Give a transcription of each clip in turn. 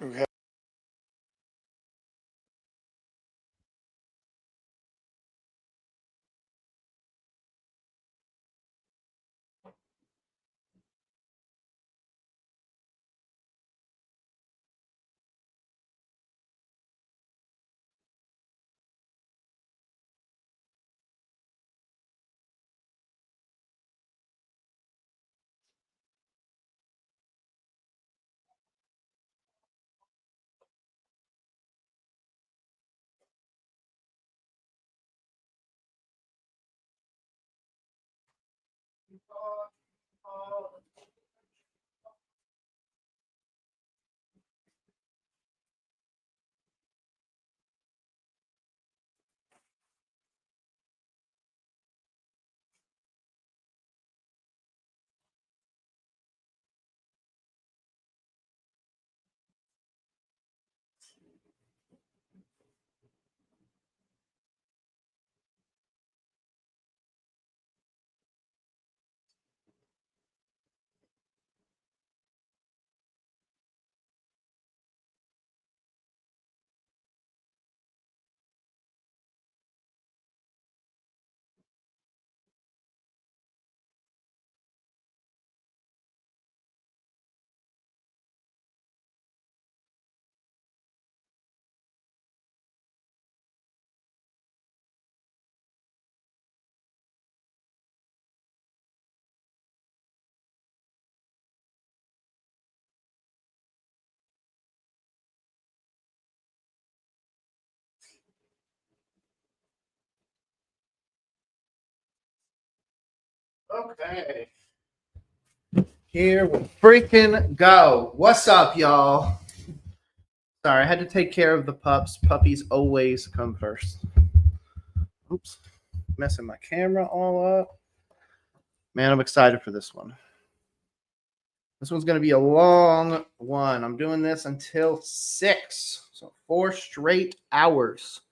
Okay. Okay. Here we freaking go. What's up, y'all? Sorry, I had to take care of the pups. Puppies always come first. Oops. Messing my camera all up. Man, I'm excited for this one. This one's going to be a long one. I'm doing this until 6. So 4 straight hours.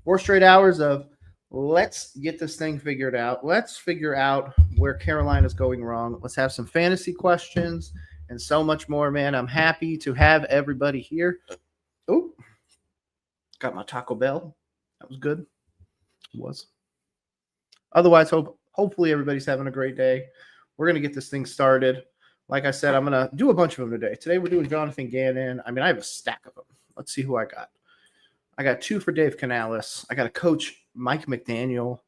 4 straight hours of let's get this thing figured out. Let's figure out where Carolina's going wrong. Let's have some fantasy questions and so much more, man. I'm happy to have everybody here. Oh, got my Taco Bell. That was good. It was. Otherwise, hopefully everybody's having a great day. We're going to get this thing started. Like I said, I'm going to do a bunch of them today. Today we're doing Jonathan Gannon. I mean, I have a stack of them. Let's see who I got. I got 2 for Dave Canales. I got a coach, Mike McDaniel,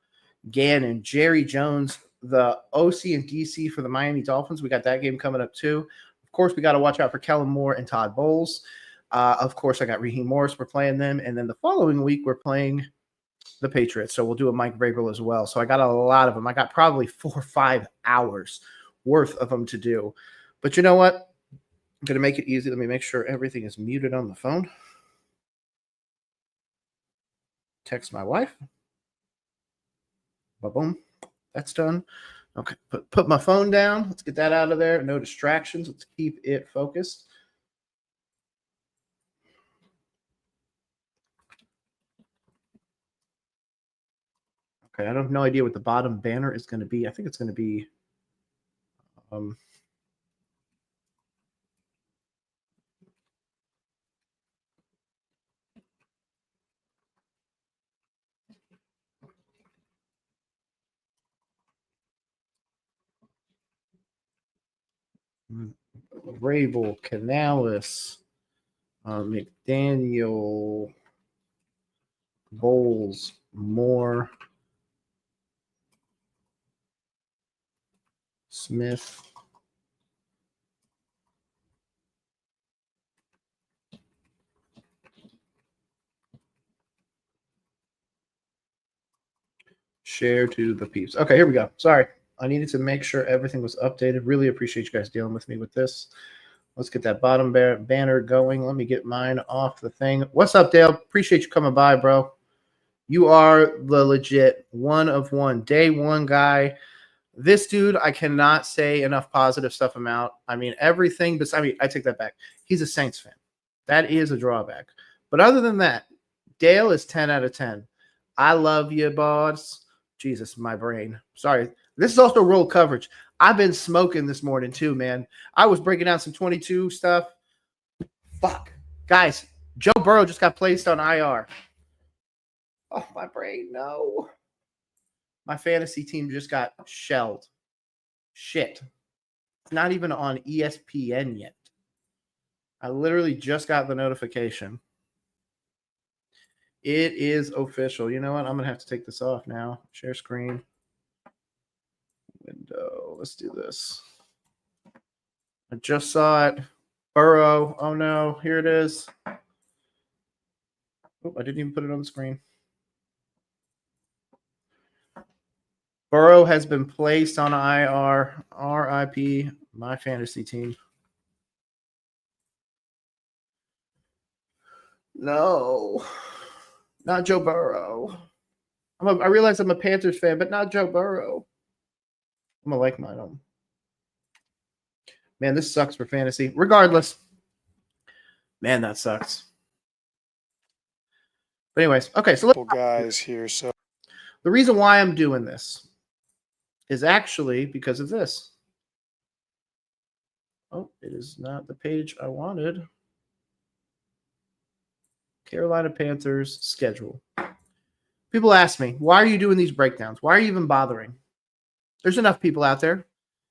Gannon, Jerry Jones, the OC and DC for the Miami Dolphins. We got that game coming up too. Of course, we got to watch out for Kellen Moore and Todd Bowles. Of course, I got Raheem Morris. We're playing them. And then the following week, we're playing the Patriots. So we'll do a Mike Vrabel as well. So I got a lot of them. I got probably 4 or 5 hours worth of them to do. But you know what? I'm going to make it easy. Let me make sure everything is muted on the phone. Text my wife. Boom. That's done. Okay, put my phone down. Let's get that out of there. No distractions. Let's keep it focused. Okay, I have no idea what the bottom banner is going to be. I think it's going to be Vrabel, Canales, McDaniel, Bowles, Moore, Smith. Share to the peeps. Okay, here we go. Sorry. I needed to make sure everything was updated. Really appreciate you guys dealing with me with this. Let's get that bottom banner going. Let me get mine off the thing. What's up, Dale? Appreciate you coming by, bro. You are the legit one of one, day one guy. This dude, I cannot say enough positive stuff about. I mean, everything, but I mean, I take that back. He's a Saints fan. That is a drawback. But other than that, Dale is 10 out of 10. I love you, boss. Jesus, my brain. Sorry. This is also roll coverage. I've been smoking this morning too, man. I was breaking down some 22 stuff. Fuck. Guys, Joe Burrow just got placed on IR. Oh, my brain, no. My fantasy team just got shelled. Shit. It's not even on ESPN yet. I literally just got the notification. It is official. You know what? I'm going to have to take this off now. Share screen. Window. Let's do this. I just saw it. Burrow. Oh, no. Here it is. Oh, I didn't even put it on the screen. Burrow has been placed on IR. RIP, my fantasy team. No. Not Joe Burrow. I realize I'm a Panthers fan, but not Joe Burrow. I'm going to like mine. Man, this sucks for fantasy. Regardless. Man, that sucks. But anyways, okay, so let's guys here. So the reason why I'm doing this is actually because of this. Oh, it is not the page I wanted. Carolina Panthers schedule. People ask me, why are you doing these breakdowns? Why are you even bothering? There's enough people out there.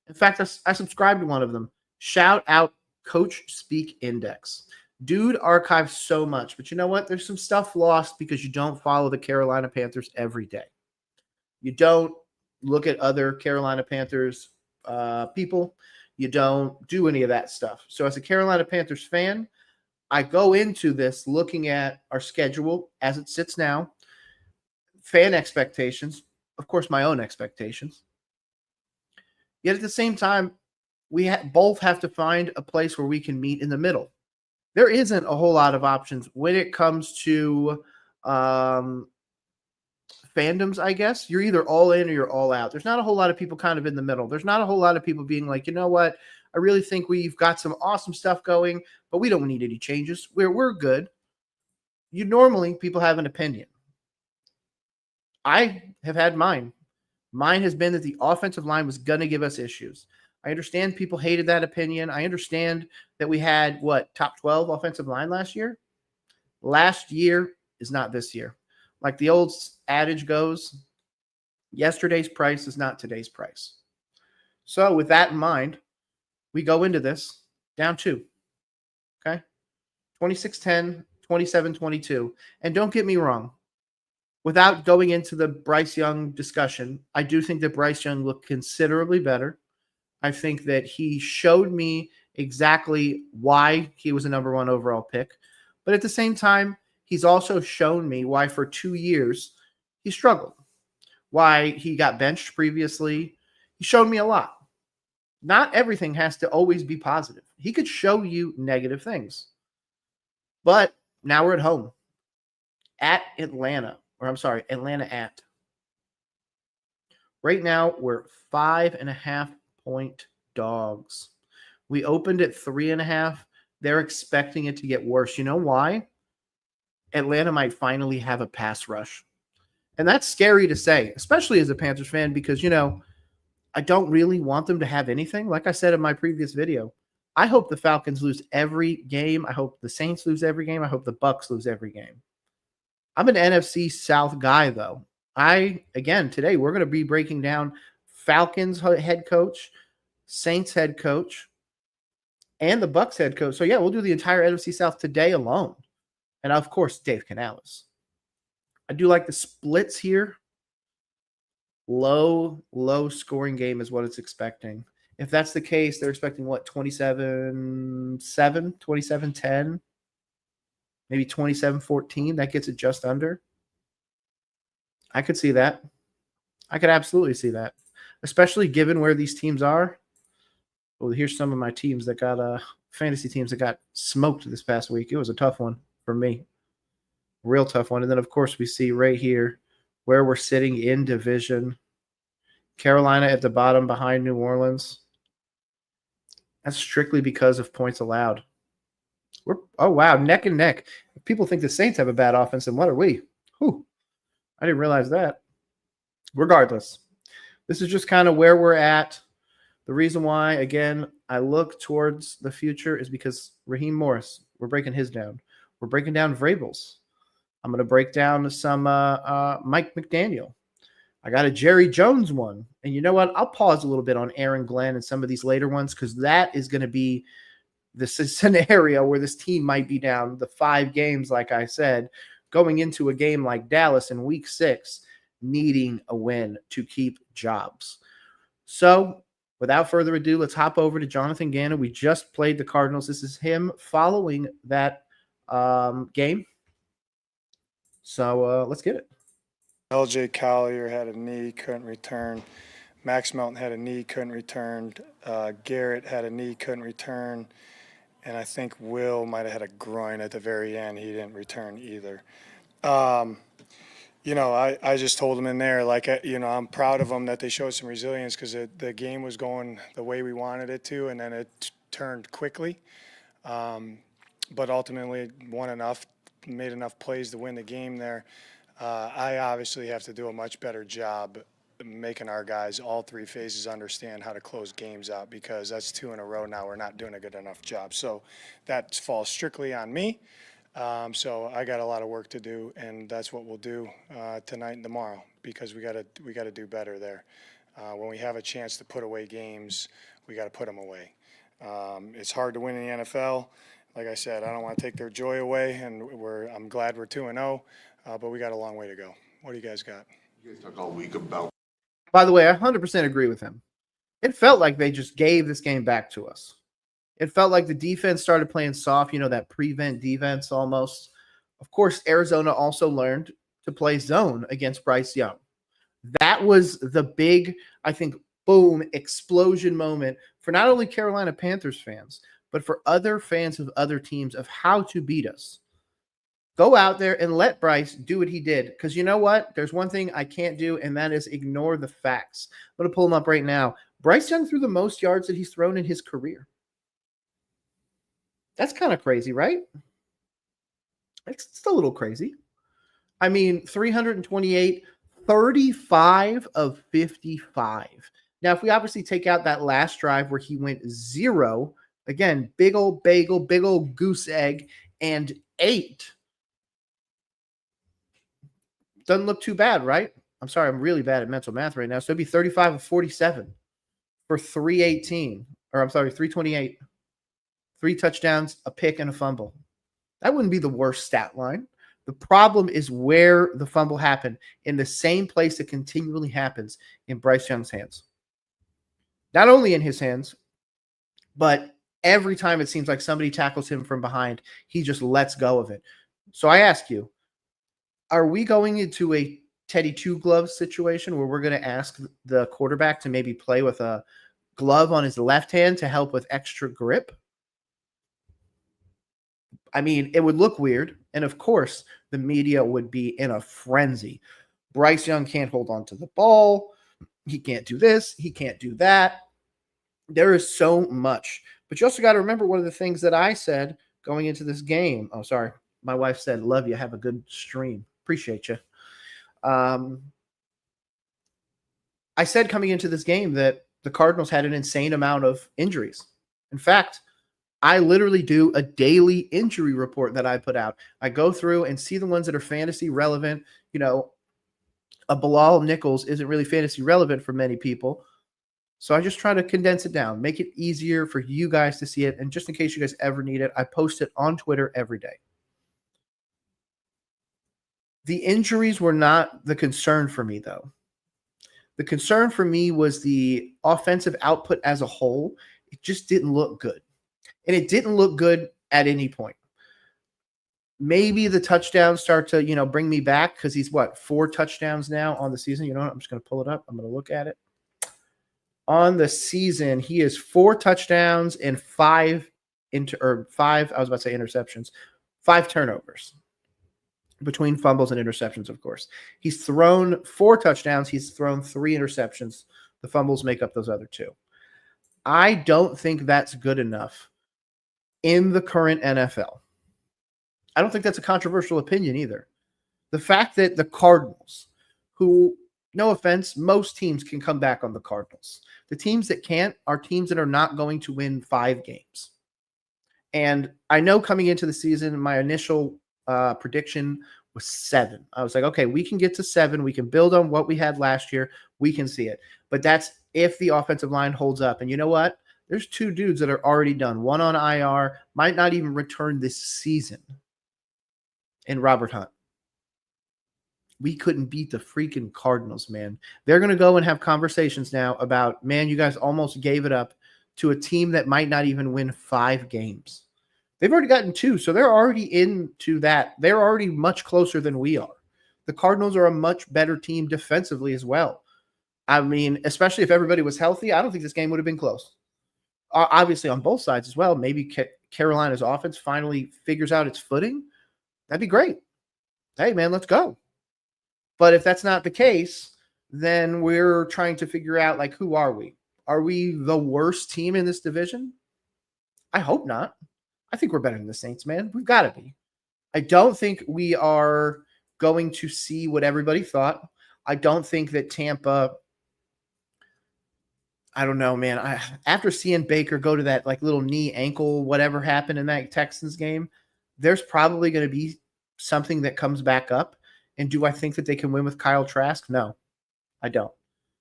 In fact, I subscribe to one of them. Shout out Coach Speak Index. Dude archives so much, but you know what? There's some stuff lost because you don't follow the Carolina Panthers every day. You don't look at other Carolina Panthers people. You don't do any of that stuff. So as a Carolina Panthers fan, I go into this looking at our schedule as it sits now, fan expectations, of course, my own expectations. Yet at the same time, we both have to find a place where we can meet in the middle. There isn't a whole lot of options when it comes to fandoms, I guess. You're either all in or you're all out. There's not a whole lot of people kind of in the middle. There's not a whole lot of people being like, you know what? I really think we've got some awesome stuff going, but we don't need any changes. We're good. Normally, people have an opinion. I have had mine. Mine has been that the offensive line was going to give us issues. I understand people hated that opinion. I understand that we had, top 12 offensive line last year? Last year is not this year. Like the old adage goes, yesterday's price is not today's price. So with that in mind, we go into this down 2. Okay? 26-10, 27-22. And don't get me wrong. Without going into the Bryce Young discussion, I do think that Bryce Young looked considerably better. I think that he showed me exactly why he was a number 1 overall pick. But at the same time, he's also shown me why for 2 years he struggled, why he got benched previously. He showed me a lot. Not everything has to always be positive. He could show you negative things. But now we're at home at Atlanta. Atlanta at. Right now, we're 5.5-point dogs. We opened at 3.5. They're expecting it to get worse. You know why? Atlanta might finally have a pass rush. And that's scary to say, especially as a Panthers fan, because, I don't really want them to have anything. Like I said in my previous video, I hope the Falcons lose every game. I hope the Saints lose every game. I hope the Bucs lose every game. I'm an NFC South guy, though. Today we're going to be breaking down Falcons head coach, Saints head coach, and the Bucs head coach. So, yeah, we'll do the entire NFC South today alone. And, of course, Dave Canales. I do like the splits here. Low scoring game is what it's expecting. If that's the case, they're expecting, 27-7, 27-10? Maybe 27-14. That gets it just under. I could see that. I could absolutely see that, especially given where these teams are. Well, here's some of my teams that got fantasy teams that got smoked this past week. It was a tough one for me. Real tough one. And then, of course, we see right here where we're sitting in division. Carolina at the bottom behind New Orleans. That's strictly because of points allowed. Neck and neck. If people think the Saints have a bad offense, then what are we? Whew. I didn't realize that. Regardless, this is just kind of where we're at. The reason why, again, I look towards the future is because Raheem Morris, we're breaking his down. We're breaking down Vrabel's. I'm going to break down some Mike McDaniel. I got a Jerry Jones one. And you know what? I'll pause a little bit on Aaron Glenn and some of these later ones because that is going to be the scenario where this team might be down the 5 games, like I said, going into a game like Dallas in week 6, needing a win to keep jobs. So without further ado, let's hop over to Jonathan Gannon. We just played the Cardinals. This is him following that game. So let's get it. LJ Collier had a knee, couldn't return. Max Melton had a knee, couldn't return. Garrett had a knee, couldn't return. And I think Will might have had a groin at the very end. He didn't return either. I just told them in there, I'm proud of them that they showed some resilience because the game was going the way we wanted it to, and then it turned quickly. But ultimately made enough plays to win the game there. I obviously have to do a much better job making our guys, all 3 phases, understand how to close games out because that's 2 in a row now. We're not doing a good enough job. So that falls strictly on me. So I got a lot of work to do, and that's what we'll do tonight and tomorrow because we got to do better there. When we have a chance to put away games, we got to put them away. It's hard to win in the NFL. Like I said, I don't want to take their joy away, and I'm glad we're 2-0, but we got a long way to go. What do you guys got? You guys talk all week about. By the way, I 100% agree with him. It felt like they just gave this game back to us. It felt like the defense started playing soft, that prevent defense almost. Of course, Arizona also learned to play zone against Bryce Young. That was the big, I think, boom, explosion moment for not only Carolina Panthers fans, but for other fans of other teams of how to beat us. Go out there and let Bryce do what he did. Because you know what? There's one thing I can't do, and that is ignore the facts. I'm going to pull him up right now. Bryce Young threw the most yards that he's thrown in his career. That's kind of crazy, right? It's a little crazy. I mean, 328, 35 of 55. Now, if we obviously take out that last drive where he went 0, again, big old bagel, big old goose egg, and 8. Doesn't look too bad, right? I'm sorry, I'm really bad at mental math right now. So it'd be 35 of 47 for 318. Or I'm sorry, 328. 3 touchdowns, a pick, and a fumble. That wouldn't be the worst stat line. The problem is where the fumble happened, in the same place it continually happens in Bryce Young's hands. Not only in his hands, but every time it seems like somebody tackles him from behind, he just lets go of it. So I ask you, are we going into a Teddy Two Gloves situation where we're going to ask the quarterback to maybe play with a glove on his left hand to help with extra grip? I mean, it would look weird. And of course, the media would be in a frenzy. Bryce Young can't hold on to the ball. He can't do this. He can't do that. There is so much. But you also got to remember one of the things that I said going into this game. Oh, sorry. My wife said, love you. Have a good stream. Appreciate you. I said coming into this game that the Cardinals had an insane amount of injuries. In fact, I literally do a daily injury report that I put out. I go through and see the ones that are fantasy relevant. A Bilal Nichols isn't really fantasy relevant for many people. So I just try to condense it down, make it easier for you guys to see it. And just in case you guys ever need it, I post it on Twitter every day. The injuries were not the concern for me, though. The concern for me was the offensive output as a whole. It just didn't look good. And it didn't look good at any point. Maybe the touchdowns start to, bring me back because he's 4 touchdowns now on the season. You know what? I'm just going to pull it up. I'm going to look at it. On the season, he is 4 touchdowns and 5 interceptions, 5 turnovers between fumbles and interceptions, of course. He's thrown 4 touchdowns. He's thrown 3 interceptions. The fumbles make up those other 2. I don't think that's good enough in the current NFL. I don't think that's a controversial opinion either. The fact that the Cardinals, who No offense, most teams can come back on the Cardinals. The teams that can't are teams that are not going to win 5 games. And I know coming into the season, my initial prediction was 7. I was like, okay, we can get to 7. We can build on what we had last year. We can see it. But that's if the offensive line holds up. And you know what? There's 2 dudes that are already done. One on IR, might not even return this season. And Robert Hunt. We couldn't beat the freaking Cardinals, man. They're going to go and have conversations now about, man, you guys almost gave it up to a team that might not even win 5 games. They've already gotten 2, so they're already into that. They're already much closer than we are. The Cardinals are a much better team defensively as well. I mean, especially if everybody was healthy, I don't think this game would have been close. Obviously, on both sides as well. Maybe Carolina's offense finally figures out its footing. That'd be great. Hey, man, let's go. But if that's not the case, then we're trying to figure out, like, who are we? Are we the worst team in this division? I hope not. I think we're better than the Saints, man. We've got to be. I don't think we are going to see what everybody thought. I don't think that Tampa, I don't know, man. After seeing Baker go to that like little knee, ankle, whatever happened in that Texans game, there's probably going to be something that comes back up. And do I think that they can win with Kyle Trask? No, I don't.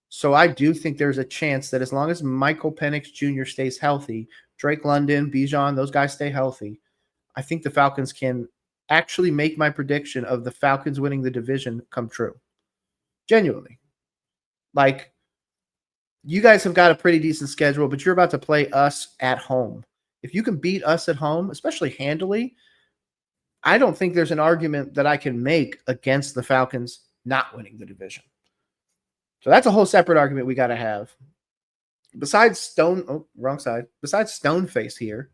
So I do think there's a chance that as long as Michael Penix Jr. stays healthy, Drake London, Bijan, those guys stay healthy, I think the Falcons can actually make my prediction of the Falcons winning the division come true. Genuinely. Like, you guys have got a pretty decent schedule, but you're about to play us at home. If you can beat us at home, especially handily, I don't think there's an argument that I can make against the Falcons not winning the division. So that's a whole separate argument we got to have. Besides Stoneface here,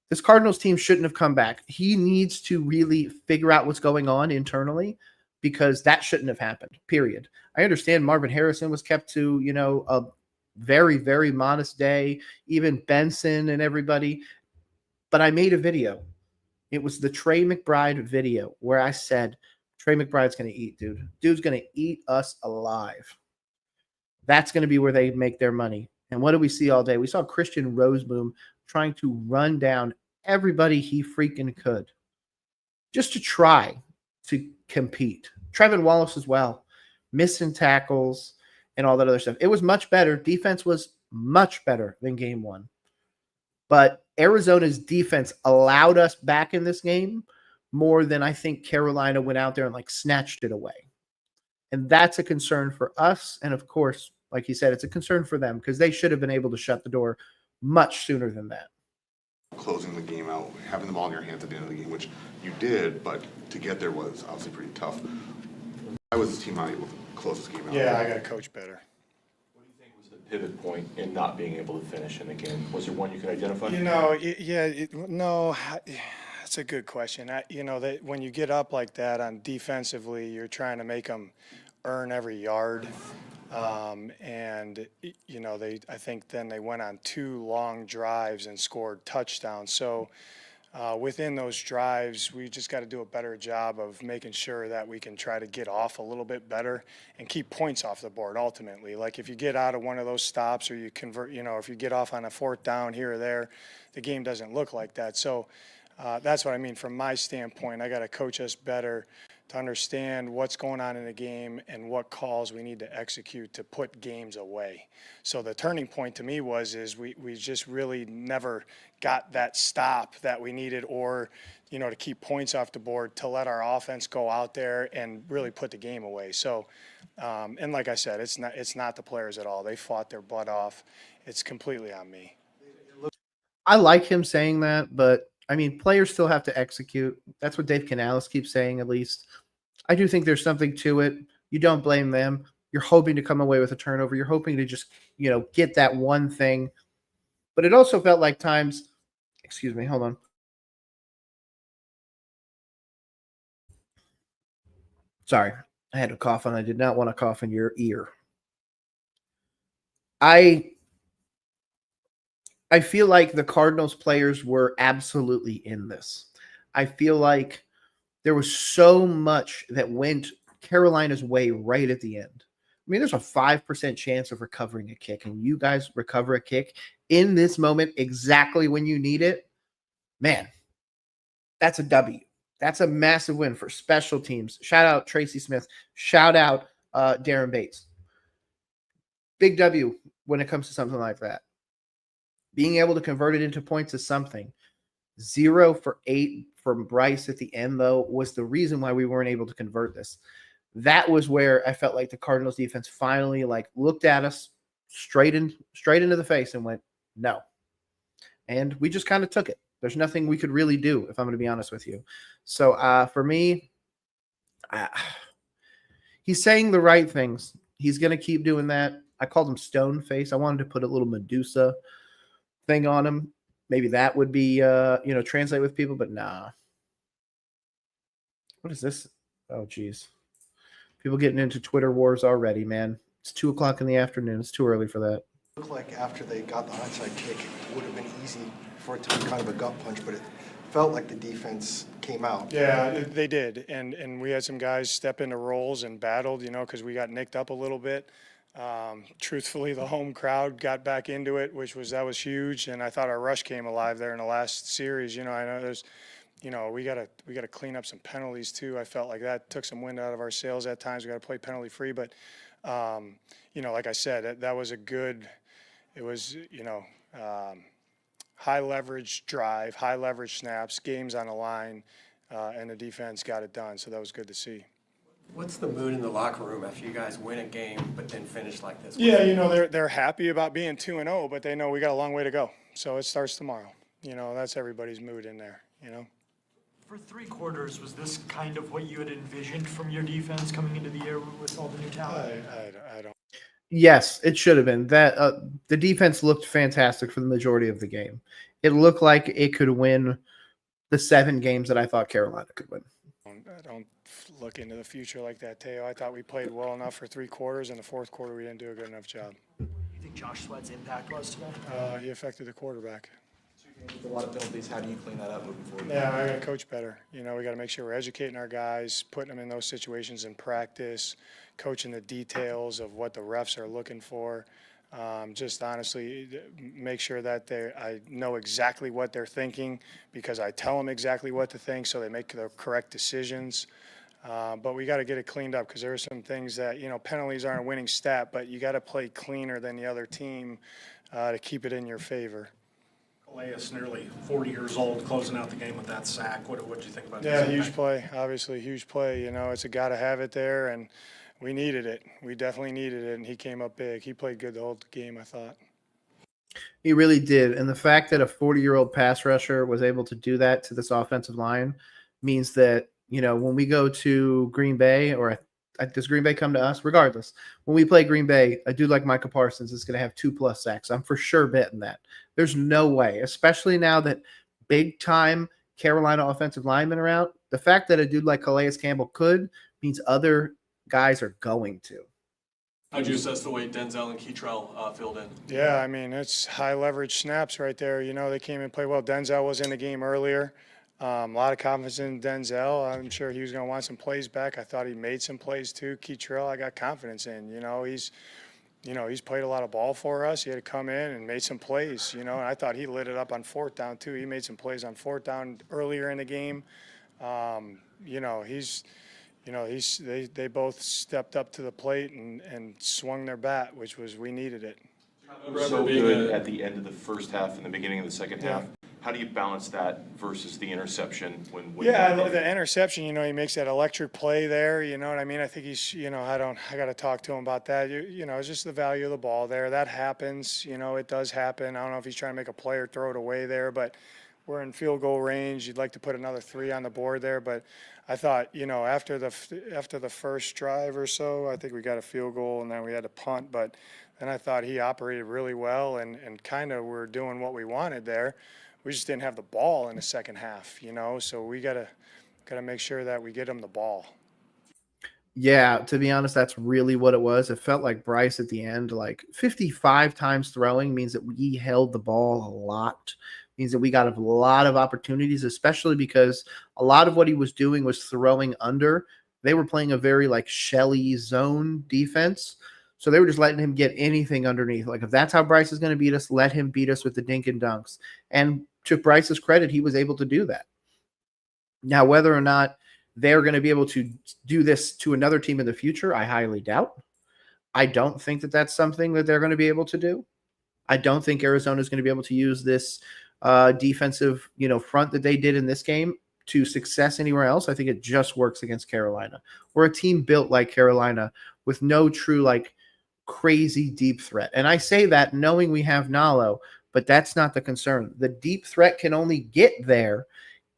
this Cardinals team shouldn't have come back. He needs to really figure out what's going on internally because that shouldn't have happened, period. I understand Marvin Harrison was kept to, a very, very modest day, even Benson and everybody. But I made a video. It was the Trey McBride video where I said, Trey McBride's going to eat, dude. Dude's going to eat us alive. That's going to be where they make their money. And what do we see all day? We saw Christian Roseboom trying to run down everybody he freaking could just to try to compete. Trevin Wallace as well, missing tackles and all that other stuff. It was much better. Defense was much better than game 1. But Arizona's defense allowed us back in this game more than I think Carolina went out there and snatched it away. And that's a concern for us. And of course, like you said, it's a concern for them because they should have been able to shut the door much sooner than that. Closing the game out, having the ball in your hands at the end of the game, which you did, but to get there was obviously pretty tough. Why was this team not able to close this game out? Yeah, I got to coach better. What do you think was the pivot point in not being able to finish in the game? Was there one you could identify? No, that's a good question. That when you get up like that on defensively, you're trying to make them earn every yard. I think then they went on 2 long drives and scored touchdowns. So within those drives, we just got to do a better job of making sure that we can try to get off a little bit better and keep points off the board ultimately. Like if you get out of one of those stops or you convert, if you get off on a 4th down here or there, the game doesn't look like that. So that's what I mean from my standpoint. I got to coach us better to understand what's going on in the game and what calls we need to execute to put games away. So the turning point to me is we just really never got that stop that we needed or, to keep points off the board to let our offense go out there and really put the game away. So, and like I said, it's not the players at all. They fought their butt off. It's completely on me. I like him saying that, but I mean, players still have to execute. That's what Dave Canales keeps saying, at least. I do think there's something to it. You don't blame them. You're hoping to come away with a turnover. You're hoping to just, get that one thing. But it also felt like times, excuse me, hold on. Sorry, I had a cough and I did not want to cough in your ear. I feel like the Cardinals players were absolutely in this. I feel like there was so much that went Carolina's way right at the end. mean, there's a 5% chance of recovering a kick, and you guys recover a kick in this moment exactly when you need it. Man, that's a W. That's a massive win for special teams. Shout out Tracy Smith. Shout out Darren Bates. Big W when it comes to something like that. Being able to convert it into points is something. 0 for 8 from Bryce at the end, though, was the reason why we weren't able to convert this. That was where I felt like the Cardinals defense finally looked at us straight into the face and went, no. And we just kind of took it. There's nothing we could really do, if I'm going to be honest with you. So for me, he's saying the right things. He's going to keep doing that. I called him Stone Face. I wanted to put a little Medusa thing on him. Maybe that would be, translate with people, but nah. What is this? Oh, geez. People getting into Twitter wars already, man. It's 2:00 in the afternoon. It's too early for that. Looked like after they got the onside kick, it would have been easy for it to be kind of a gut punch, but it felt like the defense came out. Yeah, they did, and we had some guys step into roles and battled, because we got nicked up a little bit. Truthfully, the home crowd got back into it, that was huge, and I thought our rush came alive there in the last series. I know there's, we gotta clean up some penalties too. I felt like that took some wind out of our sails at times. We got to play penalty free, but like I said, that was a good. It was high leverage drive, high leverage snaps, games on the line, and the defense got it done. So that was good to see. What's the mood in the locker room after you guys win a game but then finish like this? Yeah, they're happy about being 2-0, but they know we got a long way to go. So it starts tomorrow. That's everybody's mood in there. For 3 quarters, was this kind of what you had envisioned from your defense coming into the year with all the new talent? I don't. Yes, it should have been. That the defense looked fantastic for the majority of the game. It looked like it could win the 7 games that I thought Carolina could win. I don't look into the future like that, Teo. I thought we played well enough for 3 quarters. In the 4th quarter, we didn't do a good enough job. You think Josh Sweat's impact was today? He affected the quarterback. A lot of penalties. How do you clean that up moving forward? Yeah, I got to coach better. We got to make sure we're educating our guys, putting them in those situations in practice, coaching the details of what the refs are looking for. Just honestly make sure that I know exactly what they're thinking because I tell them exactly what to think so they make the correct decisions. But we got to get it cleaned up because there are some things that, penalties aren't a winning stat, but you got to play cleaner than the other team to keep it in your favor. Calais, nearly 40 years old, closing out the game with that sack. What did you think about that? Yeah, huge play. Obviously, huge play. It's a got to have it there, and we needed it. We definitely needed it, and he came up big. He played good the whole game, I thought. He really did. And the fact that a 40-year-old pass rusher was able to do that to this offensive line means that, when we go to Green Bay, or does Green Bay come to us? Regardless, when we play Green Bay, a dude like Micah Parsons is going to have 2+ sacks. I'm for sure betting that. There's no way, especially now that big-time Carolina offensive linemen are out. The fact that a dude like Calais Campbell could means other guys are going to. How'd you assess the way Denzel and Keitrell filled in? Yeah, it's high leverage snaps right there. They came and played well. Denzel was in the game earlier. A lot of confidence in Denzel. I'm sure he was going to want some plays back. I thought he made some plays too. Keitrell, I got confidence in. He's played a lot of ball for us. He had to come in and made some plays. And I thought he lit it up on 4th down too. He made some plays on 4th down earlier in the game. They both stepped up to the plate and swung their bat, which was we needed it. So good at the end of the first half and the beginning of the second Yeah. half. How do you balance that versus the interception when Yeah, the interception, he makes that electric play there, you know what I mean? I think he's, I got to talk to him about that. It's just the value of the ball there. That happens, it does happen. I don't know if he's trying to make a play or throw it away there, but we're in field goal range. You'd like to put another 3 on the board there, but I thought, after the first drive or so, I think we got a field goal and then we had to punt, but then I thought he operated really well and kind of were doing what we wanted there. We just didn't have the ball in the second half, so we gotta make sure that we get him the ball. Yeah, to be honest, that's really what it was. It felt like Bryce at the end, 55 times throwing means that we held the ball a lot, means that we got a lot of opportunities, especially because a lot of what he was doing was throwing under. They were playing a very Shelley zone defense. So they were just letting him get anything underneath. Like, if that's how Bryce is going to beat us, let him beat us with the dink and dunks. And to Bryce's credit, he was able to do that. Now, whether or not they're going to be able to do this to another team in the future, I highly doubt. I don't think that that's something that they're going to be able to do. I don't think Arizona is going to be able to use this defensive, front that they did in this game to success anywhere else. I think it just works against Carolina. We're a team built like Carolina with no true, crazy deep threat. And I say that knowing we have Nalo, but that's not the concern. The deep threat can only get there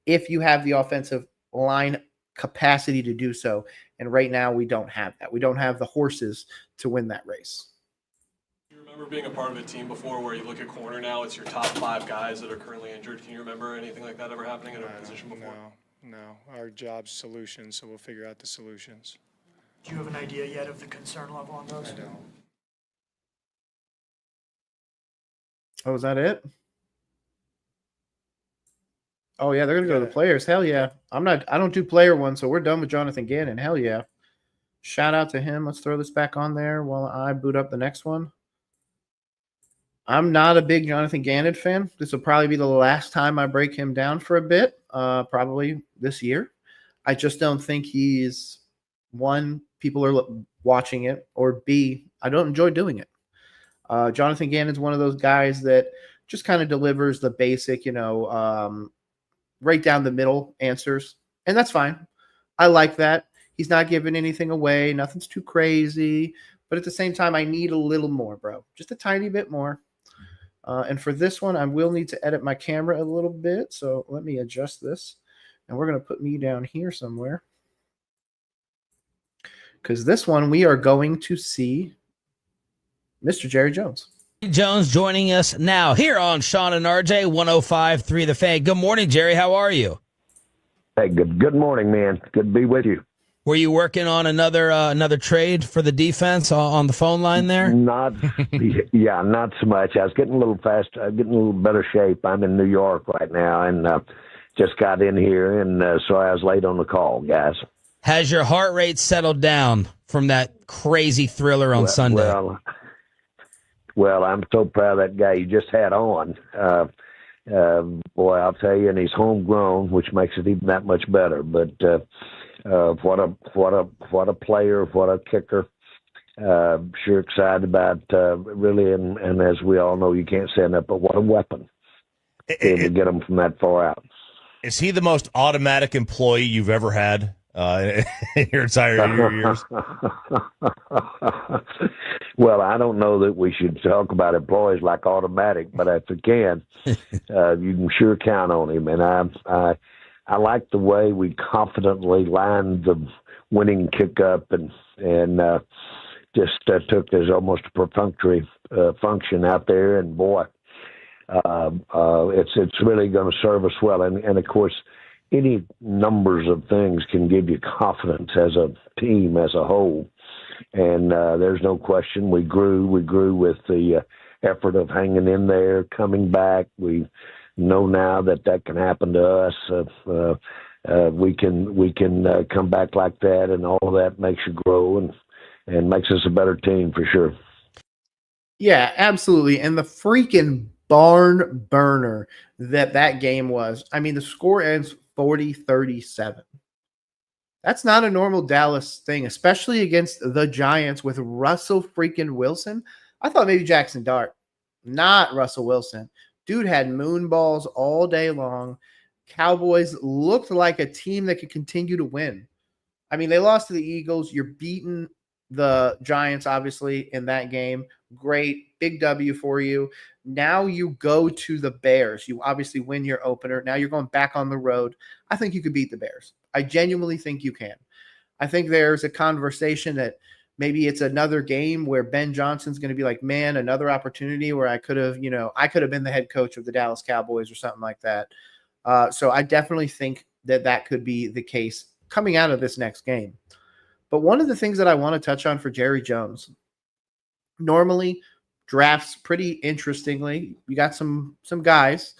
if you have the offensive line capacity to do so. And right now we don't have that. We don't have the horses to win that race. Do you remember being a part of a team before where you look at corner now, it's your top 5 guys that are currently injured? Can you remember anything like that ever happening at a position before? No. Our job's solutions, so we'll figure out the solutions. Do you have an idea yet of the concern level on those? I don't. Oh, is that it? Oh yeah, they're gonna go to the players. Hell yeah. I don't do player one, so we're done with Jonathan Gannon. Hell yeah. Shout out to him. Let's throw this back on there while I boot up the next one. I'm not a big Jonathan Gannon fan. This will probably be the last time I break him down for a bit, probably this year. I just don't think he's, one, people are watching it, or B, I don't enjoy doing it. Jonathan Gannon's one of those guys that just kind of delivers the basic, right down the middle answers. And that's fine. I like that. He's not giving anything away. Nothing's too crazy. But at the same time, I need a little more, bro. Just a tiny bit more. And for this one, I will need to edit my camera a little bit. So let me adjust this. And we're going to put me down here somewhere. Because this one, we are going to see Mr. Jerry Jones. Jones joining us now here on Sean and RJ 105.3 The Fan. Good morning, Jerry. How are you? Hey, good morning, man. Good to be with you. Were you working on another trade for the defense on the phone line there? Not so much. I was getting a little getting a little better shape. I'm in New York right now, and just got in here, and so I was late on the call, guys. Has your heart rate settled down from that crazy thriller on Sunday? Well, I'm so proud of that guy you just had on. Boy, I'll tell you, and he's homegrown, which makes it even that much better. But what a player, what a kicker. Sure excited about really, and as we all know, you can't say that, but what a weapon to get him from that far out. Is he the most automatic employee you've ever had in your entire years? Well, I don't know that we should talk about employees like automatic, but if we can, you can sure count on him. And I like the way we confidently lined the winning kick up and just took as almost a perfunctory function out there. And boy, it's really going to serve us well. And of course, any numbers of things can give you confidence as a team, as a whole. And there's no question we grew with the effort of hanging in there, coming back. We know now that can happen to us. We can come back like that, and all of that makes you grow and makes us a better team for sure. Yeah, absolutely. And the freaking barn burner that game was. I mean, the score ends 40-37. That's not a normal Dallas thing, especially against the Giants with Russell freaking Wilson. I thought maybe Jackson Dart, not Russell Wilson. Dude had moon balls all day long. Cowboys looked like a team that could continue to win. I mean, they lost to the Eagles. You're beating the Giants, obviously, in that game. Great. Big W for you. Now you go to the Bears. You obviously win your opener. Now you're going back on the road. I think you could beat the Bears. I genuinely think you can. I think there's a conversation that maybe it's another game where Ben Johnson's going to be like, man, another opportunity where I could have been the head coach of the Dallas Cowboys or something like that. So I definitely think that could be the case coming out of this next game. But one of the things that I want to touch on for Jerry Jones, normally drafts pretty interestingly. We got some guys.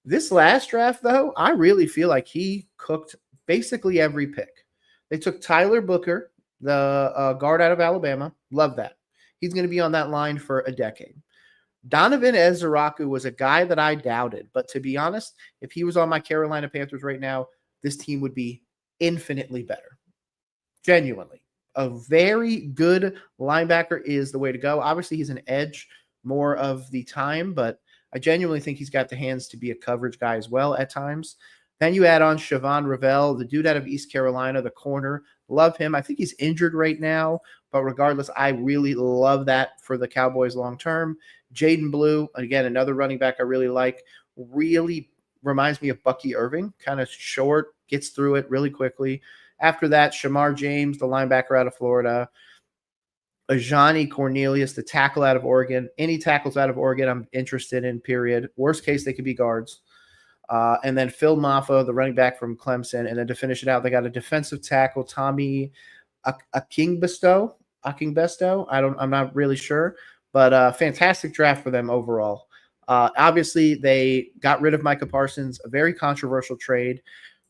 This last draft, though, I really feel like he cooked basically every pick. They took Tyler Booker, the guard out of Alabama. Love that. he's going to be on that line for a decade. Donovan Ezeraku was a guy that I doubted, but to be honest, if he was on my Carolina Panthers right now, this team would be infinitely better. Genuinely. A very good linebacker is the way to go. Obviously, he's an edge more of the time, but I genuinely think he's got the hands to be a coverage guy as well at times. Then you add on Siobhan Ravel, the dude out of East Carolina, the corner. Love him. I think he's injured right now, but regardless, I really love that for the Cowboys long term. Jaden Blue, again, another running back I really like. Really reminds me of Bucky Irving, kind of short, gets through it really quickly. After that, Shamar James, the linebacker out of Florida. Ajani Cornelius, the tackle out of Oregon. Any tackles out of Oregon I'm interested in, period. Worst case, they could be guards. And then Phil Maffa, the running back from Clemson. And then to finish it out, they got a defensive tackle, Tommy Akingbesto. I'm not really sure. But fantastic draft for them overall. Obviously, they got rid of Micah Parsons, a very controversial trade.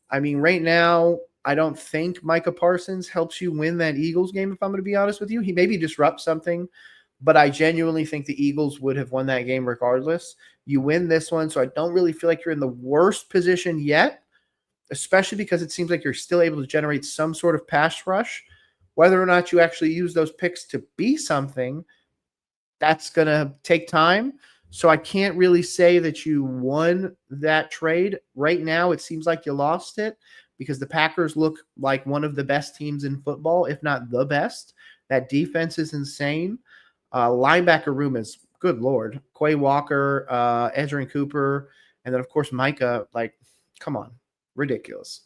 I mean, right now, I don't think Micah Parsons helps you win that Eagles game, if I'm going to be honest with you. He maybe disrupts something, but I genuinely think the Eagles would have won that game regardless. You win this one, so I don't really feel like you're in the worst position yet, especially because it seems like you're still able to generate some sort of pass rush. Whether or not you actually use those picks to be something, that's going to take time. So I can't really say that you won that trade. Right now, it seems like you lost it because the Packers look like one of the best teams in football, if not the best. That defense is insane. Linebacker room is, good Lord, Quay Walker, Edgerrin Cooper, and then, of course, Micah. Like, come on. Ridiculous.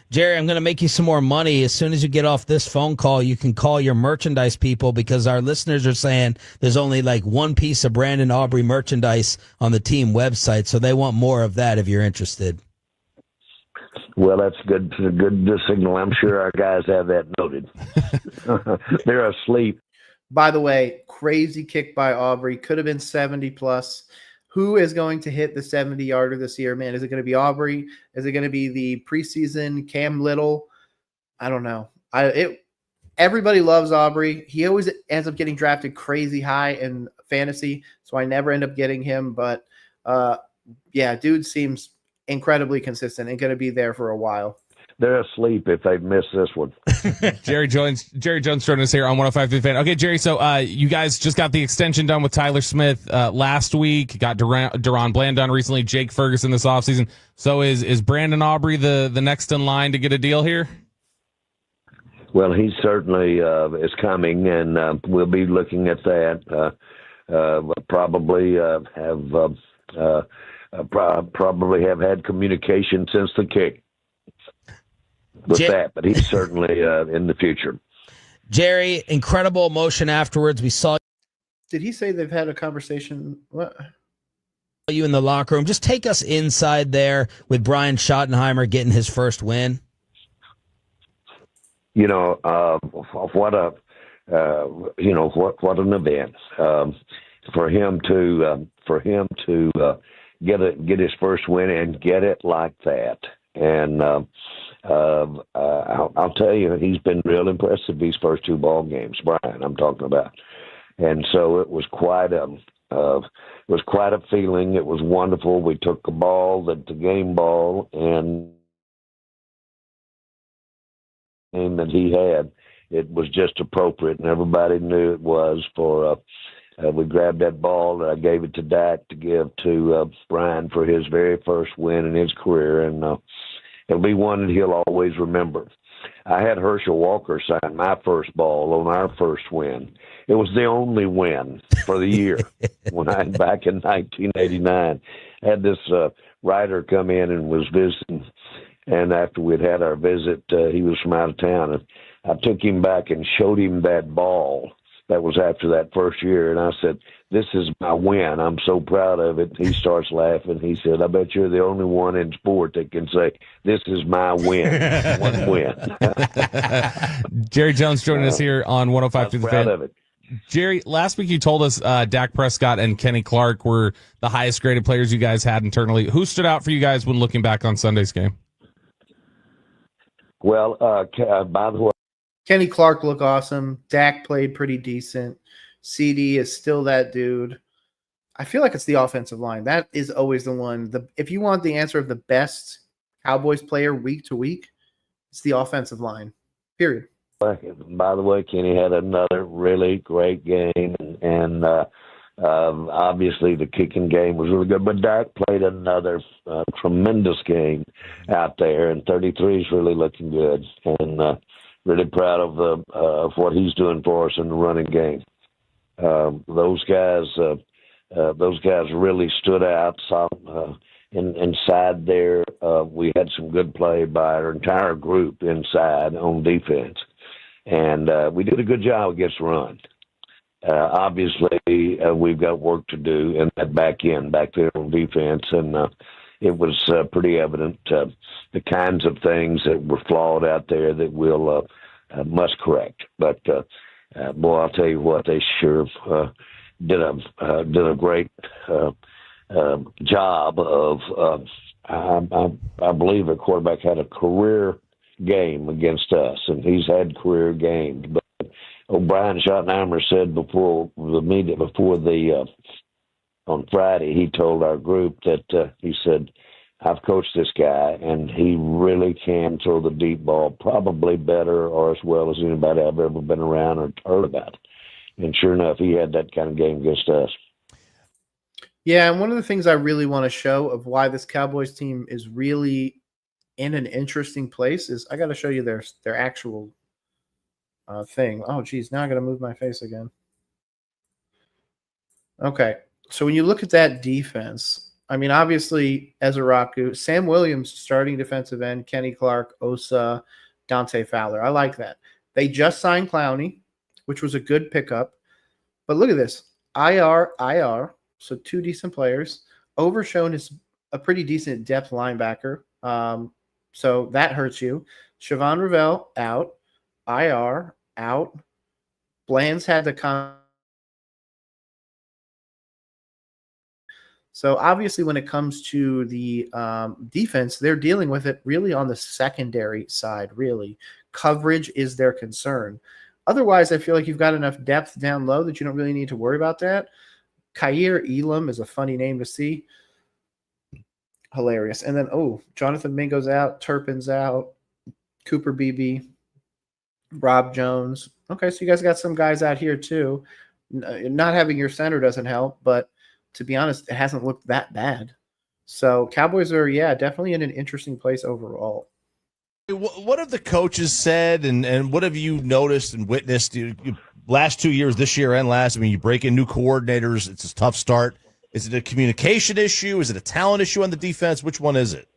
Jerry, I'm going to make you some more money. As soon as you get off this phone call, you can call your merchandise people because our listeners are saying there's only like one piece of Brandon Aubrey merchandise on the team website, so they want more of that if you're interested. Well, that's good. A good signal. I'm sure our guys have that noted. They're asleep. By the way, crazy kick by Aubrey. Could have been 70+. Who is going to hit the 70-yarder this year, man? Is it going to be Aubrey? Is it going to be the preseason Cam Little? I don't know. Everybody loves Aubrey. He always ends up getting drafted crazy high in fantasy, so I never end up getting him. But, yeah, dude seems incredibly consistent and going to be there for a while. They're asleep if they've missed this one. Jerry Jones joining us here on 105 through the Fan. Okay, Jerry, so you guys just got the extension done with Tyler Smith last week. Got Deron Bland done recently, Jake Ferguson this offseason. So is Brandon Aubrey the next in line to get a deal here? Well, he certainly is coming, and we'll be looking at that. Probably have had communication since the kick with that, but he's certainly in the future. Jerry, incredible emotion afterwards. We saw. Did he say they've had a conversation? What? You in the locker room. Just take us inside there with Brian Schottenheimer getting his first win. You know, what an event for him to get his first win and get it like that. And I'll tell you, he's been real impressive these first two ball games, Brian, I'm talking about. And so it was quite a feeling. It was wonderful. We took the ball, the game ball, and that he had, it was just appropriate, and everybody knew it was for. We grabbed that ball, and I gave it to Dak to give to Brian for his very first win in his career, and it'll be one that he'll always remember. I had Herschel Walker sign my first ball on our first win. It was the only win for the year back in 1989. I had this writer come in and was visiting, and after we'd had our visit, he was from out of town, and I took him back and showed him that ball. That was after that first year, and I said, "This is my win. I'm so proud of it." He starts laughing. He said, "I bet you're the only one in sport that can say, 'This is my win.'" One win. Jerry Jones joining us here on 105 through the Fan. Of it. Jerry, last week you told us Dak Prescott and Kenny Clark were the highest graded players you guys had internally. Who stood out for you guys when looking back on Sunday's game? Well, by the way, Kenny Clark looked awesome. Dak played pretty decent. CD is still that dude. I feel like it's the offensive line. That is always the one. If you want the answer of the best Cowboys player week to week, it's the offensive line, period. By the way, Kenny had another really great game, and obviously the kicking game was really good. But Dak played another tremendous game out there, and 33 is really looking good, and really proud of what he's doing for us in the running game. Those guys really stood out. Inside there, we had some good play by our entire group inside on defense, and we did a good job against the run. Obviously, we've got work to do in that back there on defense, and it was pretty evident the kinds of things that were flawed out there that we'll must correct. But boy, I'll tell you what, they sure did a great job of. I believe the quarterback had a career game against us, and he's had career games. But Brian Schottenheimer said before the meeting, on Friday, he told our group that he said, "I've coached this guy, and he really can throw the deep ball, probably better or as well as anybody I've ever been around or heard about." And sure enough, he had that kind of game against us. Yeah, and one of the things I really want to show of why this Cowboys team is really in an interesting place is I got to show you their actual thing. Oh, geez, now I got to move my face again. Okay, so when you look at that defense, I mean, obviously, Ezeraku, Sam Williams, starting defensive end, Kenny Clark, Osa, Dante Fowler. I like that. They just signed Clowney, which was a good pickup. But look at this. IR. So two decent players. Overshown is a pretty decent depth linebacker. So that hurts you. Siobhan Ravel out. IR out. Bland's had the So obviously when it comes to the defense, they're dealing with it really on the secondary side, really. Coverage is their concern. Otherwise, I feel like you've got enough depth down low that you don't really need to worry about that. Kaiir Elam is a funny name to see. Hilarious. And then, Jonathan Mingo's out. Turpin's out. Cooper Beebe. Rob Jones. Okay, so you guys got some guys out here too. Not having your center doesn't help, but to be honest, it hasn't looked that bad. So Cowboys are, definitely in an interesting place overall. What have the coaches said, and what have you noticed and witnessed last 2 years, this year and last? I mean, you break in new coordinators. It's a tough start. Is it a communication issue? Is it a talent issue on the defense? Which one is it?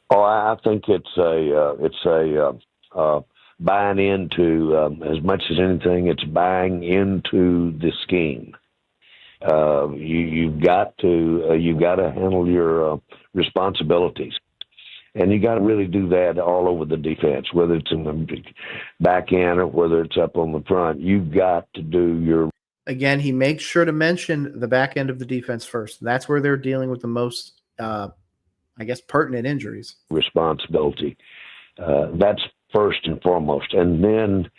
Oh, I think it's a buying into as much as anything. It's buying into the scheme. You've got to handle your responsibilities. And you got to really do that all over the defense, whether it's in the back end or whether it's up on the front. You've got to do your. Again, he makes sure to mention the back end of the defense first. That's where they're dealing with the most, pertinent injuries. Responsibility. That's first and foremost. And then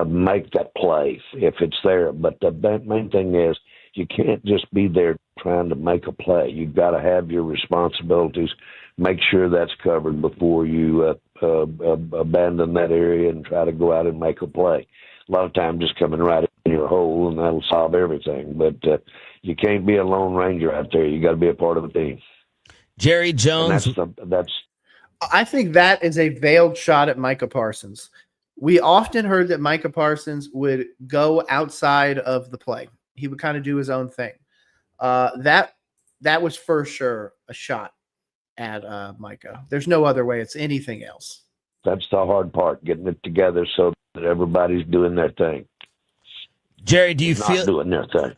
make that play if it's there. But the main thing is you can't just be there trying to make a play. You've got to have your responsibilities. Make sure that's covered before you abandon that area and try to go out and make a play. A lot of times just coming right in your hole, and that'll solve everything. But you can't be a lone ranger out there. You got to be a part of the team. Jerry Jones. I think that is a veiled shot at Micah Parsons. We often heard that Micah Parsons would go outside of the play. He would kind of do his own thing. That was for sure a shot at Micah. There's no other way. It's anything else. That's the hard part, getting it together so that everybody's doing their thing. Jerry, do you feel doing their thing?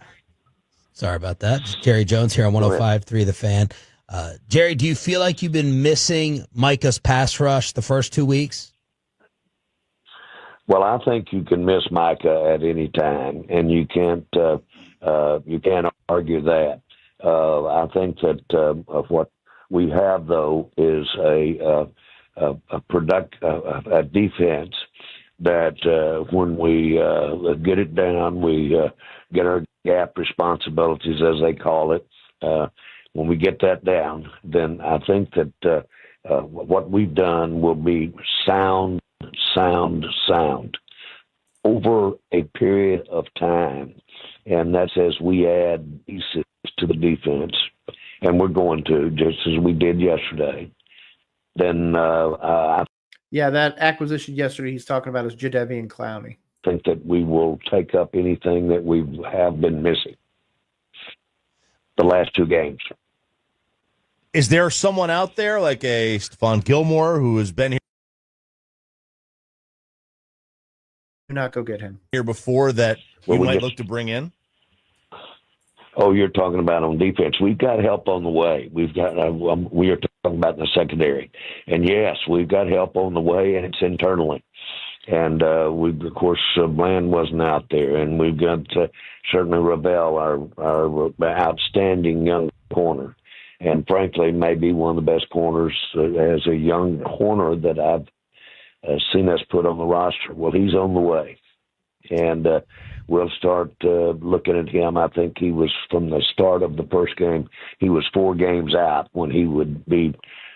Sorry about that. Jerry Jones here on 105.3 The Fan. Jerry, do you feel like you've been missing Micah's pass rush the first 2 weeks? Well, I think you can miss Micah at any time, and you can't argue that. I think that what we have, though, is a defense that when we get it down, we get our gap responsibilities, as they call it. When we get that down, then I think that what we've done will be sound over a period of time. And that's as we add pieces to the defense, and we're going to, just as we did yesterday. Then I Yeah, that acquisition yesterday he's talking about is Jadeveon Clowney. think that we will take up anything that we have been missing the last 2 games. Is there someone out there like a Stephon Gilmore who has been Do not go get him. here before that Well, you we might get- look to bring in? Oh, you're talking about on defense. We've got help on the way. We've got we are talking about in the secondary, and yes, we've got help on the way, and it's internally. And we, of course, Bland wasn't out there, and we've got certainly Ravel, our outstanding young corner, and frankly, maybe one of the best corners as a young corner that I've seen us put on the roster. Well, he's on the way, and we'll start looking at him. I think he was, from the start of the first game, he was 4 games out when he would be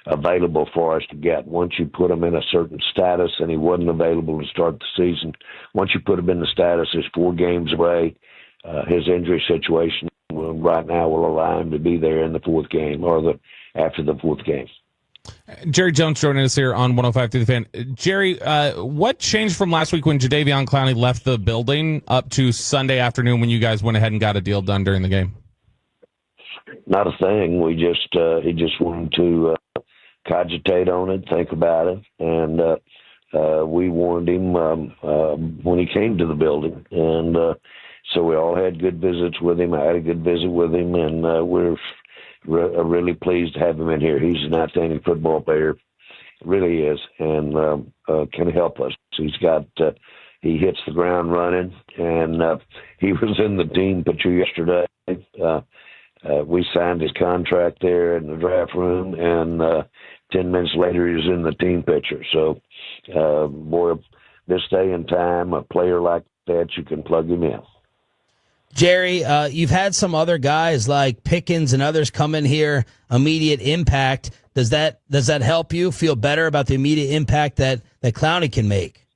available for us to get. Once you put him in a certain status, and he wasn't available to start the season, once you put him in the status, he's 4 games away. His injury situation right now will allow him to be there in the 4th game, or after the 4th game. Jerry Jones joining us here on 105 through the Fan. Jerry, what changed from last week when Jadeveon Clowney left the building up to Sunday afternoon when you guys went ahead and got a deal done during the game? Not a thing. We just he just wanted to cogitate on it, think about it, and we warned him when he came to the building, and so we all had good visits with him. I had a good visit with him, and we're really pleased to have him in here. He's an outstanding football player, really is, and can help us. He's got he hits the ground running, and he was in the team picture yesterday. We signed his contract there in the draft room, and 10 minutes later, he was in the team picture. So, boy, this day and time, a player like that, you can plug him in. Jerry, you've had some other guys like Pickens and others come in here, immediate impact. Does that help you feel better about the immediate impact that Clowney can make?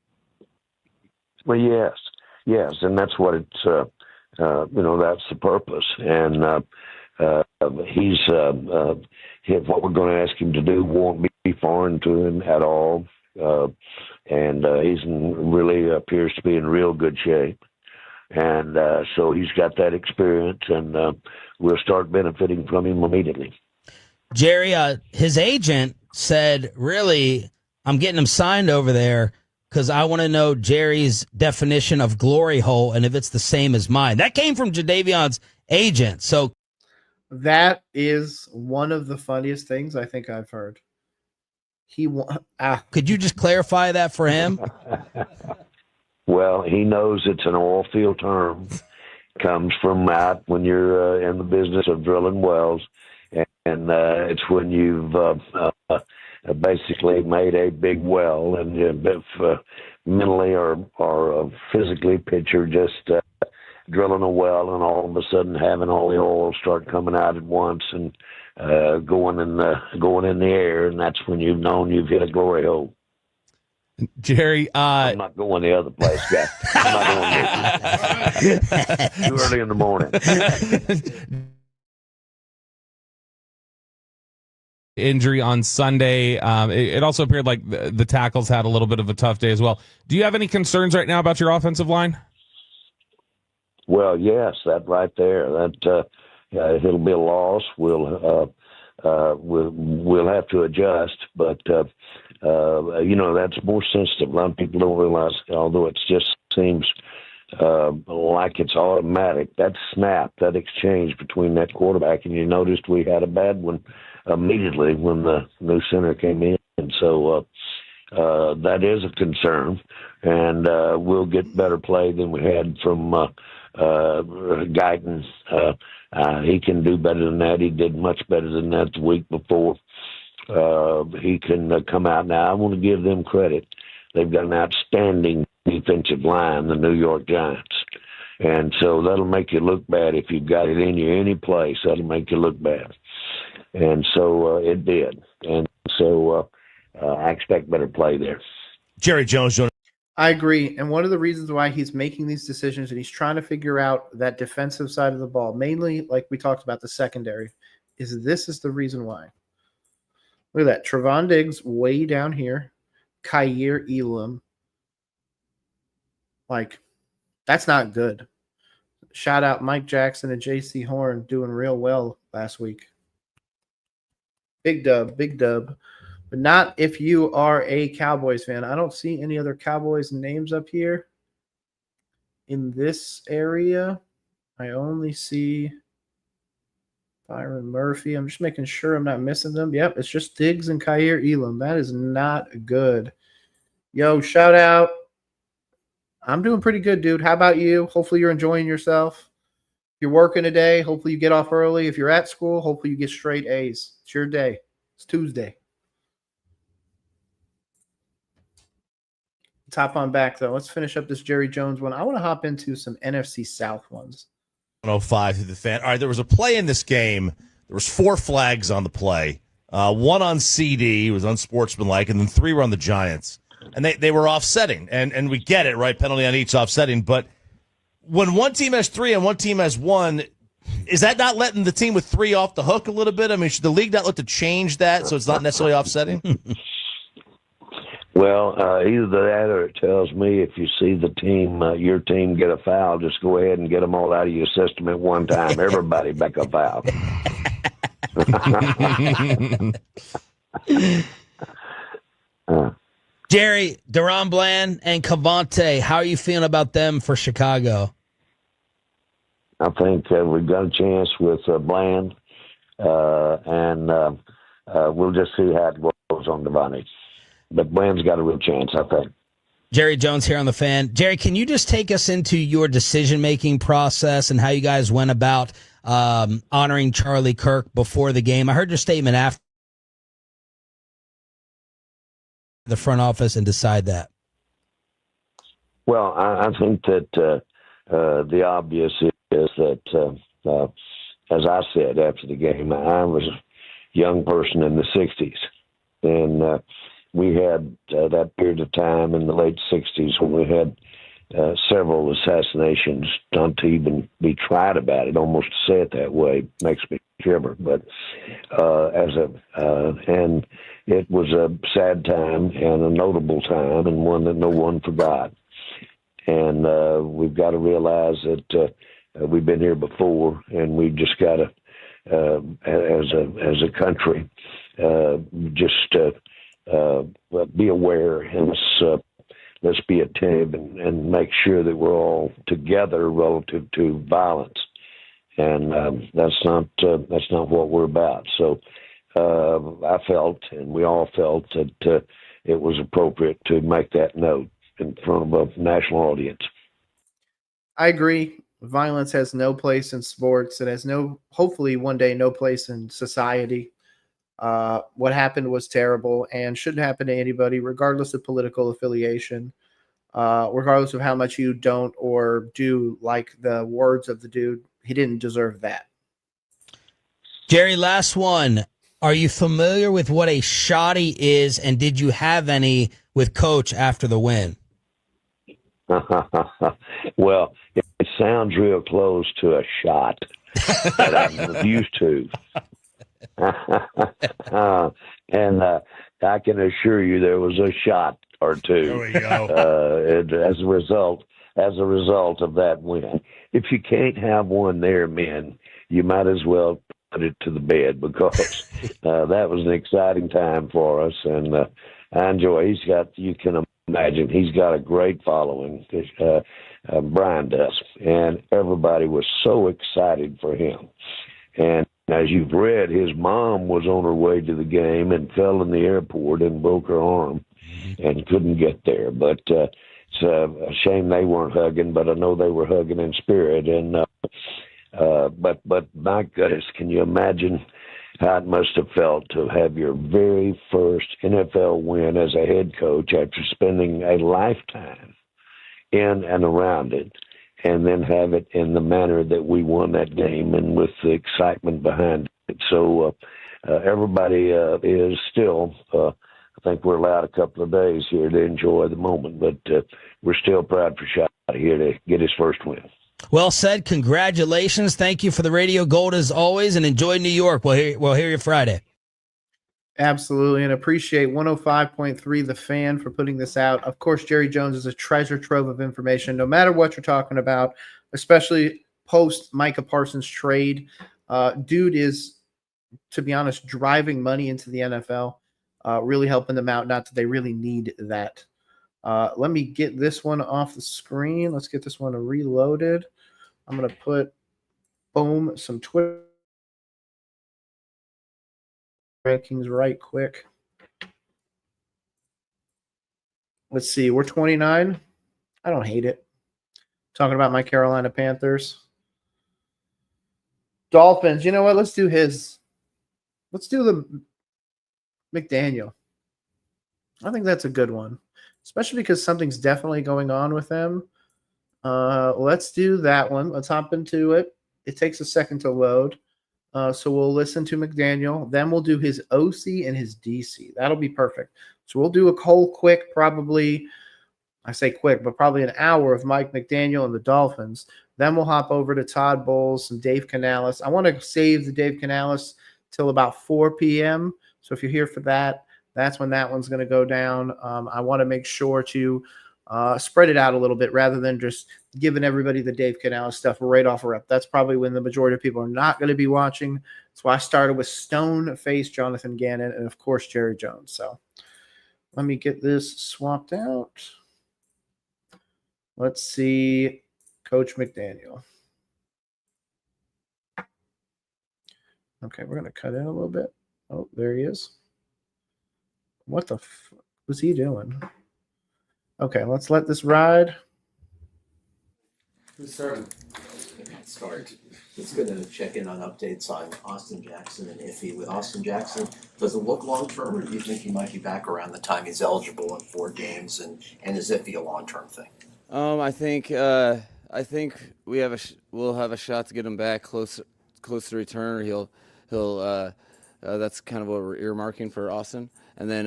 Well, yes, and that's what it's. That's the purpose, and he's what we're going to ask him to do won't be foreign to him at all, and he's really appears to be in real good shape. And so he's got that experience, and we'll start benefiting from him immediately. Jerry, his agent said, really, I'm getting him signed over there because I want to know Jerry's definition of glory hole and if it's the same as mine. That came from Jadeveon's agent. So that is one of the funniest things I think I've heard. Could you just clarify that for him? Well, he knows it's an oil field term. Comes from out when you're in the business of drilling wells, and it's when you've basically made a big well, and if mentally or physically picture just drilling a well, and all of a sudden having all the oil start coming out at once and going in the air, and that's when you've known you've hit a glory hole. Jerry, I'm not going the other place, guys. I'm not going too early in the morning. Injury on Sunday. It also appeared like the tackles had a little bit of a tough day as well. Do you have any concerns right now about your offensive line? Well, yes, that right there. That it'll be a loss. We'll have to adjust, but that's more sensitive. A lot of people don't realize, although it just seems like it's automatic. That snap, that exchange between that quarterback, and you noticed we had a bad one immediately when the new center came in, and so that is a concern, and we'll get better play than we had from Guyton. He can do better than that. He did much better than that the week before. he can come out. Now, I want to give them credit. They've got an outstanding defensive line, the New York Giants. And so that'll make you look bad if you've got it in you any place. That'll make you look bad. And so it did. And so I expect better play there. Jerry Jones. I agree. And one of the reasons why he's making these decisions and he's trying to figure out that defensive side of the ball, mainly like we talked about the secondary, this is the reason why. Look at that. Trevon Diggs way down here. Kaiir Elam. Like, that's not good. Shout out Mike Jackson and J.C. Horn doing real well last week. Big dub, big dub. But not if you are a Cowboys fan. I don't see any other Cowboys names up here in this area. I only see Byron Murphy. I'm just making sure I'm not missing them. Yep, it's just Diggs and Kaiir Elam. That is not good. Yo, shout out. I'm doing pretty good, dude. How about you? Hopefully you're enjoying yourself. If you're working today, hopefully you get off early. If you're at school, hopefully you get straight A's. It's your day. It's Tuesday. Let's hop on back, though. Let's finish up this Jerry Jones one. I want to hop into some NFC South ones. 105 through the fan. All right, there was a play in this game. There was 4 flags on the play. One on CD was unsportsmanlike, and then 3 were on the Giants. And they were offsetting. And we get it, right? Penalty on each offsetting. But when one team has 3 and one team has 1, is that not letting the team with 3 off the hook a little bit? I mean, should the league not look to change that so it's not necessarily offsetting? Well, either that or it tells me if you see the team, your team get a foul, just go ahead and get them all out of your system at one time. Everybody back a foul. Jerry, Deron Bland, and Cavante, how are you feeling about them for Chicago? I think we've got a chance with Bland, and we'll just see how it goes on Devontae. But Bland's got a real chance, I think. Jerry Jones here on The Fan. Jerry, can you just take us into your decision-making process and how you guys went about honoring Charlie Kirk before the game? I heard your statement after the front office and decide that. Well, I think that the obvious is that, as I said after the game, I was a young person in the 60s, and we had that period of time in the late 60s when we had several assassinations, not to even be tried about it, almost to say it that way makes me shiver. But and it was a sad time and a notable time and one that no one forgot. And we've got to realize that we've been here before, and we've just got to, as a country, just be aware and let's be attentive and make sure that we're all together relative to violence. And that's not what we're about. So I felt, and we all felt, that it was appropriate to make that note in front of a national audience. I agree. Violence has no place in sports. It has hopefully one day, no place in society. What happened was terrible and shouldn't happen to anybody, regardless of political affiliation, regardless of how much you don't or do like the words of the dude. He didn't deserve that. Jerry, last one. Are you familiar with what a shoddy is, and did you have any with Coach after the win? Well, it sounds real close to a shot that I'm used to. And I can assure you there was a shot or two. There we go. As a result of that win. If you can't have one there, men, you might as well put it to the bed, because that was an exciting time for us, and I enjoy. You can imagine, he's got a great following. Brian does, and everybody was so excited for him. And as you've read, his mom was on her way to the game and fell in the airport and broke her arm and couldn't get there. But it's a shame they weren't hugging, but I know they were hugging in spirit. And but my goodness, can you imagine how it must have felt to have your very first NFL win as a head coach after spending a lifetime in and around it, and then have it in the manner that we won that game and with the excitement behind it. So everybody is still, I think we're allowed a couple of days here to enjoy the moment, but we're still proud for Shot here to get his first win. Well said. Congratulations. Thank you for the radio gold as always, and enjoy New York. We'll hear you Friday. Absolutely, and appreciate 105.3 The Fan for putting this out. Of course, Jerry Jones is a treasure trove of information, no matter what you're talking about, especially post Micah Parsons trade. Dude is, to be honest, driving money into the NFL, really helping them out. Not that they really need that. Let me get this one off the screen. Let's get this one reloaded. I'm going to put, boom, some Twitter rankings right quick. Let's see. We're 29. I don't hate it. Talking about my Carolina Panthers. Dolphins. You know what? Let's do his. Let's do the McDaniel. I think that's a good one, especially because something's definitely going on with them. Let's do that one. Let's hop into it. It takes a second to load. So we'll listen to McDaniel. Then we'll do his OC and his DC. That'll be perfect. So we'll do a whole quick, probably, I say quick, but probably an hour of Mike McDaniel and the Dolphins. Then we'll hop over to Todd Bowles and Dave Canales. I want to save the Dave Canales till about 4 p.m. So if you're here for that, that's when that one's going to go down. I want to make sure to spread it out a little bit rather than just giving everybody the Dave Canales stuff right off a rep. That's probably when the majority of people are not going to be watching. That's why I started with Stone Face, Jonathan Gannon, and of course, Jerry Jones. So let me get this swapped out. Let's see Coach McDaniel. Okay, we're going to cut in a little bit. Oh, there he is. What the was he doing? Okay, let's let this ride. Who's starting? Start. It's good to check in on updates on Austin Jackson and Iffy. With Austin Jackson, does it look long term, or do you think he might be back around the time he's eligible in 4 games? And is Iffy a long term thing? I think we'll have a shot to get him back close to return. He'll that's kind of what we're earmarking for Austin. And then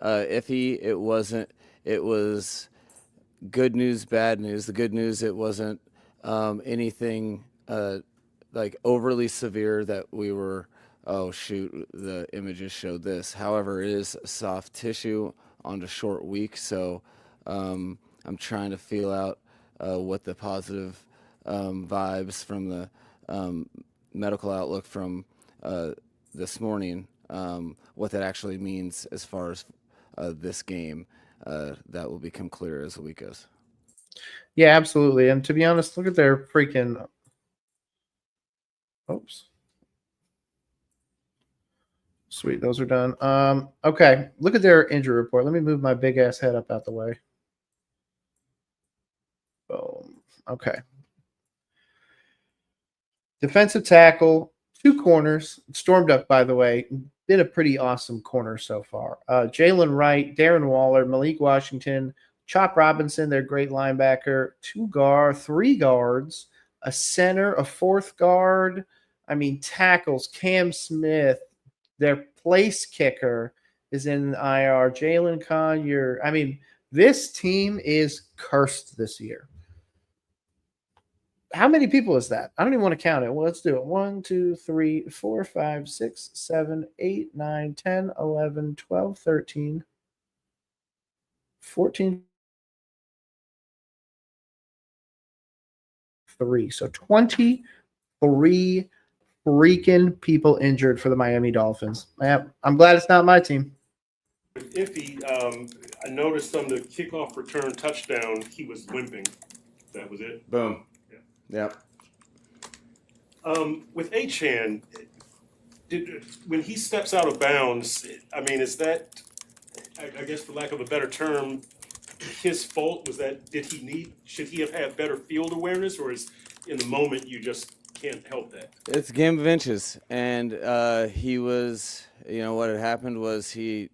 Iffy, it was good news, bad news. The good news, it wasn't anything like overly severe that we were, oh shoot, the images showed this. However, it is soft tissue on a short week, so I'm trying to feel out what the positive vibes from the medical outlook from this morning, what that actually means as far as this game. That will become clear as the week goes. Yeah, absolutely. And to be honest, look at their freaking. Oops. Sweet, those are done. Okay, look at their injury report. Let me move my big ass head up out the way. Boom. Okay. Defensive tackle, 2 corners. Storm Duck, by the way, been a pretty awesome corner so far. Jalen Wright, Darren Waller, Malik Washington, Chop Robinson, their great linebacker, 3 guards, a center, a 4th guard. I mean, tackles, Cam Smith, their place kicker is in IR, Jalen Collier. I mean, this team is cursed this year. How many people is that? I don't even want to count it. Well, let's do it. 1, 2, 3, 4, 5, 6, 7, 8, 9, 10, 11, 12, 13, 14, 3. So 23 freaking people injured for the Miami Dolphins. I'm glad it's not my team. Iffy, I noticed on the kickoff return touchdown, he was limping. That was it? Boom. Yeah. With Achane, when he steps out of bounds, I mean, is that, I guess for lack of a better term, his fault? Was that, should he have had better field awareness, or is in the moment you just can't help that. It's a game of inches, and he was. What had happened was he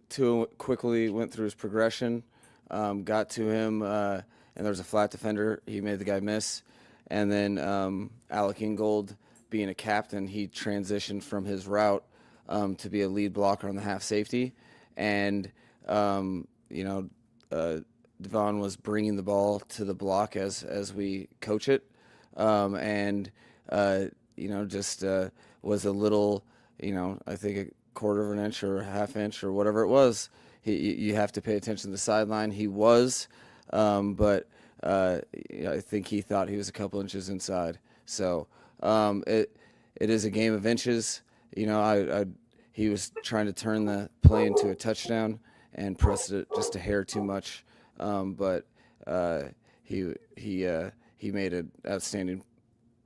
too quickly went through his progression, got to him, and there was a flat defender. He made the guy miss, and then Alec Ingold, being a captain, he transitioned from his route to be a lead blocker on the half safety, and Devon was bringing the ball to the block as we coach it, and just was a little, I think a quarter of an inch or a half inch or whatever it was. You have to pay attention to the sideline. He was, but I think he thought he was a couple inches inside. So it is a game of inches. He was trying to turn the play into a touchdown and pressed it just a hair too much. But he made an outstanding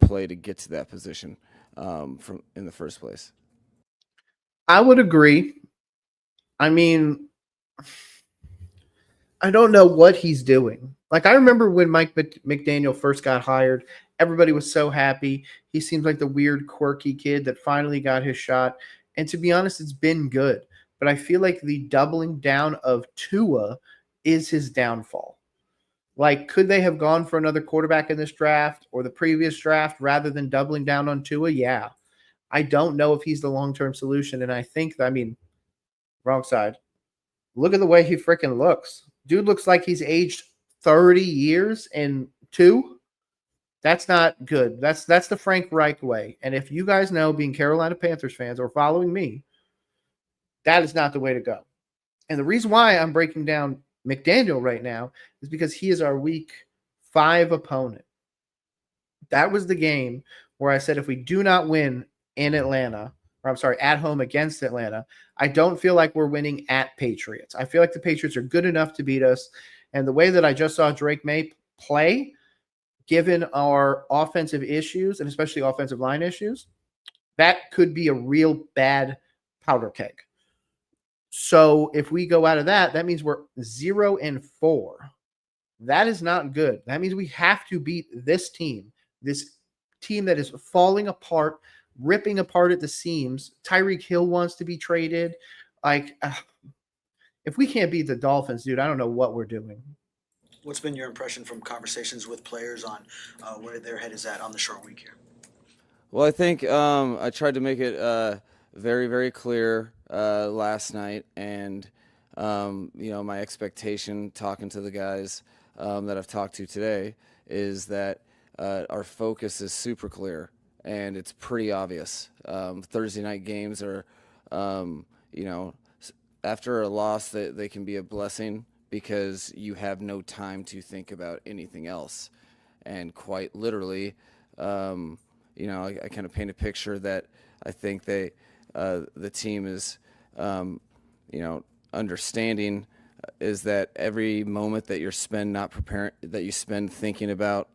play to get to that position from in the first place. I would agree. I mean, I don't know what he's doing. Like, I remember when Mike McDaniel first got hired, everybody was so happy. He seems like the weird, quirky kid that finally got his shot. And to be honest, it's been good. But I feel like the doubling down of Tua is his downfall. Like, could they have gone for another quarterback in this draft or the previous draft rather than doubling down on Tua? Yeah. I don't know if he's the long-term solution. And I think, wrong side. Look at the way he freaking looks. Dude looks like he's aged 30 years and 2. That's not good. That's the Frank Reich way. And if you guys know, being Carolina Panthers fans or following me, that is not the way to go. And the reason why I'm breaking down McDaniel right now is because he is our week 5 opponent. That was the game where I said if we do not win in Atlanta, at home against Atlanta, I don't feel like we're winning at Patriots. I feel like the Patriots are good enough to beat us. And the way that I just saw Drake May play, given our offensive issues and especially offensive line issues, that could be a real bad powder keg. So if we go out of that, that means we're 0-4. That is not good. That means we have to beat this team that is falling apart, ripping apart at the seams. Tyreek Hill wants to be traded. If we can't beat the Dolphins, dude, I don't know what we're doing. What's been your impression from conversations with players on where their head is at on the short week here? Well, I think I tried to make it very, very clear last night, and my expectation talking to the guys that I've talked to today is that our focus is super clear, and it's pretty obvious. Thursday night games are, after a loss, they can be a blessing because you have no time to think about anything else. And quite literally, I kind of paint a picture that I think the team is, understanding is that every moment that you spend thinking about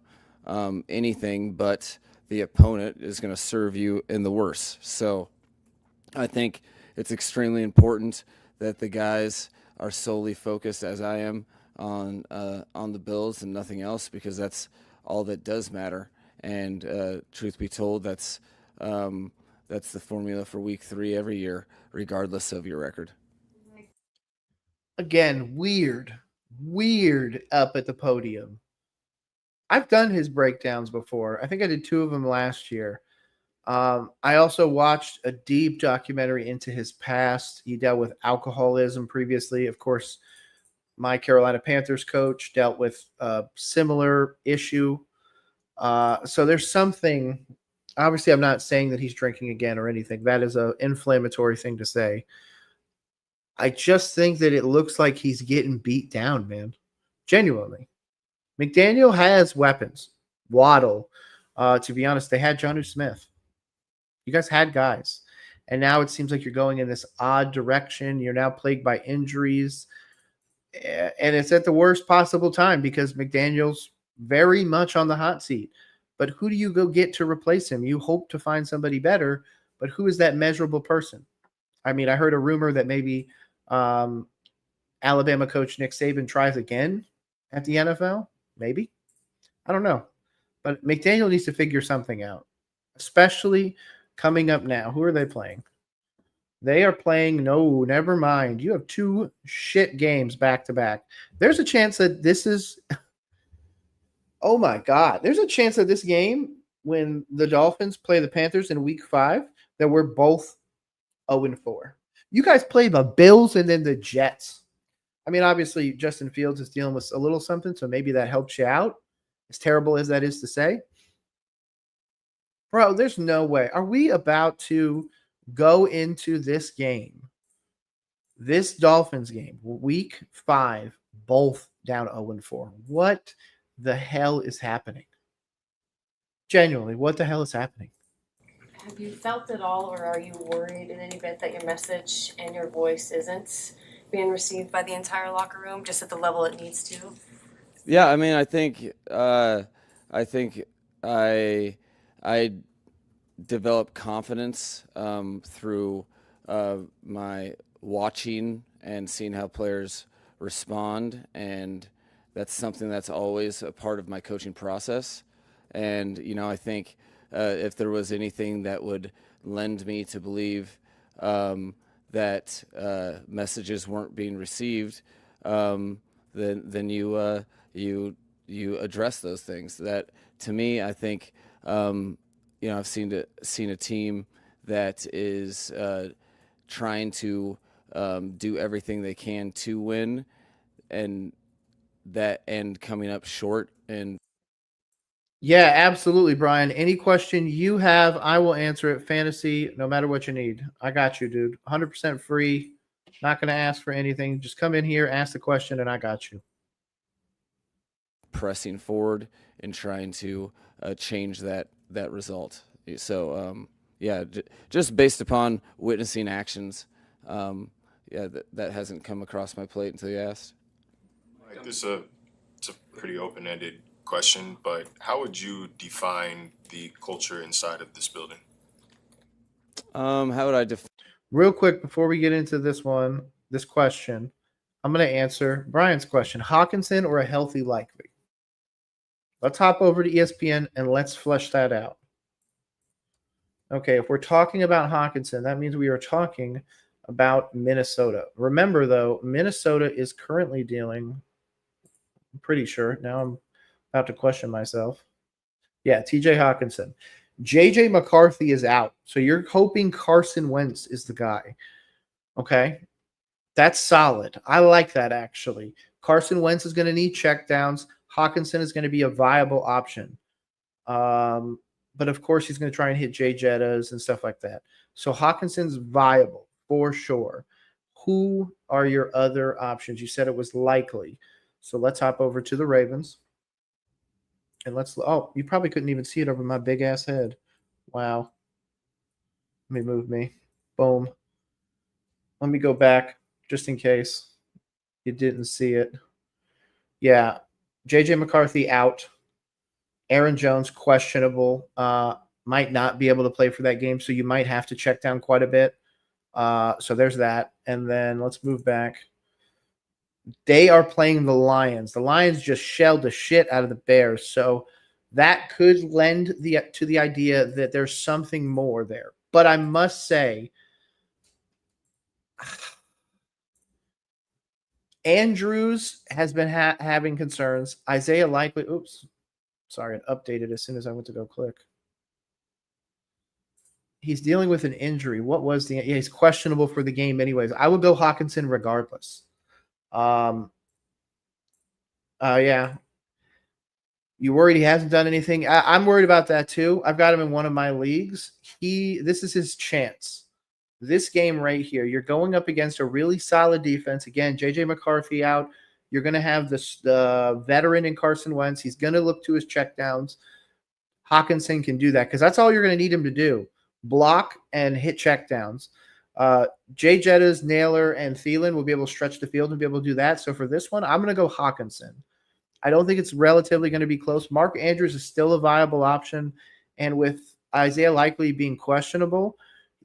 anything but the opponent is going to serve you in the worst. So I think it's extremely important that the guys are solely focused, as I am, on the Bills and nothing else, because that's all that does matter. And truth be told, that's the formula for week 3 every year, regardless of your record. Again, weird up at the podium. I've done his breakdowns before. I think I did 2 of them last year. I also watched a deep documentary into his past. He dealt with alcoholism previously. Of course, my Carolina Panthers coach dealt with a similar issue. So there's something. Obviously, I'm not saying that he's drinking again or anything. That is an inflammatory thing to say. I just think that it looks like he's getting beat down, man. Genuinely. McDaniel has weapons. Waddle. To be honest, they had Jonnu Smith. You guys had guys. And now it seems like you're going in this odd direction. You're now plagued by injuries. And it's at the worst possible time because McDaniel's very much on the hot seat. But who do you go get to replace him? You hope to find somebody better, but who is that measurable person? I mean, I heard a rumor that maybe Alabama coach Nick Saban tries again at the NFL. Maybe. I don't know. But McDaniel needs to figure something out, especially coming up now. Who are they playing? They are playing, no, never mind. You have 2 shit games back to back. There's a chance that this is, oh my God. There's a chance that this game, when the Dolphins play the Panthers in week 5, that we're both 0-4. You guys play the Bills and then the Jets. I mean, obviously, Justin Fields is dealing with a little something, so maybe that helps you out. As terrible as that is to say. Bro, there's no way. Are we about to go into this game, this Dolphins game, week 5, both down 0-4? What the hell is happening? Genuinely, what the hell is happening? Have you felt at all, or are you worried in any bit that your message and your voice isn't being received by the entire locker room just at the level it needs to? Yeah, I mean, I think I develop confidence through my watching and seeing how players respond, and that's something that's always a part of my coaching process. And I think if there was anything that would lend me to believe that messages weren't being received, then you address those things. That, to me, I think I've seen a team that is trying to do everything they can to win, and coming up short. And yeah, absolutely, Brian. Any question you have, I will answer it. Fantasy, no matter what you need. I got you, dude. 100% free. Not going to ask for anything. Just come in here, ask the question, and I got you. Pressing forward and trying to change that result. So just based upon witnessing actions, that hasn't come across my plate until you asked. It's a pretty open-ended question, but how would you define the culture inside of this building? How would I define? Real quick before we get into this question, I'm going to answer Brian's question. Hawkinson or a healthy Likely? Let's hop over to ESPN and let's flesh that out. Okay, if we're talking about Hawkinson, that means we are talking about Minnesota. Remember, though, Minnesota is currently dealing, I'm pretty sure, now I'm about to question myself. Yeah, TJ Hawkinson. JJ McCarthy is out. So you're hoping Carson Wentz is the guy. Okay, that's solid. I like that, actually. Carson Wentz is going to need checkdowns. Hawkinson is going to be a viable option. But, of course, he's going to try and hit Jay Jettas and stuff like that. So Hawkinson's viable for sure. Who are your other options? You said it was Likely. So let's hop over to the Ravens. And you probably couldn't even see it over my big-ass head. Wow. Let me move me. Boom. Let me go back just in case you didn't see it. Yeah. JJ McCarthy out. Aaron Jones questionable. Might not be able to play for that game, so you might have to check down quite a bit. So there's that. And then let's move back. They are playing the Lions. The Lions just shelled the shit out of the Bears. So that could lend to the idea that there's something more there. But I must say, Andrews has been having concerns. Isaiah Likely, sorry, it updated as soon as I went to go click. He's dealing with an injury. What was he's questionable for the game anyways. I would go Hawkinson regardless. Yeah. You worried he hasn't done anything? I'm worried about that too. I've got him in one of my leagues. This is his chance. This game right here, you're going up against a really solid defense. Again, JJ McCarthy out. You're going to have the veteran in Carson Wentz. He's going to look to his checkdowns. Hawkinson can do that because that's all you're going to need him to do. Block and hit checkdowns. Jay Jettas, Naylor, and Thielen will be able to stretch the field and be able to do that. So for this one, I'm going to go Hawkinson. I don't think it's relatively going to be close. Mark Andrews is still a viable option. And with Isaiah Likely being questionable,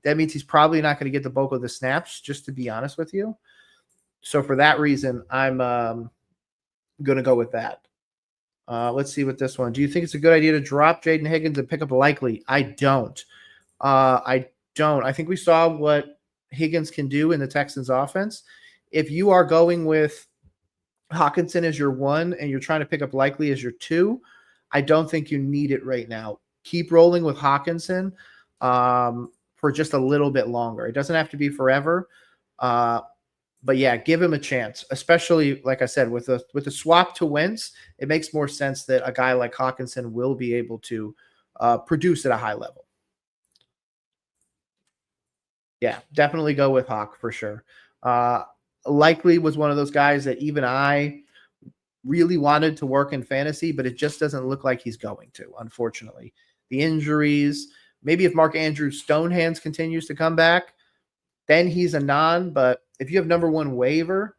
that means he's probably not going to get the bulk of the snaps, just to be honest with you. So for that reason, I'm going to go with that. Let's see what this one. Do you think it's a good idea to drop Jaden Higgins and pick up Likely? I don't. I don't. I think we saw what Higgins can do in the Texans offense. If you are going with Hawkinson as your 1 and you're trying to pick up Likely as your 2, I don't think you need it right now. Keep rolling with Hawkinson for just a little bit longer. It doesn't have to be forever. But yeah, give him a chance, especially like I said, with the swap to Wentz, it makes more sense that a guy like Hawkinson will be able to produce at a high level. Yeah, definitely go with Hawk for sure. Likely was one of those guys that even I really wanted to work in fantasy, but it just doesn't look like he's going to, unfortunately. The injuries, maybe if Mark Andrews Stonehands continues to come back, then he's a non, but if you have number 1 waiver,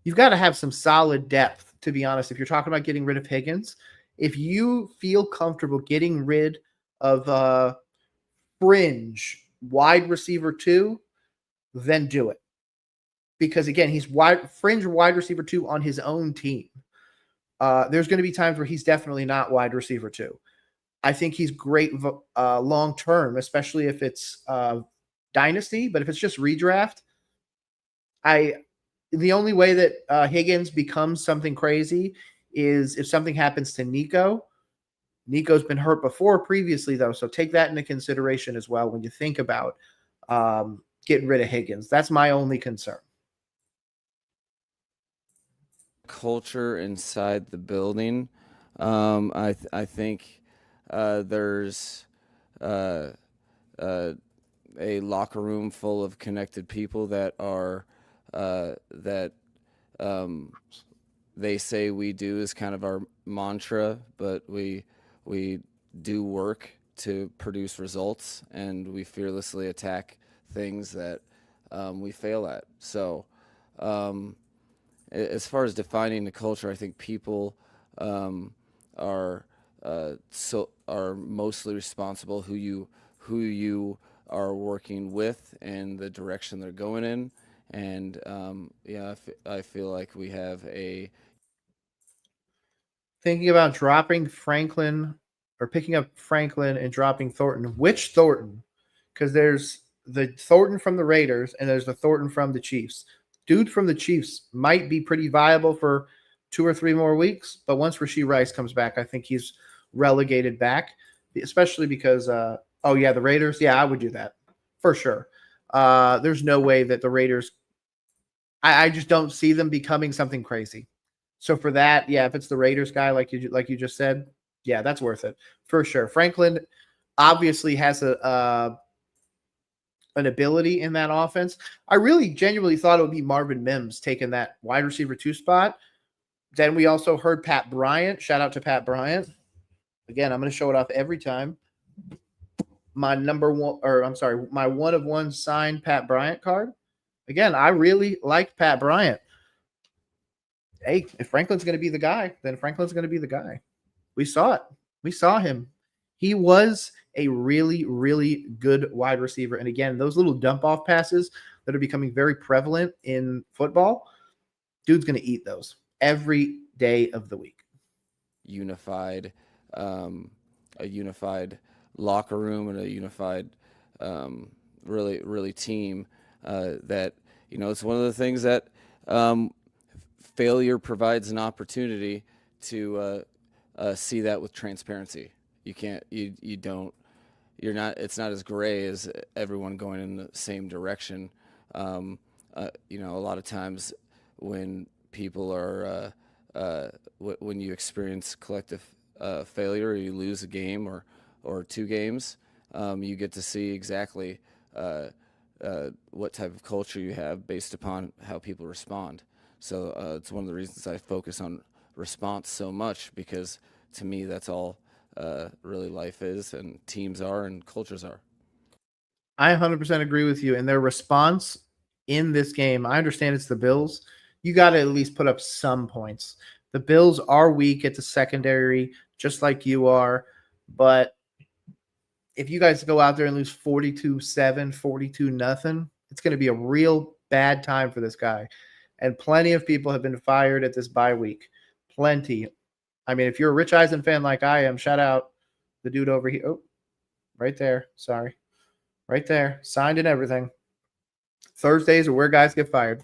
you've got to have some solid depth, to be honest. If you're talking about getting rid of Higgins, if you feel comfortable getting rid of fringe wide receiver 2, then do it. Because again, he's fringe wide receiver 2 on his own team. There's going to be times where he's definitely not wide receiver 2. I think he's great long term, especially if it's dynasty. But if it's just redraft, the only way that Higgins becomes something crazy is if something happens to Nico. Nico's been hurt before previously, though, so take that into consideration as well when you think about getting rid of Higgins. That's my only concern. Culture inside the building. I think there's a locker room full of connected people that are that they say we do is kind of our mantra, but we do work to produce results, and we fearlessly attack things that we fail at. So as far as defining the culture, I think people are mostly responsible who you are working with and the direction they're going in. And I feel like we have a thinking about dropping Franklin or picking up Franklin and dropping Thornton. Which Thornton? Because there's the Thornton from the Raiders and there's the Thornton from the Chiefs. Dude from the Chiefs might be pretty viable for 2 or 3 more weeks, but once Rashee Rice comes back, I think he's relegated back, especially because, the Raiders. Yeah, I would do that for sure. There's no way that the Raiders, I just don't see them becoming something crazy. So for that, yeah, if it's the Raiders guy, like you just said, yeah, that's worth it for sure. Franklin obviously has an ability in that offense. I really genuinely thought it would be Marvin Mims taking that wide receiver 2 spot. Then we also heard Pat Bryant. Shout out to Pat Bryant. Again, I'm going to show it off every time. My my 1 of 1 signed Pat Bryant card. Again, I really like Pat Bryant. Hey, if Franklin's going to be the guy, then Franklin's going to be the guy. We saw it. We saw him. He was a really, really good wide receiver. And again, those little dump off passes that are becoming very prevalent in football, dude's going to eat those every day of the week. A unified locker room and a unified, really team that, it's one of the things that failure provides an opportunity to see that with transparency. It's not as gray as everyone going in the same direction. A lot of times when people are, when you experience collective failure, or you lose a game or 2 games, you get to see exactly what type of culture you have based upon how people respond. So it's one of the reasons I focus on response so much, because to me that's all really life is, and teams are, and cultures are. I 100% agree with you. And their response in this game, I understand it's the Bills. You got to at least put up some points. The Bills are weak at the secondary, just like you are. But if you guys go out there and lose 42-7, 42-0, it's going to be a real bad time for this guy. And plenty of people have been fired at this bye week. Plenty. I mean, if you're a Rich Eisen fan like I am, shout out the dude over here. Oh, right there. Sorry. Right there. Signed and everything. Thursdays are where guys get fired.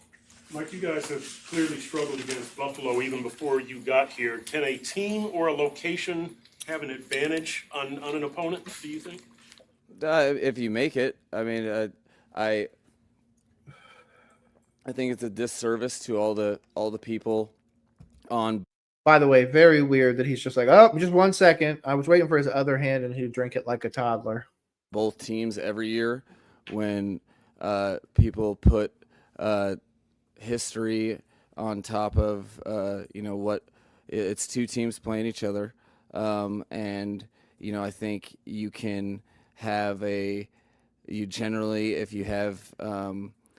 Mike, you guys have clearly struggled against Buffalo even before you got here. Can a team or a location have an advantage on an opponent, do you think? If you make it, I mean, I think it's a disservice to all the people on. By the way, very weird that he's just like, oh, just 1 second. I was waiting for his other hand, and he'd drink it like a toddler. Both teams every year when people put history on top of what it's two teams playing each other, and I think you can have you generally, if you have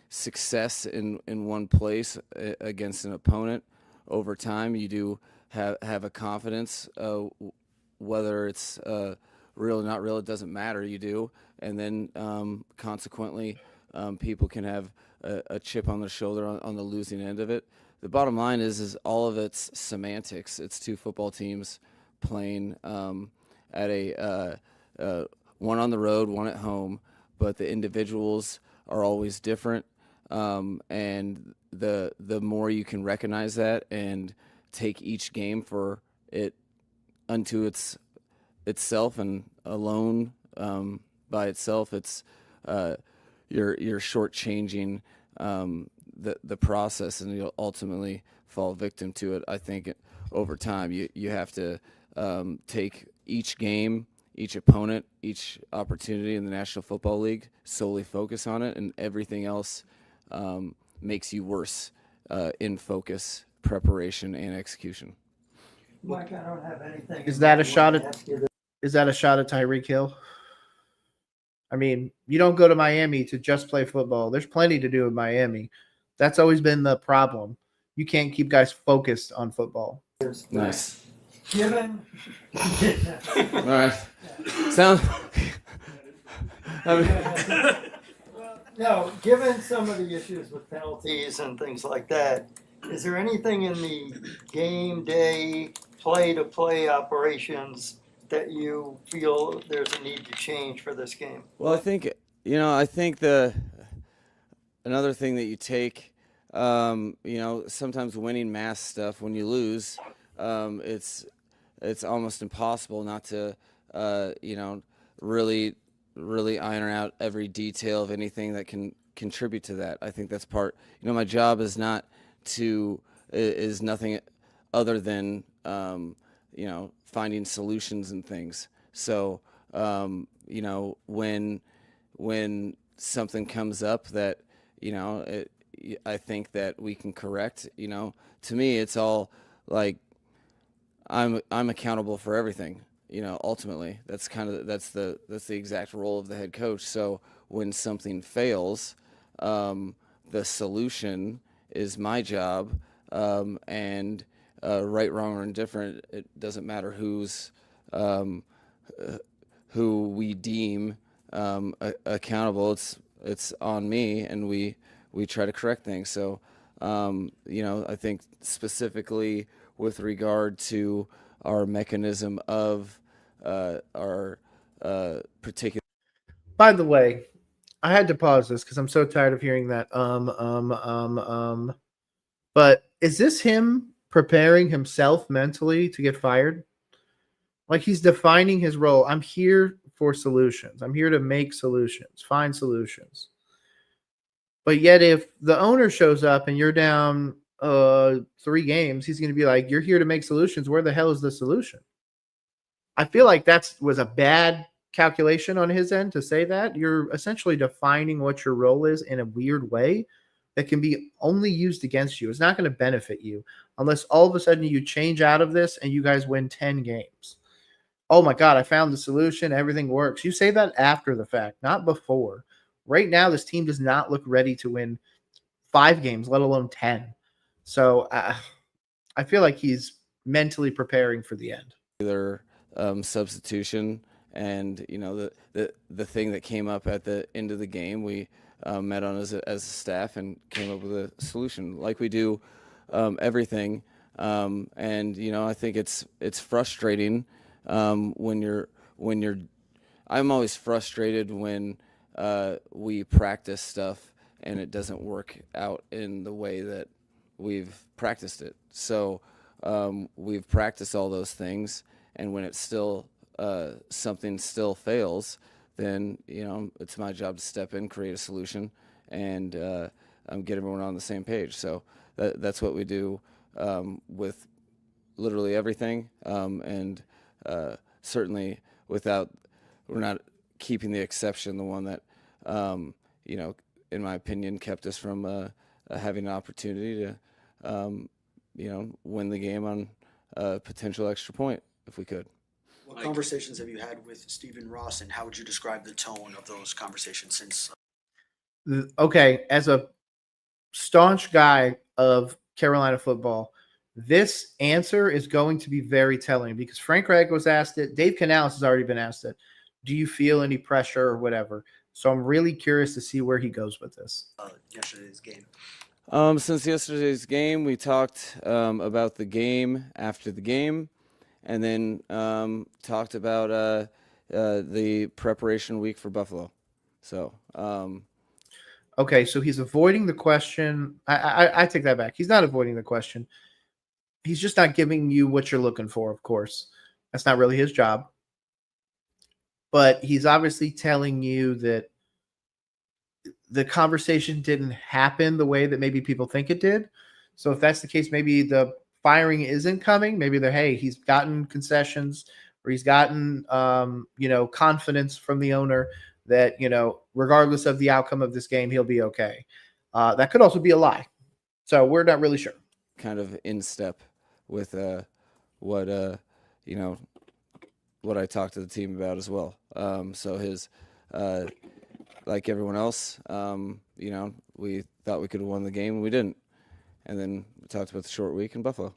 success in one place against an opponent over time, you do have a confidence, whether it's real or not real, it doesn't matter, you do. And then consequently, people can have a chip on their shoulder on the losing end of it. The bottom line is all of it's semantics. It's two football teams playing at a one on the road, one at home, but the individuals are always different. And the more you can recognize that and take each game for it unto itself and alone by itself, it's you're shortchanging the process, and you'll ultimately fall victim to it. I think over time you have to take each game, each opponent, each opportunity in the National Football League, solely focus on it, and everything else makes you worse in focus, preparation, and execution. Mike, I don't have anything. Is that a shot at Tyreek Hill? I mean, you don't go to Miami to just play football. There's plenty to do in Miami. That's always been the problem. You can't keep guys focused on football. Nice. Given. All right. Sound. No, given some of the issues with penalties and things like that, is there anything in the game day, play-to-play operations that you feel there's a need to change for this game? Well, I think another thing that you take, sometimes winning mass stuff, when you lose, it's almost impossible not to, really iron out every detail of anything that can contribute to that. I think that's part. My job is nothing other than finding solutions and things. So when something comes up that I think that we can correct, to me it's all like I'm accountable for everything. Ultimately that's the exact role of the head coach. So when something fails, the solution is my job, and right, wrong, or indifferent, it doesn't matter who we deem accountable. It's on me, and we try to correct things. So I think specifically with regard to our mechanism of our particular. By the way, I had to pause this because I'm so tired of hearing that. But is this him preparing himself mentally to get fired? Like, he's defining his role. I'm here for solutions. I'm here to make solutions, find solutions. But yet if the owner shows up and you're down 3 games, he's going to be like, you're here to make solutions. Where the hell is the solution? I feel like that was a bad calculation on his end to say that. You're essentially defining what your role is in a weird way that can be only used against you. It's not going to benefit you unless all of a sudden you change out of this and you guys win 10 games. Oh my God, I found the solution. Everything works. You say that after the fact, not before. Right now, this team does not look ready to win 5 games, let alone 10. So I feel like he's mentally preparing for the end. Substitution, and the thing that came up at the end of the game, we met on as a staff and came up with a solution, like we do everything. And I think it's frustrating when you're. I'm always frustrated when we practice stuff and it doesn't work out in the way that we've practiced it. So we've practiced all those things, and when it's still something still fails, then it's my job to step in, create a solution, and get everyone on the same page. So that's what we do with literally everything, and certainly we're not keeping the exception, the one that in my opinion kept us from having an opportunity to win the game on a potential extra point if we could. What conversations have you had with Stephen Ross, and how would you describe the tone of those conversations since? Okay, as a staunch guy of Carolina football, this answer is going to be very telling because Frank Reich was asked it. Dave Canales has already been asked it. Do you feel any pressure or whatever? So I'm really curious to see where he goes with this. Yesterday's game. Since yesterday's game, we talked about the game after the game, and then talked about the preparation week for Buffalo. So, okay, so he's avoiding the question. I take that back. He's not avoiding the question. He's just not giving you what you're looking for, of course. That's not really his job. But he's obviously telling you that the conversation didn't happen the way that maybe people think it did. So if that's the case, maybe the firing isn't coming. Maybe he's gotten concessions or he's gotten, confidence from the owner that, regardless of the outcome of this game, he'll be okay. That could also be a lie. So we're not really sure. Kind of in step with what I talked to the team about as well. So his, like everyone else, we thought we could have won the game and we didn't. And then we talked about the short week in Buffalo.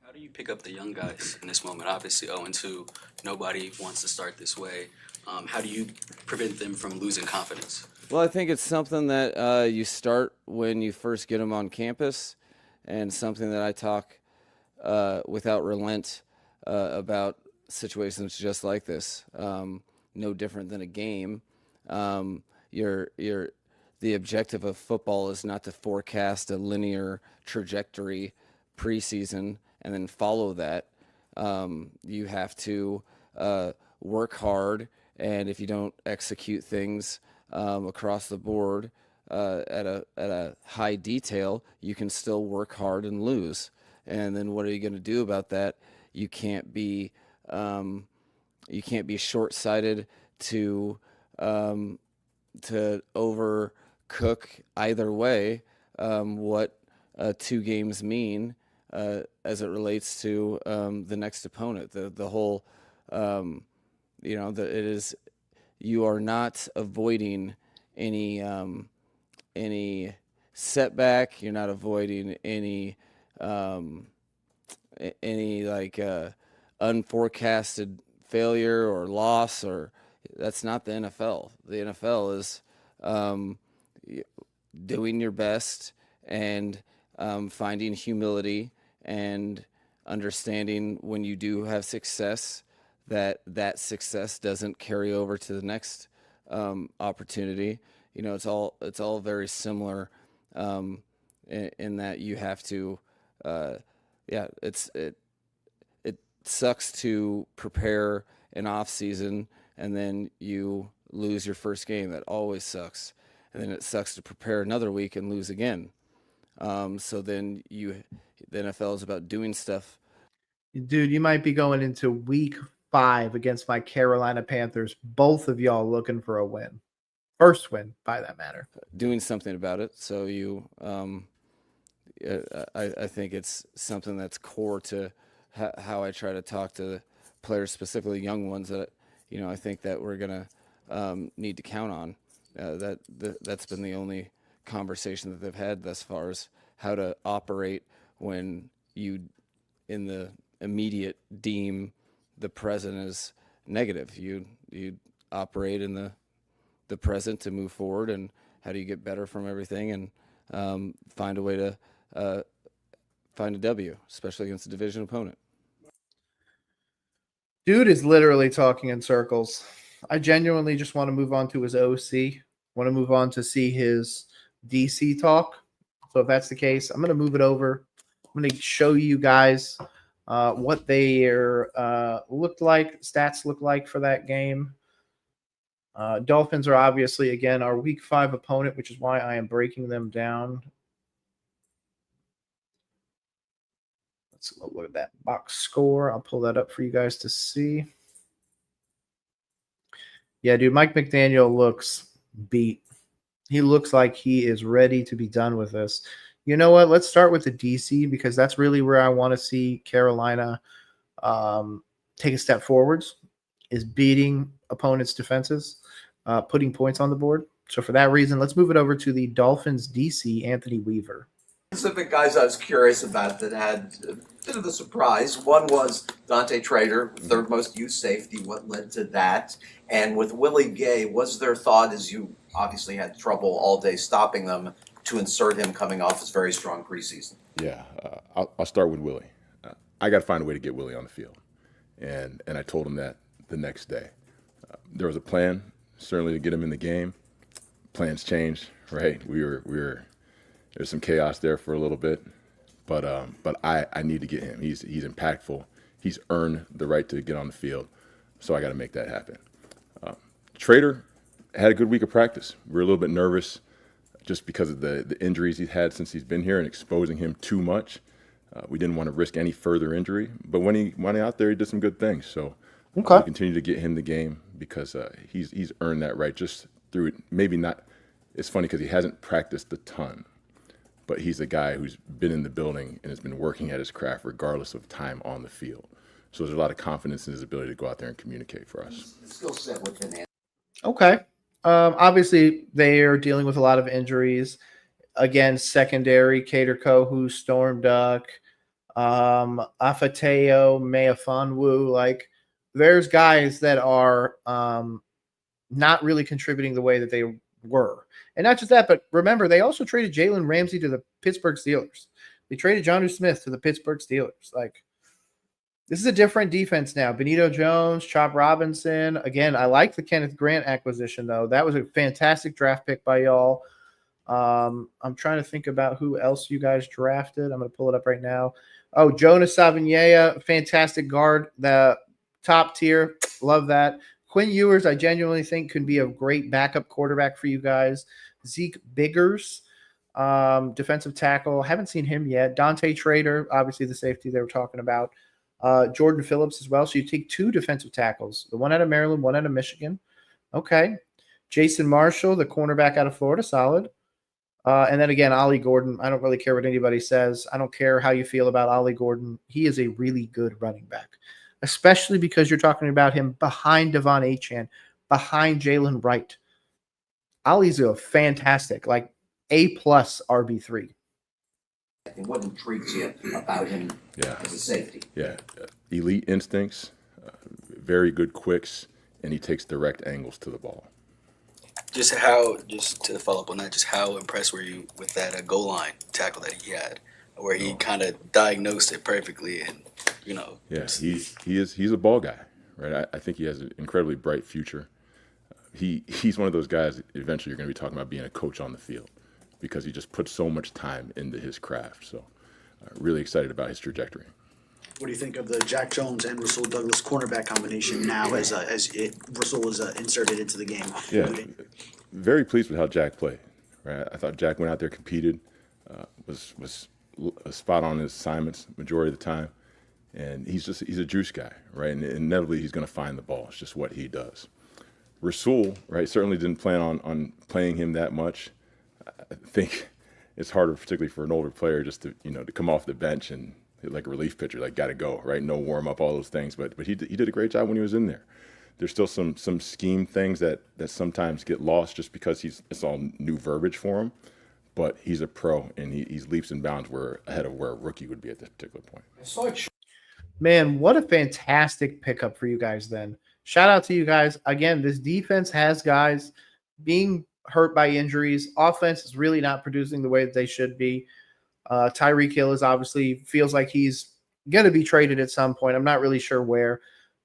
How do you pick up the young guys in this moment? Obviously 0-2, nobody wants to start this way. How do you prevent them from losing confidence? Well, I think it's something that you start when you first get them on campus, and something that I talk without relent about situations just like this. No different than a game. The objective of football is not to forecast a linear trajectory preseason and then follow that. You have to work hard, and if you don't execute things across the board at a high detail, you can still work hard and lose. And then what are you going to do about that? You can't be short-sighted to overcook either way what 2 games mean as it relates to the next opponent. The whole you are not avoiding any setback. You're not avoiding any unforecasted failure or loss, or that's not the NFL. The NFL is doing your best and finding humility and understanding when you do have success that success doesn't carry over to the next opportunity. It's all very similar in that you have to it sucks to prepare an off season and then you lose your first game. That always sucks. And then it sucks to prepare another week and lose again. So then the NFL is about doing stuff. Dude, you might be going into week 5 against my Carolina Panthers. Both of y'all looking for a win. First win, by that matter. Doing something about it. So you, I think it's something that's core to how I try to talk to players, specifically young ones that, I think that we're going to need to count on. That's been the only conversation that they've had thus far, is how to operate when you, in the immediate, deem the present as negative. You operate in the present to move forward how do you get better from everything and find a way to find a W, especially against a division opponent. Dude is literally talking in circles. I genuinely just want to move on to his OC. Want to move on to see his DC talk. So if that's the case, I'm going to move it over. I'm going to show you guys what their stats look like for that game. Dolphins are obviously, again, our Week 5 opponent, which is why I am breaking them down. Let's look at that box score. I'll pull that up for you guys to see. Yeah, dude, Mike McDaniel looks beat. He looks like he is ready to be done with this. You know what? Let's start with the DC because that's really where I want to see Carolina take a step forwards, is beating opponents' defenses, putting points on the board. So for that reason, let's move it over to the Dolphins DC, Anthony Weaver. Specific guys I was curious about that had a bit of a surprise. One was Dante Trader, third most used safety. What led to that? And with Willie Gay, was there thought, as you obviously had trouble all day stopping them, to insert him coming off his very strong preseason? Yeah, I'll start with Willie. I got to find a way to get Willie on the field, and I told him that the next day. There was a plan, certainly, to get him in the game. Plans changed, right? We were. There's some chaos there for a little bit, but I need to get him. He's impactful. He's earned the right to get on the field, so I got to make that happen. Trader had a good week of practice. We were a little bit nervous just because of the injuries he's had since he's been here and exposing him too much. We didn't want to risk any further injury, but when he went out there, he did some good things. So we continue to get him the game because he's earned that right just through it. Maybe not. It's funny because he hasn't practiced a ton. But he's a guy who's been in the building and has been working at his craft regardless of time on the field. So there's a lot of confidence in his ability to go out there and communicate for us. The skill set within it. Okay. Obviously, they are dealing with a lot of injuries. Again, secondary, Cater Kohu, Storm Duck, Afateo, Meafanwu. Like, there's guys that are not really contributing the way that they were. And not just that, but remember, they also traded Jalen Ramsey to the Pittsburgh Steelers. They traded Jonnu Smith to the Pittsburgh Steelers. Like, this is a different defense now. Benito Jones, Chop Robinson. Again, I like the Kenneth Grant acquisition, though. That was a fantastic draft pick by y'all. I'm trying to think about who else you guys drafted. I'm going to pull it up right now. Oh, Jonas Savigny, fantastic guard. The top tier. Love that. Quinn Ewers, I genuinely think, could be a great backup quarterback for you guys. Zeke Biggers, defensive tackle. Haven't seen him yet. Dante Trader, obviously the safety they were talking about. Jordan Phillips as well. So you take two defensive tackles, the one out of Maryland, one out of Michigan. Okay. Jason Marshall, the cornerback out of Florida, solid. And then again, Ollie Gordon. I don't really care what anybody says. I don't care how you feel about Ollie Gordon. He is a really good running back, especially because you're talking about him behind Devon Achane, behind Jalen Wright. Ollie's a fantastic, like A+ RB3. And what intrigues you about him as a safety? Yeah, elite instincts, very good quicks, and he takes direct angles to the ball. Just to follow up on that, just how impressed were you with that goal line tackle that he had, where he kind of diagnosed it perfectly and, you know. Yeah, he's a ball guy, right? I think he has an incredibly bright future. He's one of those guys that eventually you're going to be talking about being a coach on the field because he just puts so much time into his craft. So really excited about his trajectory. What do you think of the Jack Jones and Rasul Douglas cornerback combination now as Rasul is inserted into the game? Yeah, very pleased with how Jack played. Right, I thought Jack went out there, competed, was spot on his assignments majority of the time, and he's a juice guy, right? And inevitably he's going to find the ball. It's just what he does. Rasul, right, certainly didn't plan on playing him that much. I think it's harder, particularly for an older player, just to come off the bench and like a relief pitcher, like got to go, right? No warm up, all those things. But he did a great job when he was in there. There's still some scheme things that sometimes get lost just because it's all new verbiage for him. But he's a pro, and he's leaps and bounds ahead of where a rookie would be at this particular point. Man, what a fantastic pickup for you guys then. Shout out to you guys. Again, this defense has guys being hurt by injuries. Offense is really not producing the way that they should be. Tyreek Hill is obviously feels like he's going to be traded at some point. I'm not really sure where.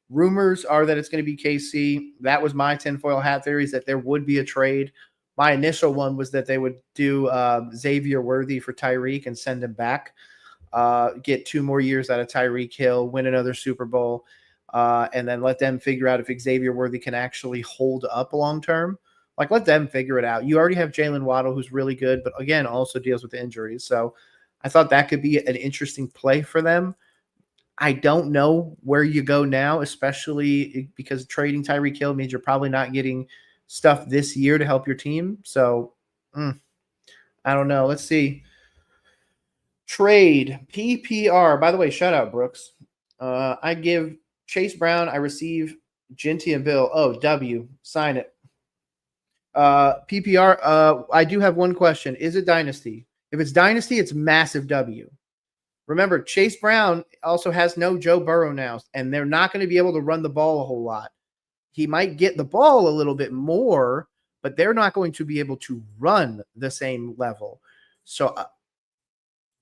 Rumors are that it's going to be KC. That was my tinfoil hat theory, is that there would be a trade. My initial one was that they would do Xavier Worthy for Tyreek and send him back, get 2 more years out of Tyreek Hill, win another Super Bowl, and then let them figure out if Xavier Worthy can actually hold up long term. Like, let them figure it out. You already have Jalen Waddle, who's really good, but again, also deals with injuries. So I thought that could be an interesting play for them. I don't know where you go now, especially because trading Tyreek Hill means you're probably not getting stuff this year to help your team. So I don't know. Let's see. Trade PPR. By the way, shout out Brooks. I give Chase Brown. I receive Ginty and Bill. Oh, W. Sign it. PPR. I do have one question. Is it Dynasty? If it's Dynasty, it's massive W. Remember, Chase Brown also has no Joe Burrow now, and they're not going to be able to run the ball a whole lot. He might get the ball a little bit more, but they're not going to be able to run the same level. So,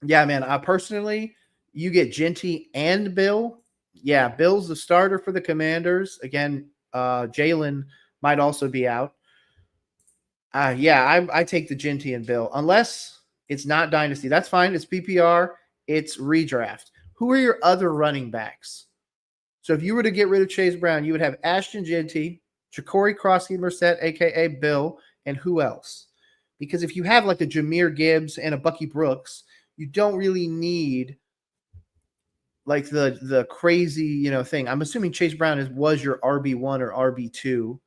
yeah, man, personally, you get Ginty and Bill. Yeah, Bill's the starter for the Commanders. Again, Jalen might also be out. I take the Ginty and Bill. Unless it's not Dynasty. That's fine. It's PPR. It's redraft. Who are your other running backs? So if you were to get rid of Chase Brown, you would have Ashton Ginty, Ja'Cory Crosby-Merced, a.k.a. Bill, and who else? Because if you have like a Jahmyr Gibbs and a Bucky Brooks, you don't really need like the crazy, thing. I'm assuming Chase Brown was your RB1 or RB2.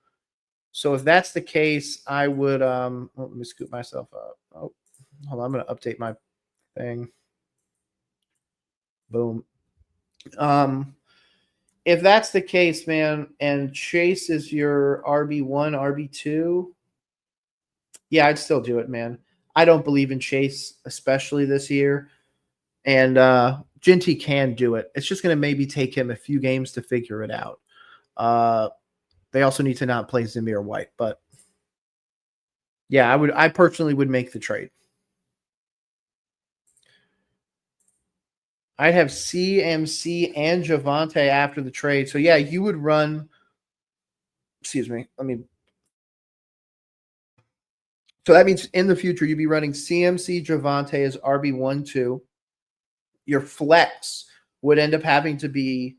So if that's the case, I would let me scoop myself up. Oh, hold on, I'm going to update my thing. Boom. If that's the case, man, and Chase is your RB1, RB2, yeah, I'd still do it, man. I don't believe in Chase, especially this year. And Ginty can do it. It's just going to maybe take him a few games to figure it out. They also need to not play Zamir White. But, yeah, I personally would make the trade. I'd have CMC and Javonte after the trade. So, yeah, you would run – excuse me. So that means in the future you'd be running CMC, Javonte as RB1, 2. Your flex would end up having to be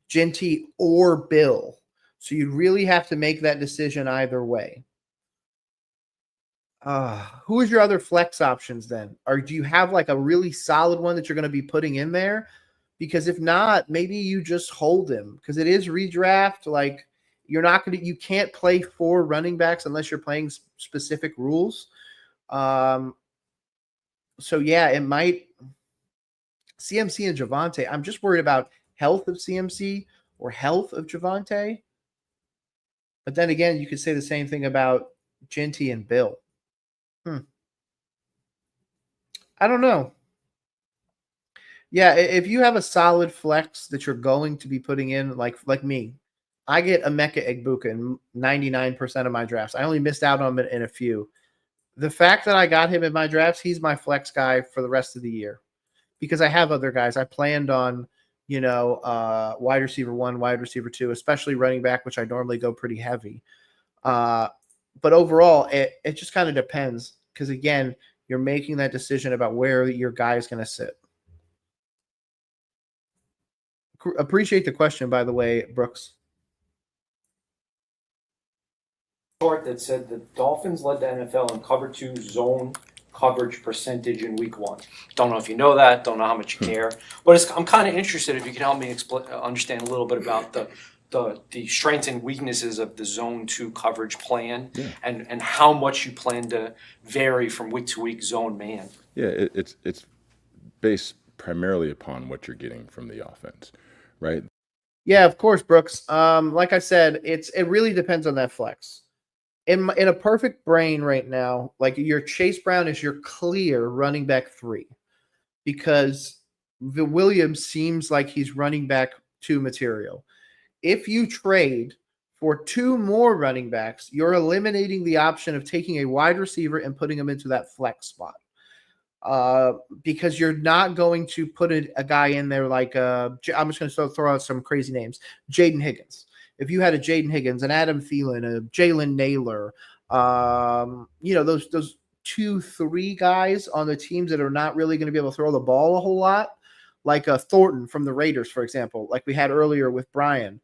Ginty or Bill. So you'd really have to make that decision either way. Who is your other flex options then? Or do you have like a really solid one that you're going to be putting in there? Because if not, maybe you just hold him because it is redraft. Like you can't play 4 running backs unless you're playing specific rules. So yeah, it might CMC and Javonte. I'm just worried about health of CMC or health of Javonte. But then again, you could say the same thing about Ginty and Bill. I don't know. Yeah, if you have a solid flex that you're going to be putting in, like me, I get Emeka Egbuka in 99% of my drafts. I only missed out on him in a few. The fact that I got him in my drafts, he's my flex guy for the rest of the year because I have other guys. I planned on, wide receiver 1, wide receiver 2, especially running back, which I normally go pretty heavy. But overall, it just kind of depends because, again, you're making that decision about where your guy is going to sit. Appreciate the question, by the way, Brooks. That said the Dolphins led the NFL in cover 2 zone coverage percentage in week 1. Don't know if you know that, don't know how much you care, but I'm kind of interested if you can help me understand a little bit about the strengths and weaknesses of the zone 2 coverage plan and how much you plan to vary from week to week zone man. Yeah, it's based primarily upon what you're getting from the offense, right? Yeah, of course, Brooks. Like I said, it really depends on that flex. In a perfect brain right now, like your Chase Brown is your clear running back 3 because Williams seems like he's running back 2 material. If you trade For 2 more running backs, you're eliminating the option of taking a wide receiver and putting him into that flex spot. Because you're not going to put a guy in there like I'm just going to throw out some crazy names. Jaden Higgins. If you had a Jaden Higgins, an Adam Thielen, a Jalen Naylor, those 2-3 guys on the teams that are not really going to be able to throw the ball a whole lot, like Thornton from the Raiders, for example, like we had earlier with Brian.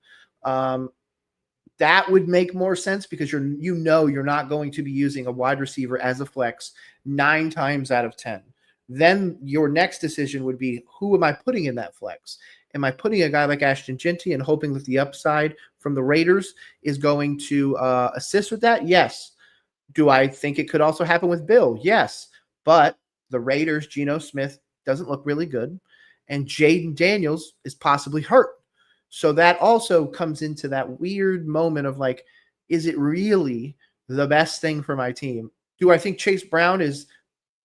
That would make more sense because you're not going to be using a wide receiver as a flex 9 times out of 10. Then your next decision would be, who am I putting in that flex? Am I putting a guy like Ashton Jeanty and hoping that the upside from the Raiders is going to assist with that? Yes. Do I think it could also happen with Bill? Yes. But the Raiders, Geno Smith doesn't look really good, and Jaden Daniels is possibly hurt. So that also comes into that weird moment of like, is it really the best thing for my team? Do I think Chase Brown is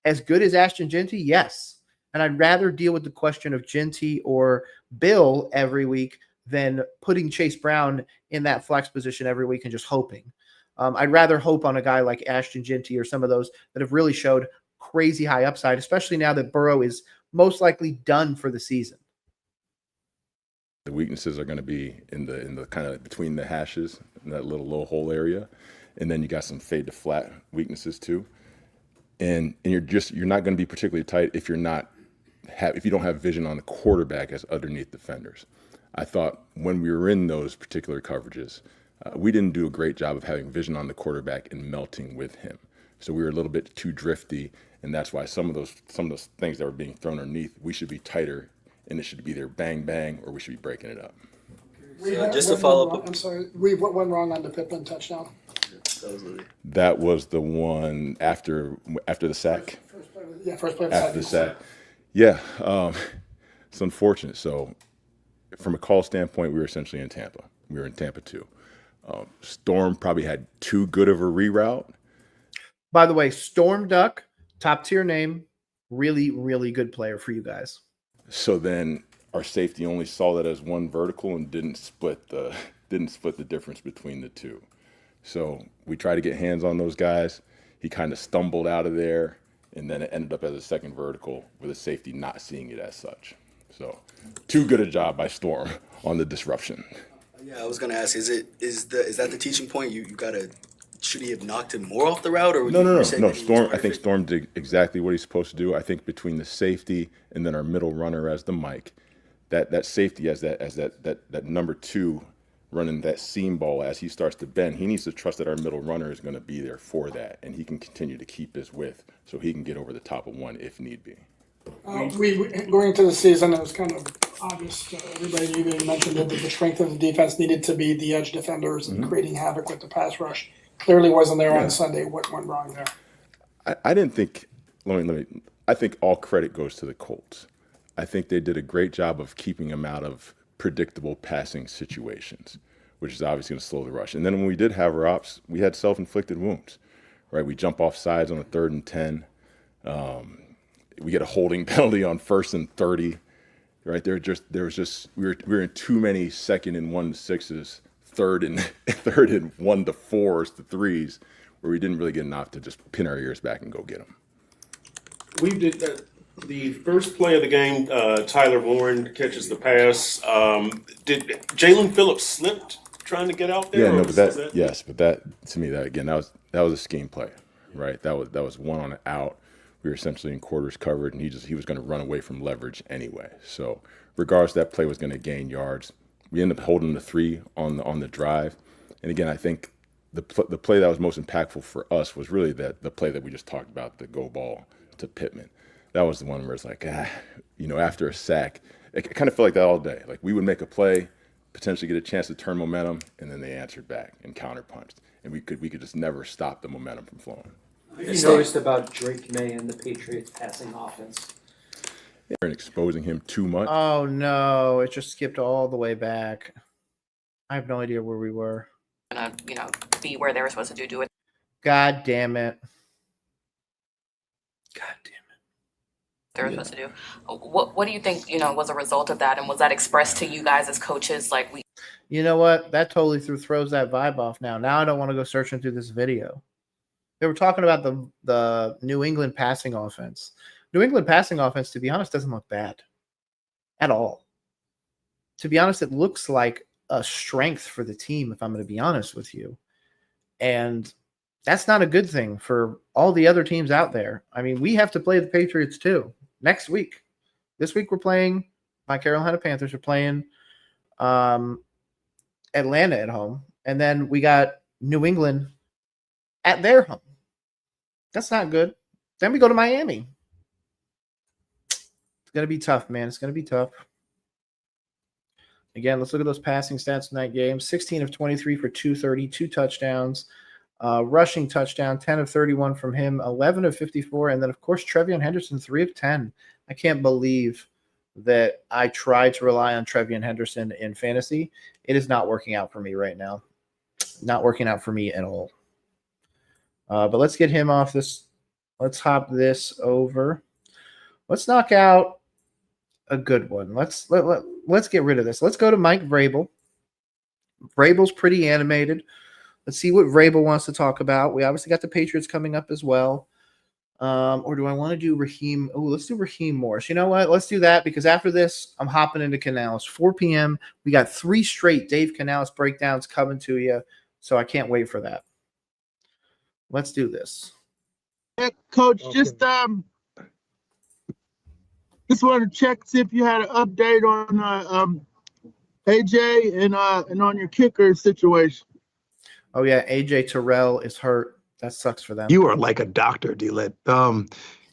as good as Ashton Jeanty? Yes. And I'd rather deal with the question of Jeanty or Bill every week than putting Chase Brown in that flex position every week and just hoping. I'd rather hope on a guy like Ashton Jeanty or some of those that have really showed crazy high upside, especially now that Burrow is most likely done for the season. The weaknesses are going to be in the kind of between the hashes, in that little low hole area, and then you got some fade to flat weaknesses too. And you're not going to be particularly tight if you don't have vision on the quarterback as underneath defenders. I thought when we were in those particular coverages, we didn't do a great job of having vision on the quarterback and melting with him. So we were a little bit too drifty, and that's why some of those things that were being thrown underneath, we should be tighter. And it should be either bang, bang, or we should be breaking it up. Just to follow up. I'm sorry. What went wrong on the Pittman touchdown? That was the one after the sack. First play of after the sack. Yeah, it's unfortunate. So from a call standpoint, we were essentially in Tampa. We were in Tampa too. Storm probably had too good of a reroute. By the way, Storm Duck, top tier name, really, really good player for you guys. So then our safety only saw that as one vertical and didn't split the difference between the two. So we tried to get hands on those guys. He kind of stumbled out of there, and then it ended up as a second vertical with a safety not seeing it as such. So too good a job by Storm on the disruption. Yeah, I was gonna ask, is that the teaching point? You gotta, should he have knocked him more off the route, or no. Storm, I think Storm did exactly what he's supposed to do. I think between the safety and then our middle runner as the Mike, that safety as that number 2 running that seam ball as he starts to bend, he needs to trust that our middle runner is going to be there for that, and he can continue to keep his width so he can get over the top of one if need be. We going into the season, it was kind of obvious to everybody. You even mentioned it, that the strength of the defense needed to be the edge defenders and creating havoc with the pass rush. Clearly wasn't there on Sunday. What went wrong there? I didn't think. I think all credit goes to the Colts. I think they did a great job of keeping him out of predictable passing situations, which is obviously going to slow the rush. And then when we did have our ops, we had self-inflicted wounds, right? We jump off sides on a 3rd and 10. We get a holding penalty on 1st and 30, right? We were in too many 2nd and 1-6s, 3rd and 1-4s to 3s, where we didn't really get enough to just pin our ears back and go get them. We did the first play of the game. Tyler Warren catches the pass. Did Jalen Phillips slipped trying to get out there? Yeah, no, but that to me, that was a scheme play, right? That was one on an out. We were essentially in quarters covered, and he was going to run away from leverage anyway. So regardless, that play was going to gain yards. We ended up holding the 3 on the drive, and again, I think the play that was most impactful for us was really the play that we just talked about, the go ball to Pittman. That was the one where it's like, after a sack, it kind of felt like that all day. Like we would make a play, potentially get a chance to turn momentum, and then they answered back and counterpunched, and we could just never stop the momentum from flowing. What have you noticed about Drake May and the Patriots passing offense? And exposing him too much. Oh no, it just skipped all the way back. I have no idea where we were. Be where they were supposed to do it. God damn it. God damn it. they were supposed to do. What do you think, was a result of that? And was that expressed to you guys as coaches? Like, You know what? That totally throws that vibe off now. Now I don't want to go searching through this video. They were talking about the New England passing offense. New England passing offense, to be honest, doesn't look bad at all. To be honest, it looks like a strength for the team, if I'm going to be honest with you. And that's not a good thing for all the other teams out there. I mean, we have to play the Patriots too next week. This week we're playing my Carolina Panthers. We're playing Atlanta at home. And then we got New England at their home. That's not good. Then we go to Miami. It's going to be tough, man. It's going to be tough. Again, let's look at those passing stats in that game. 16 of 23 for 230, 2 touchdowns. Rushing touchdown, 10 of 31 from him, 11 of 54. And then, of course, Trevion Henderson, 3 of 10. I can't believe that I tried to rely on Trevion Henderson in fantasy. It is not working out for me right now. Not working out for me at all. But let's get him off this. Let's hop this over. Let's knock out a good one. Let's get rid of this. Let's go to Mike Vrabel. Vrabel's pretty animated. Let's see what Vrabel wants to talk about. We obviously got the Patriots coming up as well. Or do I want to do Raheem? Oh, let's do Raheem Morris. You know what? Let's do that because after this, I'm hopping into Canales. 4 p.m. We got 3 straight Dave Canales breakdowns coming to you. So I can't wait for that. Let's do this. Hey, Coach, just wanted to check, see if you had an update on AJ and on your kicker situation. Oh yeah, AJ Terrell is hurt. That sucks for them. You are like a doctor, D-Lit.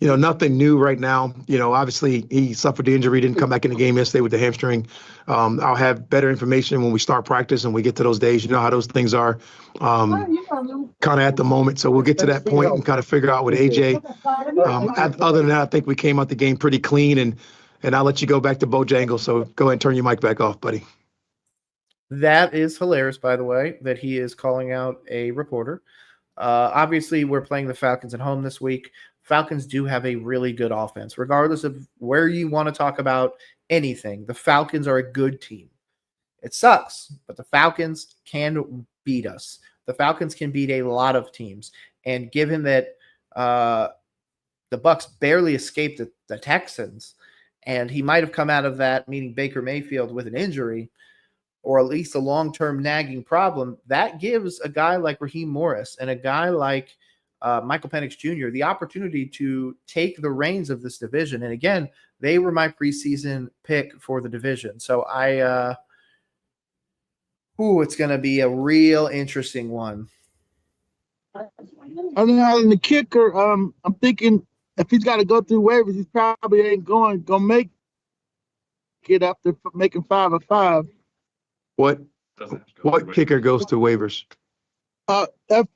Nothing new right now. Obviously he suffered the injury, didn't come back in the game yesterday with the hamstring. I'll have better information when we start practice and we get to those days. You know how those things are kind of at the moment. So we'll get to that point and kind of figure out with AJ. Other than that, I think we came out the game pretty clean and I'll let you go back to Bojangles. So go ahead and turn your mic back off, buddy. That is hilarious, by the way, that he is calling out a reporter. Obviously, we're playing the Falcons at home this week. Falcons do have a really good offense. Regardless of where you want to talk about anything, the Falcons are a good team. It sucks, but the Falcons can beat us. The Falcons can beat a lot of teams. And given that the Bucs barely escaped the Texans, and he might have come out of that, meaning Baker Mayfield, with an injury, or at least a long-term nagging problem, that gives a guy like Raheem Morris and a guy like Michael Penix Jr. the opportunity to take the reins of this division. And again, they were my preseason pick for the division. So it's going to be a real interesting one. And the kicker, I'm thinking if he's got to go through waivers, he probably ain't going to make it after making 5 of 5. What kicker goes to waivers? If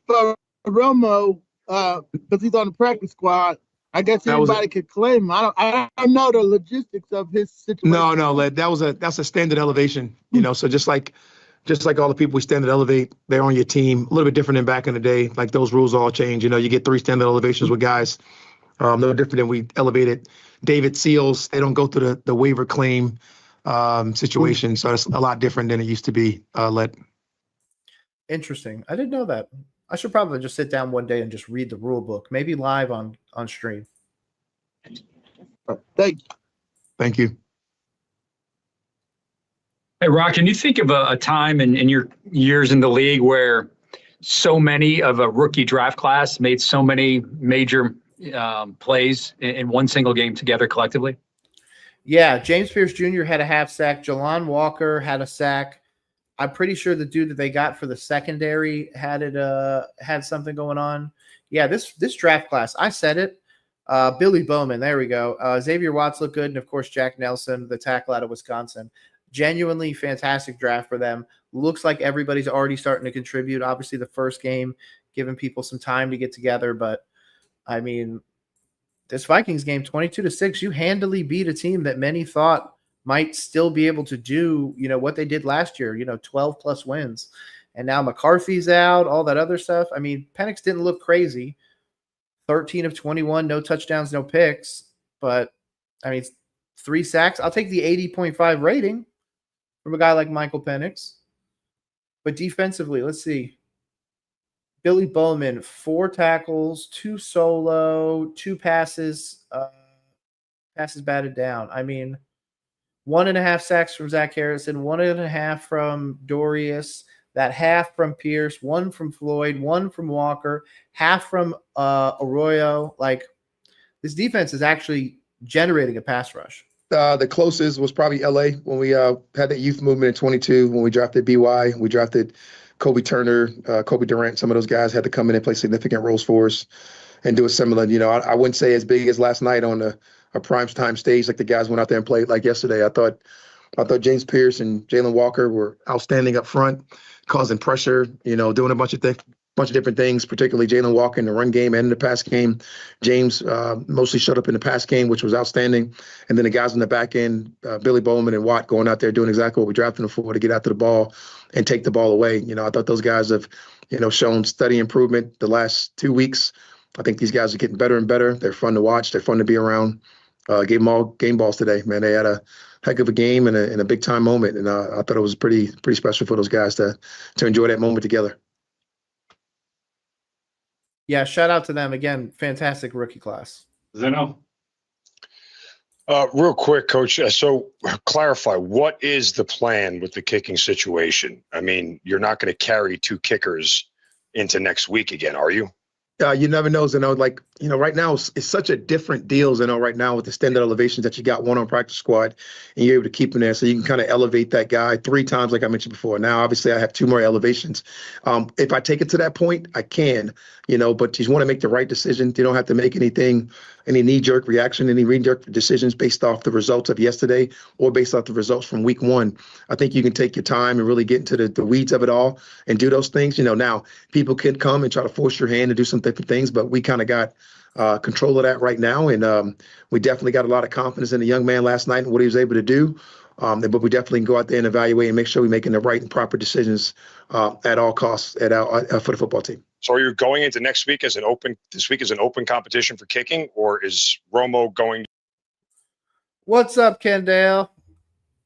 Romo, because he's on the practice squad, I guess anybody could claim him. I don't know the logistics of his situation. No, that's a standard elevation. So just like all the people we standard elevate, they're on your team. A little bit different than back in the day. Like those rules all change. You get 3 standard elevations with guys. No different than we elevated David Seals. They don't go through the waiver claim situation. So it's a lot different than it used to be. Interesting. I didn't know that. I should probably just sit down one day and just read the rule book, maybe live on stream. Thank you. Hey, Rock, can you think of a time in your years in the league where so many of a rookie draft class made so many major plays in one single game together collectively? Yeah, James Pierce Jr. had a half sack. Jalon Walker had a sack. I'm pretty sure the dude that they got for the secondary had something going on. Yeah, this draft class, I said it. Billy Bowman, there we go. Xavier Watts looked good, and of course Jack Nelson, the tackle out of Wisconsin. Genuinely fantastic draft for them. Looks like everybody's already starting to contribute. Obviously, the first game giving people some time to get together, but I mean, this Vikings game, 22-6, you handily beat a team that many thought might still be able to do, what they did last year, 12 plus wins. And now McCarthy's out, all that other stuff. I mean, Penix didn't look crazy. 13 of 21, no touchdowns, no picks. But I mean, 3 sacks. I'll take the 80.5 rating from a guy like Michael Penix. But defensively, let's see. Billy Bowman, 4 tackles, 2 solo, 2 passes, passes batted down. I mean, 1.5 sacks from Zach Harrison, 1.5 from Dorius, that half from Pierce, 1 from Floyd, 1 from Walker, half from Arroyo. Like, this defense is actually generating a pass rush. The closest was probably LA when we had that youth movement in 22, when we drafted BY, we drafted Kobe Turner, Kobe Durant. Some of those guys had to come in and play significant roles for us and do a similar, I wouldn't say as big as last night on a prime time stage like the guys went out there and played like yesterday. I thought James Pierce and Jalen Walker were outstanding up front, causing pressure, doing a bunch of different things, particularly Jalen Walker in the run game and in the pass game. James mostly showed up in the pass game, which was outstanding. And then the guys in the back end, Billy Bowman and Watt, going out there doing exactly what we drafted them for, to get after the ball and take the ball away. I thought those guys have, shown steady improvement the last 2 weeks. I think these guys are getting better and better. They're fun to watch. They're fun to be around. Gave them all game balls today, man. They had a heck of a game and a big time moment. And I thought it was pretty special for those guys to enjoy that moment together. Yeah, shout out to them. Again, fantastic rookie class. Zeno? Real quick, Coach. So clarify, what is the plan with the kicking situation? I mean, you're not going to carry 2 kickers into next week again, are you? You never know, Zeno. Right now it's such a different deal, Zeno, right now with the standard elevations that you got one on practice squad and you're able to keep him there so you can kind of elevate that guy 3 times, like I mentioned before. Now, obviously, I have 2 more elevations. If I take it to that point, I can, but you want to make the right decision. You don't have to make any knee-jerk reaction, any knee-jerk decisions based off the results of yesterday or based off the results from week 1. I think you can take your time and really get into the weeds of it all and do those things. Now people can come and try to force your hand to do some different things, but we kind of got control of that right now. And we definitely got a lot of confidence in the young man last night and what he was able to do. But we definitely can go out there and evaluate and make sure we're making the right and proper decisions at all costs for the football team. So are you going into next week as this week as an open competition for kicking, or is Romo going? What's up, Kendall?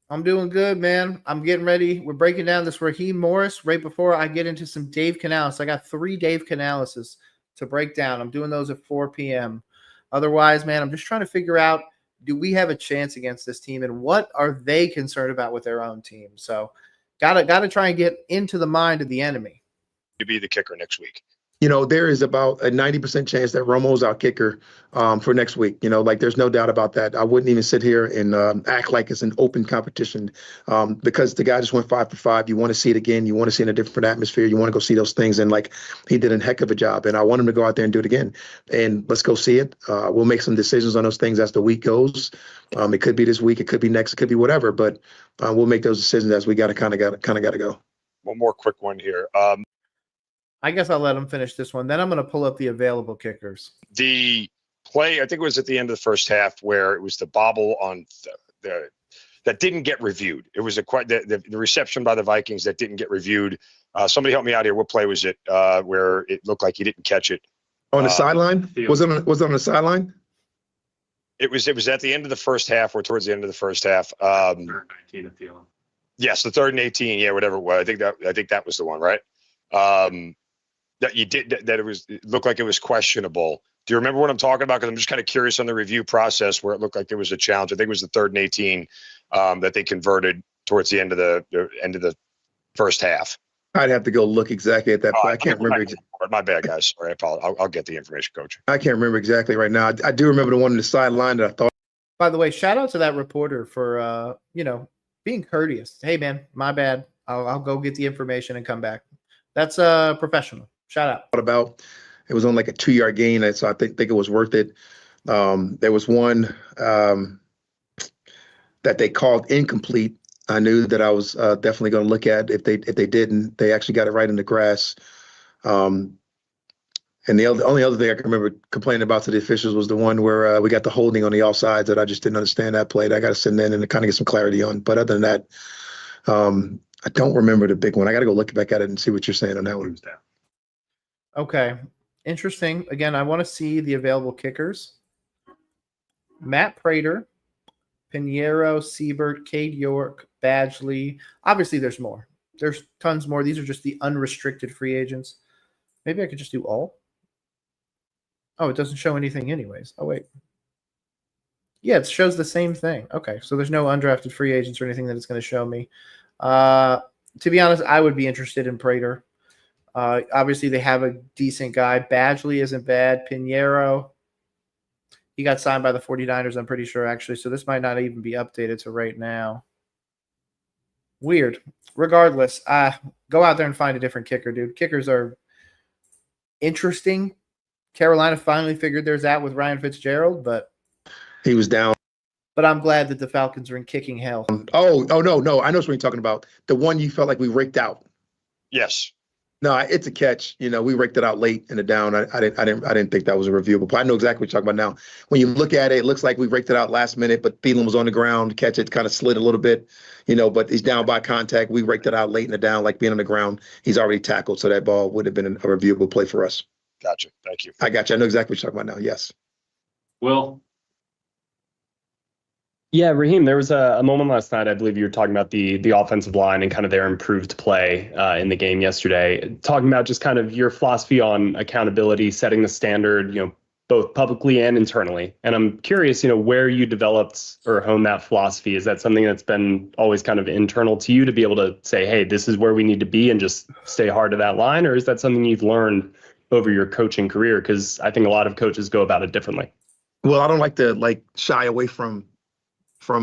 I'm doing good, man. I'm getting ready. We're breaking down this Raheem Morris right before I get into some Dave Canales. I got 3 Dave Canales to break down. I'm doing those at 4 p.m. Otherwise, man, I'm just trying to figure out, do we have a chance against this team, and what are they concerned about with their own team? So gotta try and get into the mind of the enemy. To be the kicker next week. There is about a 90% chance that Romo's our kicker for next week. There's no doubt about that. I wouldn't even sit here and act like it's an open competition because the guy just went 5 for 5. You want to see it again. You want to see it in a different atmosphere. You want to go see those things. And he did a heck of a job. And I want him to go out there and do it again. And let's go see it. We'll make some decisions on those things as the week goes. It could be this week. It could be next. It could be whatever. But we'll make those decisions as we got to go. One more quick one here. I guess I'll let him finish this one. Then I'm going to pull up the available kickers. The play, I think it was at the end of the first half, where it was the bobble on that didn't get reviewed. It was the reception by the Vikings that didn't get reviewed. Somebody help me out here. What play was it where it looked like he didn't catch it? On the sideline? Was it on the sideline? It was at the end of the first half, or towards the end of the first half. 19 at the end. Yes, the 3rd and 18. Yeah, whatever it was. I think that was the one, right? That you did that it looked like it was questionable. Do you remember what I'm talking about? Because I'm just kind of curious on the review process where it looked like there was a challenge. I think it was the 3rd and 18 that they converted towards the end of the first half. I'd have to go look exactly at that play. I can't remember. My bad, guys. Sorry, I apologize. I'll get the information, Coach. I can't remember exactly right now. I do remember the one on the sideline that I thought. By the way, shout out to that reporter for being courteous. Hey, man, my bad. I'll go get the information and come back. That's professional. Shout out. About it was on like a 2-yard gain, so I think it was worth it. There was one that they called incomplete. I knew that I was definitely going to look at. If they didn't, they actually got it right in the grass. And the only other thing I can remember complaining about to the officials was the one where we got the holding on the offsides that I just didn't understand that play. That I got to send in and kind of get some clarity on. But other than that, I don't remember the big one. I got to go look back at it and see what you're saying on that one. Okay. Interesting. Again, I want to see the available kickers. Matt Prater Pinheiro, Siebert, Cade York, Badgley. Obviously, there's more. There's tons more. These are just the unrestricted free agents. Maybe I could just do all. Oh, it doesn't show anything anyways. Oh, wait. Yeah, it shows the same thing. Okay, so there's no undrafted free agents or anything that it's going to show me. To be honest, I would be interested in Prater. Obviously, they have a decent guy. Badgley isn't bad. Pinheiro, he got signed by the 49ers, I'm pretty sure, actually. So this might not even be updated to right now. Weird. Regardless, go out there and find a different kicker, dude. Kickers are interesting. Carolina finally figured theirs out with Ryan Fitzgerald, but he was down. But I'm glad that the Falcons are in kicking hell. Oh, no. I know what you're talking about. The one you felt like we raked out. Yes. No, it's a catch. You know, we raked it out late in the down. I didn't think that was a reviewable. But I know exactly what you're talking about now. When you look at it, it looks like we raked it out last minute, but Thielen was on the ground. Catch it kind of slid a little bit, you know, but he's down by contact. We raked it out late in the down, like being on the ground. He's already tackled, so that ball would have been a reviewable play for us. Gotcha. Thank you. I got you. I know exactly what you're talking about now. Yes. Will? Yeah, Raheem, there was a moment last night, I believe you were talking about the offensive line and kind of their improved play in the game yesterday, talking about just kind of your philosophy on accountability, setting the standard, you know, both publicly and internally. And I'm curious, you know, where you developed or honed that philosophy. Is that something that's been always kind of internal to you to be able to say, hey, this is where we need to be and just stay hard to that line? Or is that something you've learned over your coaching career? Because I think a lot of coaches go about it differently. Well, I don't like to shy away from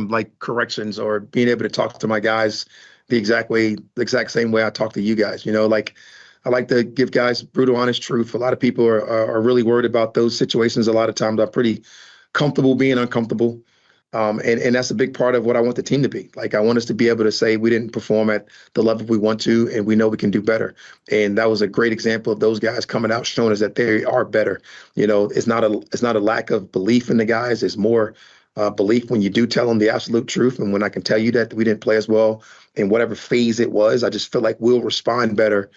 like corrections or being able to talk to my guys the exact same way I talk to you guys. You know, like I like to give guys brutal, honest truth. A lot of people are really worried about those situations. A lot of times I'm pretty comfortable being uncomfortable. And that's a big part of what I want the team to be. Like, I want us to be able to say we didn't perform at the level we want to, and we know we can do better. And that was a great example of those guys coming out showing us that they are better. You know, it's not a lack of belief in the guys. It's more belief when you do tell them the absolute truth. And when I can tell you that we didn't play as well in whatever phase it was, I just feel like we'll respond better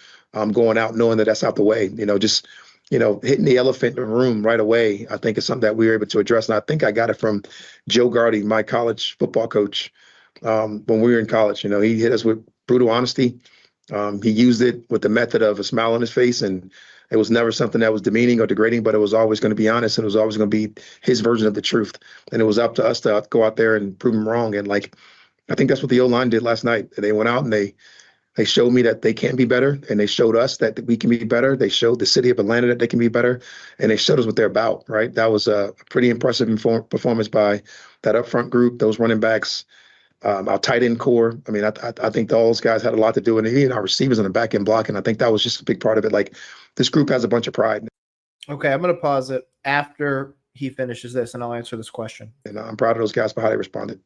going out knowing that that's out the way. You know, just, you know, hitting the elephant in the room right away, I think is something that we were able to address. And I think I got it from Joe Gardy, my college football coach, when we were in college. You know, he hit us with brutal honesty. He used it with the method of a smile on his face, and it was never something that was demeaning or degrading, but it was always going to be honest, and it was always going to be his version of the truth. And it was up to us to go out there and prove him wrong. And like, I think that's what the O-line did last night. They went out and they showed me that they can be better, and they showed us that we can be better. They showed the city of Atlanta that they can be better, and they showed us what they're about, right? That was a pretty impressive performance by that up front group, those running backs, our tight end core. I mean, I think all those guys had a lot to do with it. Even our receivers on the back end block, and I think that was just a big part of it. Like, this group has a bunch of pride. Okay, I'm going to pause it after he finishes this, and I'll answer this question. And I'm proud of those guys for how they responded.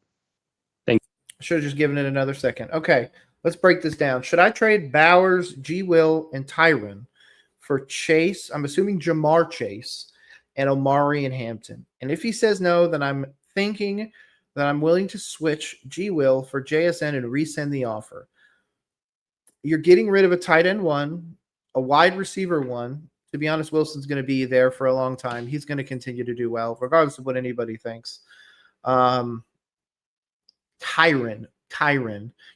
Thank you. Should have just given it another second. Okay, let's break this down. Should I trade Bowers, G. Will, and Tyron for Chase? I'm assuming Jamar Chase and Omari and Hampton. And if he says no, then I'm thinking that I'm willing to switch G. Will for JSN and resend the offer. You're getting rid of a tight end one, a wide receiver one. To be honest, Wilson's going to be there for a long time. He's going to continue to do well, regardless of what anybody thinks. Tyron.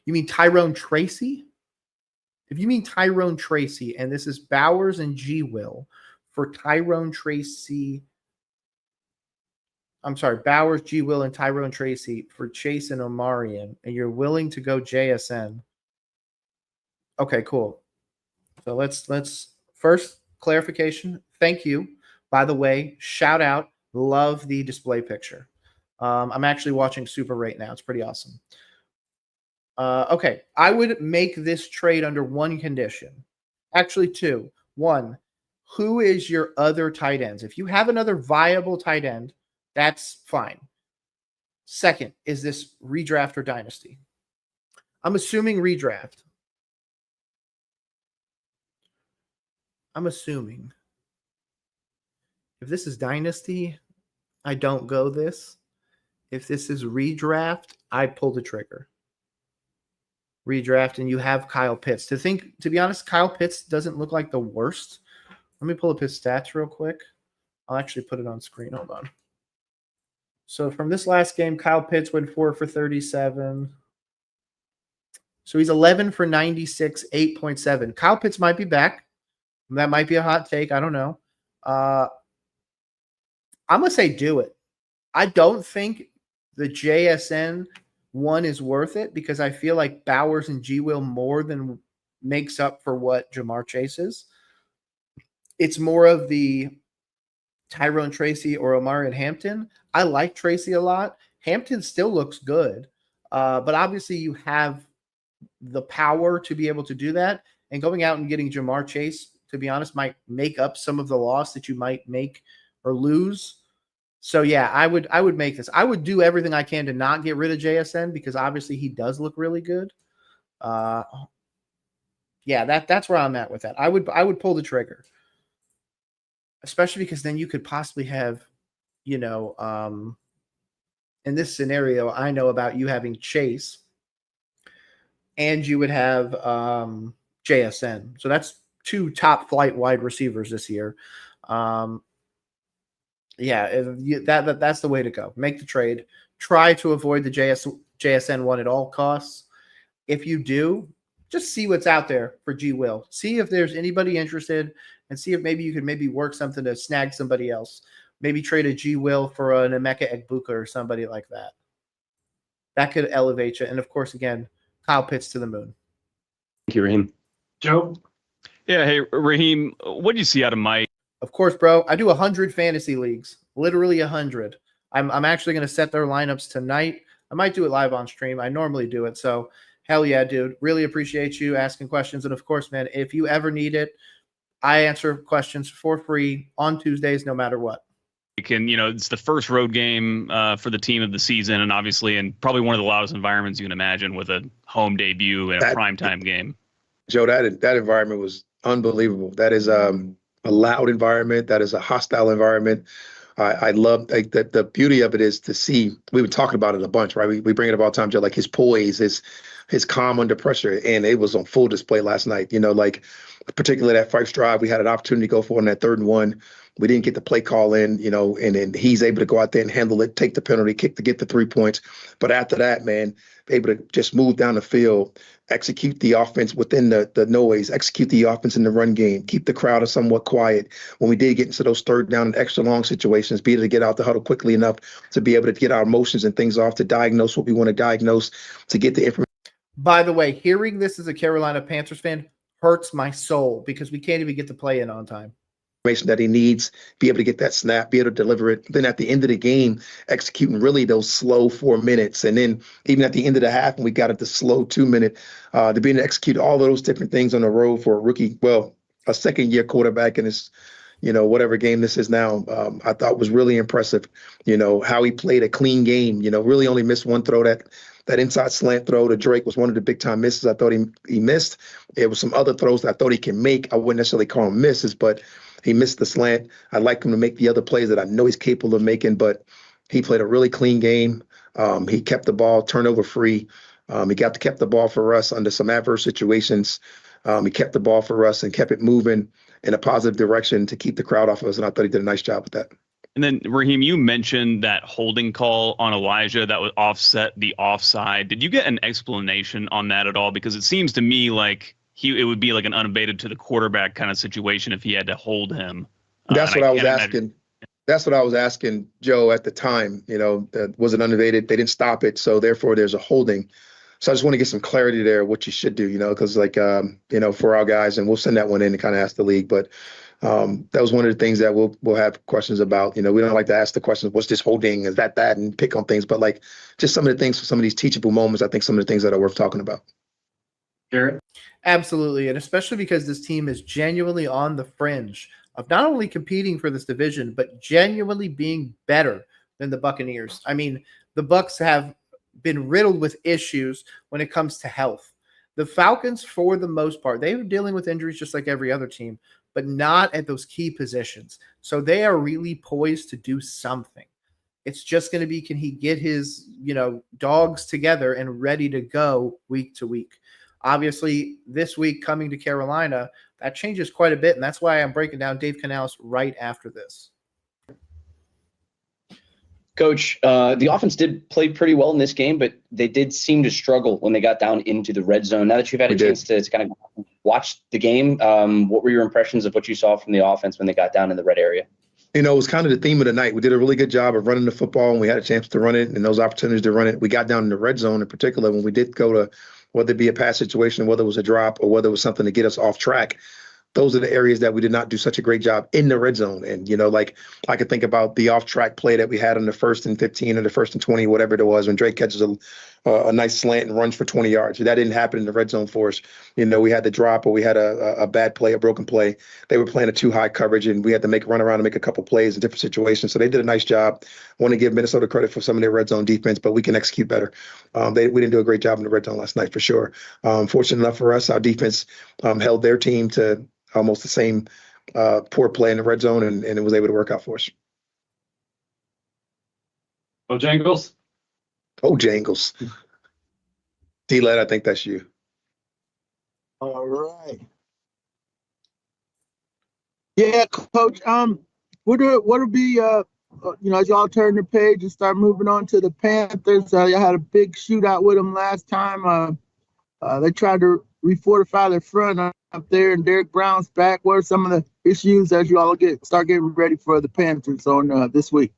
You mean Tyrone Tracy? If you mean Tyrone Tracy, and this is Bowers and G. Will for Tyrone Tracy. I'm sorry, Bowers, G. Will, and Tyrone Tracy for Chase and Omarion, and you're willing to go JSN. Okay, cool. So let's first clarification. Thank you. By the way, shout out. Love the display picture. I'm actually watching Super right now. It's pretty awesome. Okay, I would make this trade under one condition. Actually, two. One, who is your other tight ends? If you have another viable tight end, that's fine. Second, is this redraft or dynasty? I'm assuming redraft. I'm assuming. If this is dynasty, I don't go this. If this is redraft, I pull the trigger. Redraft, and you have Kyle Pitts. To be honest, Kyle Pitts doesn't look like the worst. Let me pull up his stats real quick. I'll actually put it on screen. Hold on. So from this last game, Kyle Pitts went 4 for 37. So he's 11 for 96, 8.7. Kyle Pitts might be back. That might be a hot take. I don't know. I'm going to say do it. I don't think the JSN one is worth it because I feel like Bowers and G. Will more than makes up for what Jamar Chase is. It's more of the Tyrone Tracy or Omarion Hampton. I like Tracy a lot. Hampton still looks good, but obviously you have the power to be able to do that. And going out and getting Jamar Chase, to be honest, might make up some of the loss that you might make or lose. So yeah, I would make this. I would do everything I can to not get rid of JSN because obviously he does look really good. Yeah, that's where I'm at with that. I would pull the trigger, especially because then you could possibly have, in this scenario, I know about you having Chase, and you would have JSN. So that's 2 top flight wide receivers this year. That's the way to go. Make the trade. Try to avoid the JSN one at all costs. If you do, just see what's out there for G. Will. See if there's anybody interested and see if maybe you can work something to snag somebody else. Maybe trade a G. Will for an Emeka Egbuka or somebody like that. That could elevate you. And, of course, again, Kyle Pitts to the moon. Thank you, Raheem. Joe? Yeah, hey, Raheem, what do you see out of Mike? Of course, bro. I do 100 fantasy leagues, literally 100. I'm actually going to set their lineups tonight. I might do it live on stream. I normally do it. So, hell yeah, dude. Really appreciate you asking questions. And, of course, man, if you ever need it, I answer questions for free on Tuesdays no matter what. It's the first road game for the team of the season, and obviously in probably one of the loudest environments you can imagine with a home debut and a primetime game. Joe, that environment was unbelievable. That is a loud environment. That is a hostile environment. I love that. The beauty of it is to see. We've been talking about it a bunch, right? We bring it up all the time, Joe. Like his poise, his calm under pressure, and it was on full display last night. Particularly that first drive, we had an opportunity to go for on that 3rd and 1. We didn't get the play call in, and then he's able to go out there and handle it, take the penalty, kick to get the 3 points. But after that, man, able to just move down the field, execute the offense within the noise, execute the offense in the run game, keep the crowd somewhat quiet. When we did get into those 3rd down and extra long situations, be able to get out the huddle quickly enough to be able to get our emotions and things off, to diagnose what we want to diagnose, to get the information. By the way, hearing this as a Carolina Panthers fan hurts my soul because we can't even get the play in on time. That he needs, be able to get that snap, be able to deliver it. Then at the end of the game, executing really those slow 4 minutes. And then even at the end of the half, when we got at the slow 2 minute, to be able to execute all of those different things on the road for a rookie, a second-year quarterback in this, whatever game this is now, I thought was really impressive. How he played a clean game, really only missed one throw. That inside slant throw to Drake was one of the big-time misses I thought he missed. There was some other throws that I thought he can make. I wouldn't necessarily call them misses, but he missed the slant. I'd like him to make the other plays that I know he's capable of making, but he played a really clean game. He kept the ball turnover-free. He kept the ball for us under some adverse situations. He kept the ball for us and kept it moving in a positive direction to keep the crowd off of us, and I thought he did a nice job with that. And then, Raheem, you mentioned that holding call on Elijah that would offset the offside. Did you get an explanation on that at all? Because it seems to me like it would be like an unabated to the quarterback kind of situation if he had to hold him. That's what I was asking. That's what I was asking Joe at the time. That wasn't unabated. They didn't stop it, so therefore there's a holding. So I just want to get some clarity there, what you should do, because for our guys, and we'll send that one in to kind of ask the league. But that was one of the things that we'll have questions about. We don't like to ask the questions, what's this holding? Is that, and pick on things. But just some of the things for some of these teachable moments, I think some of the things that are worth talking about. Garrett? Absolutely. And especially because this team is genuinely on the fringe of not only competing for this division, but genuinely being better than the Buccaneers. I mean, the Bucs have been riddled with issues when it comes to health. The Falcons, for the most part, they're dealing with injuries just like every other team, but not at those key positions. So they are really poised to do something. It's just going to be, can he get his, dogs together and ready to go week to week? Obviously, this week coming to Carolina, that changes quite a bit, and that's why I'm breaking down Dave Canales right after this. Coach, the offense did play pretty well in this game, but they did seem to struggle when they got down into the red zone. Now that you've had a chance to kind of watch the game, what were your impressions of what you saw from the offense when they got down in the red area? You know, it was kind of the theme of the night. We did a really good job of running the football, and we had a chance to run it, and those opportunities to run it. We got down in the red zone in particular when we did go to, whether it be a pass situation, whether it was a drop, or whether it was something to get us off track. Those are the areas that we did not do such a great job in the red zone. And, you know, like I could think about the off-track play that we had on the 1st and 15 or the 1st and 20, whatever it was, when Drake catches a nice slant and runs for 20 yards. That didn't happen in the red zone for us. You know, we had the drop, or we had a bad play, a broken play. They were playing a too high coverage, and we had to run around and make a couple plays in different situations. So they did a nice job. I want to give Minnesota credit for some of their red zone defense, but we can execute better. We didn't do a great job in the red zone last night for sure. Fortunate enough for us, our defense held their team to almost the same poor play in the red zone, and it was able to work out for us. Bojangles? Bojangles. D-Led, I think that's you. All right. Yeah, Coach. What'll be you know, as y'all turn the page and start moving on to the Panthers? Y'all had a big shootout with them last time. They tried to refortify their front up there, and Derek Brown's back. What are some of the issues as you all start getting ready for the Panthers on this week?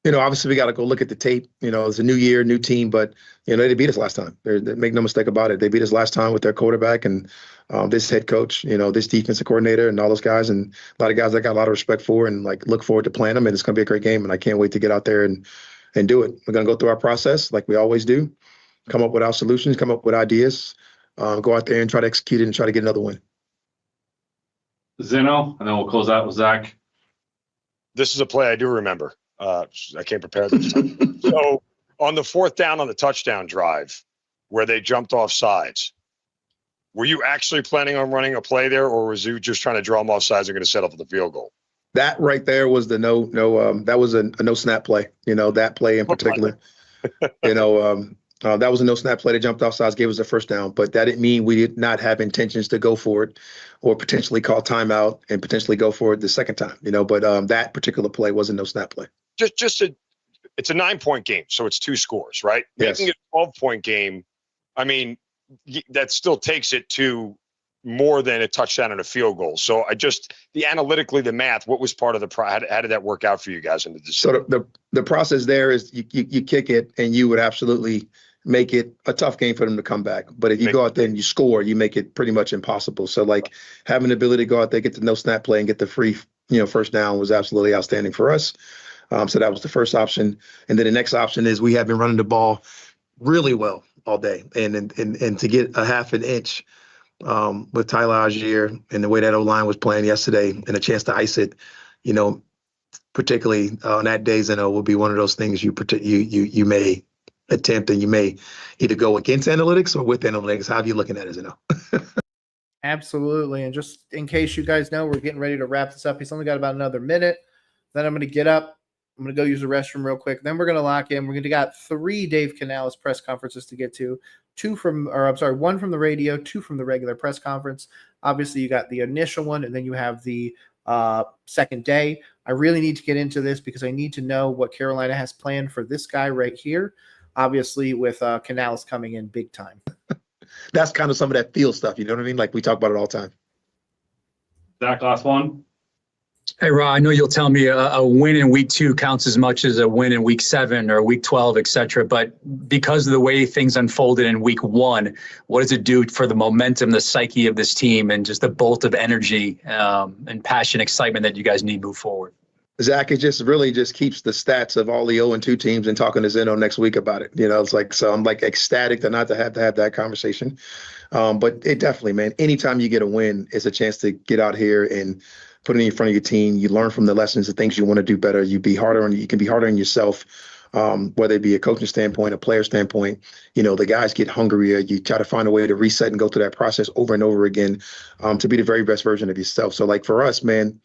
You know, obviously we got to go look at the tape. You know, it's a new year, new team, but you know, they beat us last time. They make no mistake about it. They beat us last time with their quarterback and this head coach, you know, this defensive coordinator and all those guys, and a lot of guys I got a lot of respect for, and like look forward to playing them. And it's going to be a great game, and I can't wait to get out there and do it. We're going to go through our process like we always do, come up with our solutions, come up with ideas, go out there and try to execute it and try to get another win. Zeno, and then we'll close out with Zach. This is a play I do remember. I came prepared this time. So on the 4th down on the touchdown drive where they jumped off sides, were you actually planning on running a play there, or was you just trying to draw them off sides and going to set up for the field goal? That right there was the that was a no snap play. You know, that play in particular. You know, that was a no snap play. They jumped off sides, gave us a first down, but that didn't mean we did not have intentions to go for it or potentially call timeout and potentially go for it the second time. You know, but that particular play was a no snap play. It's a 9-point game, so it's 2 scores, right? Yes. Making it a 12-point game, I mean, that still takes it to more than a touchdown and a field goal. So analytically, the math, what was part of how did that work out for you guys in the decision? So the process there is you kick it, and you would absolutely make it a tough game for them to come back. But if you go out there and you score, you make it pretty much impossible. So like having the ability to go out there, get the no snap play and get the free, you know, first down was absolutely outstanding for us. So that was the first option. And then the next option is we have been running the ball really well all day. And to get a half an inch with Tyler Algier and the way that O-line was playing yesterday and a chance to ice it, you know, particularly on that day, Zeno, will be one of those things you may attempt, and you may either go against analytics or with analytics. How are you looking at it, Zeno? Absolutely. And just in case you guys know, we're getting ready to wrap this up. He's only got about another minute. Then I'm going to get up. I'm going to go use the restroom real quick. Then we're going to lock in. We're going to got 3 Dave Canales press conferences to get to. 1 from the radio, 2 from the regular press conference. Obviously, you got the initial one, and then you have the second day. I really need to get into this because I need to know what Carolina has planned for this guy right here. Obviously, with Canales coming in big time. That's kind of some of that feel stuff. You know what I mean? Like we talk about it all the time. Zach, last one. Hey, Ra, I know you'll tell me a win in week 2 counts as much as a win in week 7 or week 12, et cetera. But because of the way things unfolded in week 1, what does it do for the momentum, the psyche of this team, and just the bolt of energy and passion, excitement that you guys need to move forward? Zach, it just really just keeps the stats of all the 0-2 teams and talking to Zeno next week about it. You know, it's like, so I'm like ecstatic to not to have that conversation. But it definitely, man, anytime you get a win, it's a chance to get out here and put it in front of your team. You learn from the lessons, the things you want to do better. You can be harder on yourself, whether it be a coaching standpoint, a player standpoint. You know, the guys get hungrier. You try to find a way to reset and go through that process over and over again to be the very best version of yourself. So like for us, man,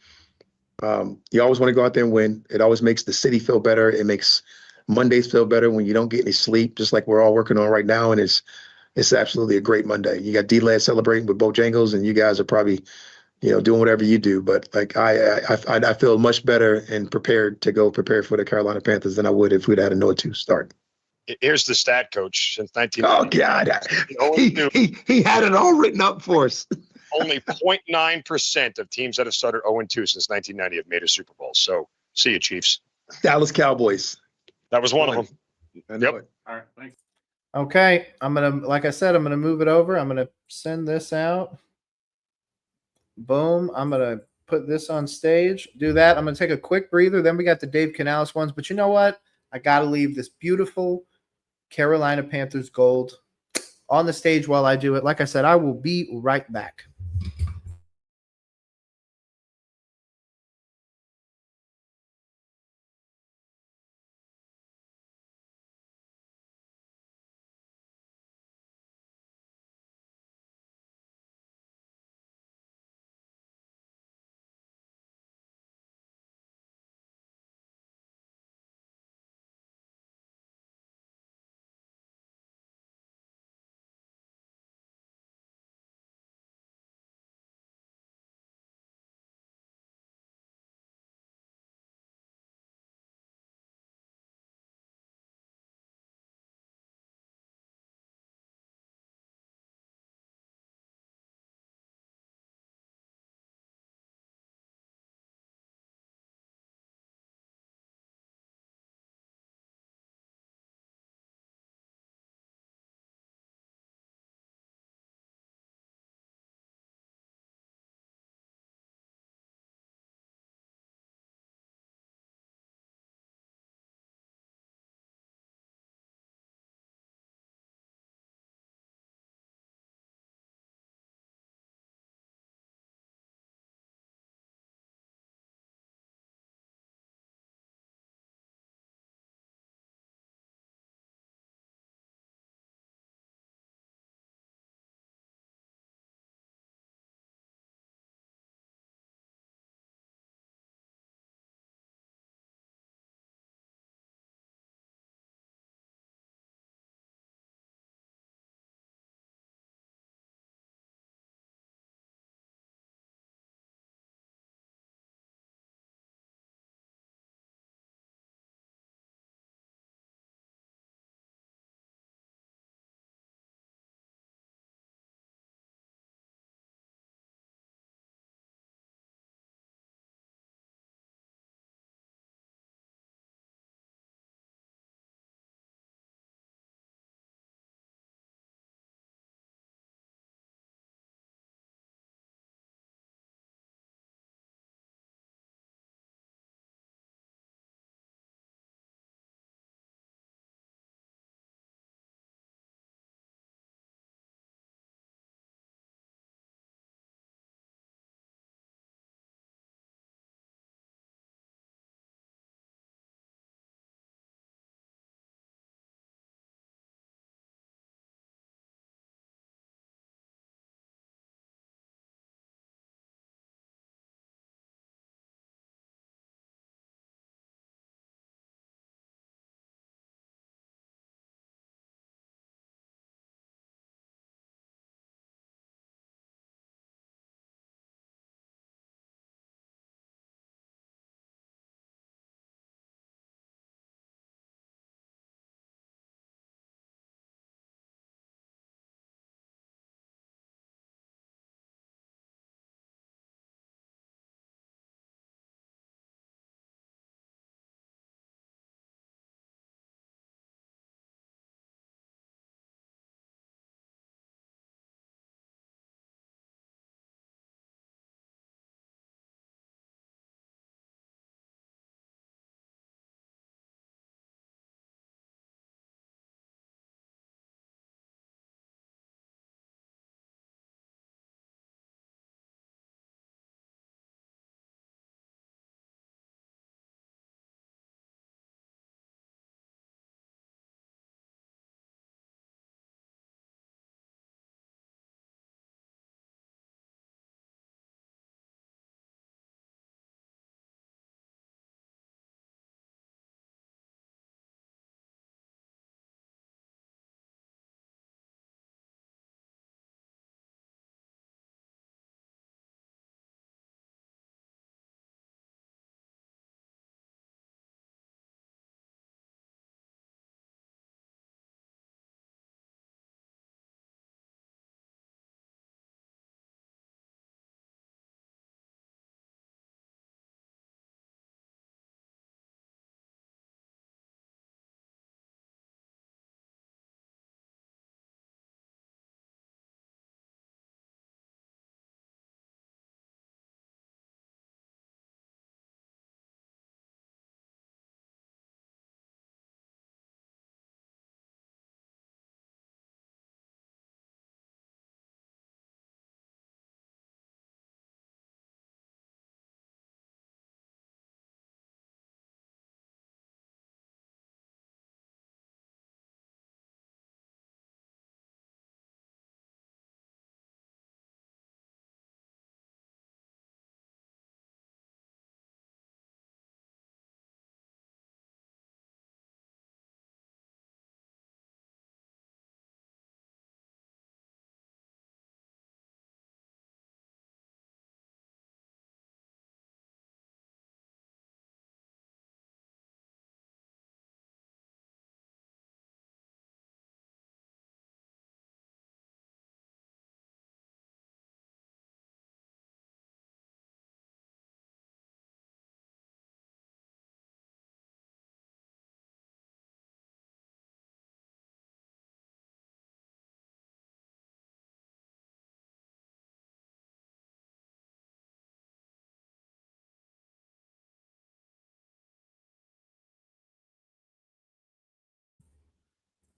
you always want to go out there and win. It always makes the city feel better. It makes Mondays feel better when you don't get any sleep, just like we're all working on right now. And it's absolutely a great Monday. You got D-Led celebrating with Bojangles, and you guys are probably doing whatever you do. But like I feel much better and prepared to go prepare for the Carolina Panthers than I would if we'd had a 0-2 start. Here's the stat, coach. Since Oh 1990, God, he had it all written up for us. only 0.9% of teams that have started 0-2 since 1990 have made a Super Bowl. So see you, Chiefs. Dallas Cowboys. That was one of them. Yep. All right, thanks. Okay, like I said, I'm gonna move it over. I'm gonna send this out. Boom. I'm gonna put this on stage. Do that. I'm gonna take a quick breather. Then we got the Dave Canales ones. But you know what? I gotta leave this beautiful Carolina Panthers gold on the stage while I do it. Like I said, I will be right back.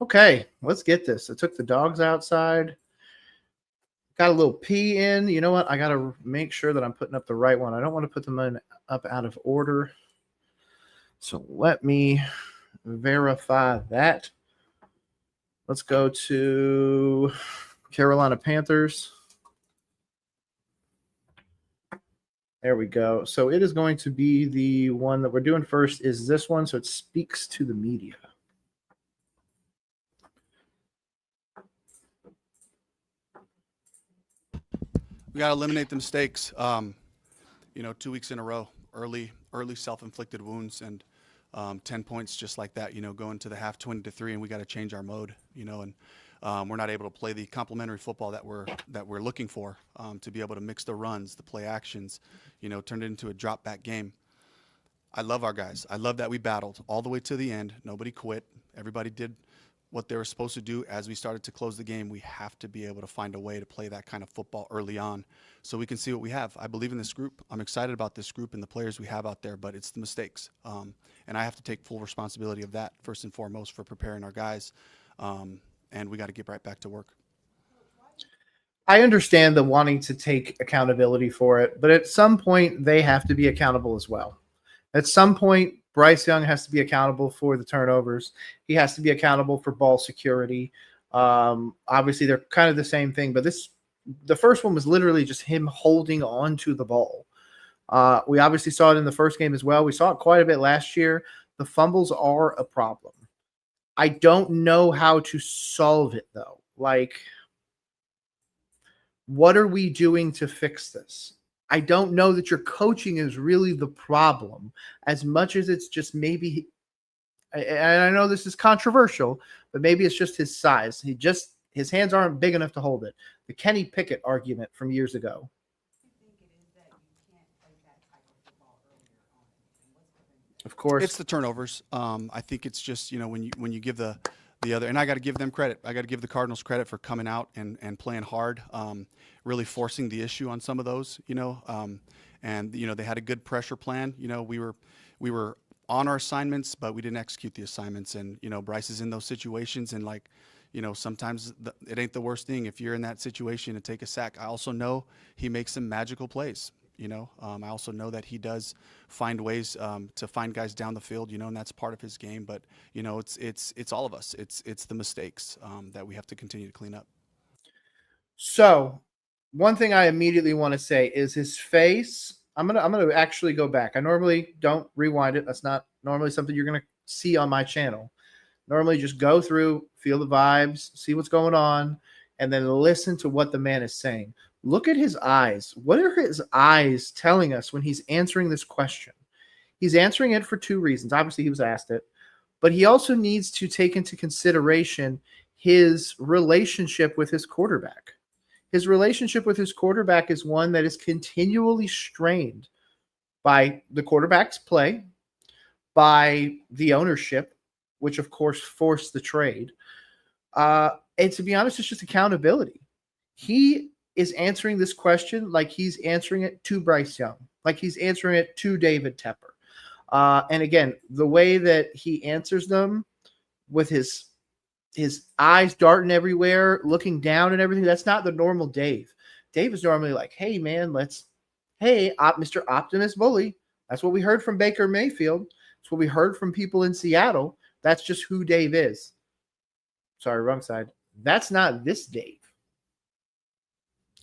Okay, let's get this. I took the dogs outside. Got a little pee in. You know what? I got to make sure that I'm putting up the right one. I don't want to put them up out of order. So let me verify that. Let's go to Carolina Panthers. There we go. So it is going to be the one that we're doing first is this one. So it speaks to the media. We got to eliminate the mistakes. 2 weeks in a row, early self-inflicted wounds, and 10 points just like that. Going to the half 20-3, and we got to change our mode. And we're not able to play the complementary football that we're looking for, to be able to mix the runs, the play actions. Turn it into a drop back game. I love our guys. I love that we battled all the way to the end. Nobody quit. Everybody did what they were supposed to do. As we started to close the game, we have to be able to find a way to play that kind of football early on so we can see what we have. I believe in this group. I'm excited about this group and the players we have out there, but it's the mistakes. And I have to take full responsibility of that first and foremost for preparing our guys. And we got to get right back to work. I understand the wanting to take accountability for it, but at some point they have to be accountable as well. At some point, Bryce Young has to be accountable for the turnovers. He has to be accountable for ball security. Obviously, they're kind of the same thing, but the first one was literally just him holding on to the ball. We obviously saw it in the first game as well. We saw it quite a bit last year. The fumbles are a problem. I don't know how to solve it, though. Like, what are we doing to fix this? I don't know that your coaching is really the problem as much as it's just maybe, and I know this is controversial, but maybe it's just his size. His hands aren't big enough to hold it. The Kenny Pickett argument from years ago. Of course, it's the turnovers. I think it's just, when you give the other, and I got to give them credit. I got to give the Cardinals credit for coming out and playing hard, really forcing the issue on some of those, and they had a good pressure plan. We were on our assignments, but we didn't execute the assignments. And Bryce is in those situations, and sometimes it ain't the worst thing if you're in that situation to take a sack. I also know he makes some magical plays. I also know that he does find ways to find guys down the field, and that's part of his game. But it's all of us. It's the mistakes that we have to continue to clean up. So, one thing I immediately want to say is his face. I'm gonna actually go back. I normally don't rewind it. That's not normally something you're gonna see on my channel. Normally, just go through, feel the vibes, see what's going on, and then listen to what the man is saying. Look at his eyes. What are his eyes telling us when he's answering this question? He's answering it for two reasons. Obviously, he was asked it, but he also needs to take into consideration his relationship with his quarterback. His relationship with his quarterback is one that is continually strained by the quarterback's play, by the ownership, which of course forced the trade. And to be honest, it's just accountability. He is answering this question like he's answering it to Bryce Young, like he's answering it to David Tepper. And again, the way that he answers them with his eyes darting everywhere, looking down and everything, that's not the normal Dave. Dave is normally like, hey, man, Mr. Optimus Bully. That's what we heard from Baker Mayfield. That's what we heard from people in Seattle. That's just who Dave is. Sorry, wrong side. That's not this Dave.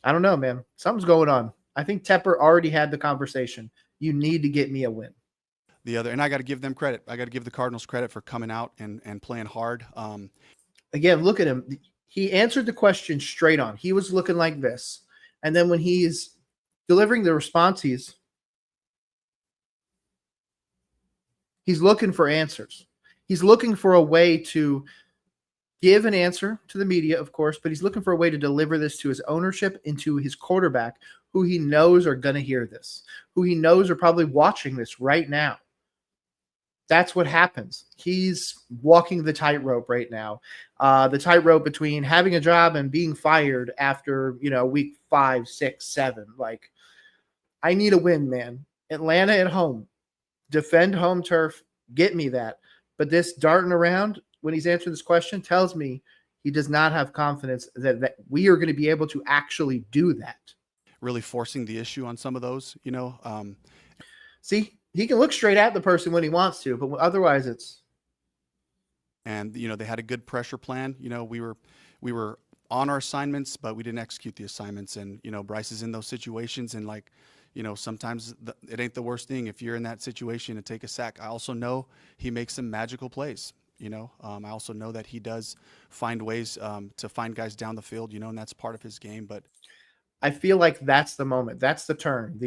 I don't know, man. Something's going on. I think Tepper already had the conversation. You need to get me a win. And I got to give them credit. I got to give the Cardinals credit for coming out and playing hard. Again, look at him. He answered the question straight on. He was looking like this. And then when he's delivering the response, he's looking for answers. He's looking for a way to give an answer to the media, of course, but he's looking for a way to deliver this to his ownership and to his quarterback, who he knows are going to hear this, who he knows are probably watching this right now. That's what happens. He's walking the tightrope right now. The tightrope between having a job and being fired after, week 5, 6, 7. Like, I need a win, man. Atlanta at home. Defend home turf. Get me that. But this darting around, when he's answering this question tells me he does not have confidence that we are going to be able to actually do that. Really forcing the issue on some of those, you know. See, he can look straight at the person when he wants to, but otherwise it's. And, you know, they had a good pressure plan. You know, we were on our assignments, but we didn't execute the assignments. And, you know, Bryce is in those situations. And, like, you know, sometimes it ain't the worst thing if you're in that situation to take a sack. I also know he makes some magical plays. You know, I also know that he does find ways to find guys down the field, you know, and that's part of his game. But I feel like that's the moment. That's the turn.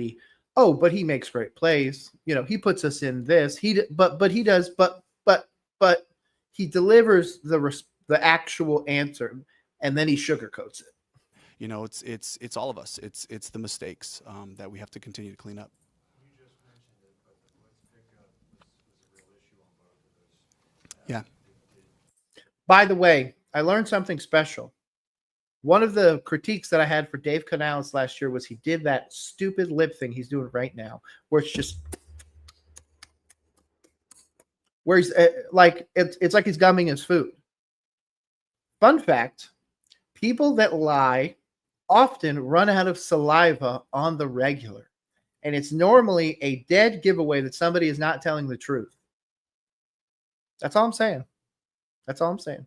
But he makes great plays. You know, he puts us in this. But he delivers the actual answer, and then he sugarcoats it. You know, it's all of us. It's the mistakes that we have to continue to clean up. Yeah. By the way, I learned something special. One of the critiques that I had for Dave Canales last year was he did that stupid lip thing he's doing right now, where it's just where he's like it's like he's gumming his food. Fun fact: people that lie often run out of saliva on the regular, and it's normally a dead giveaway that somebody is not telling the truth. That's all I'm saying. That's all I'm saying.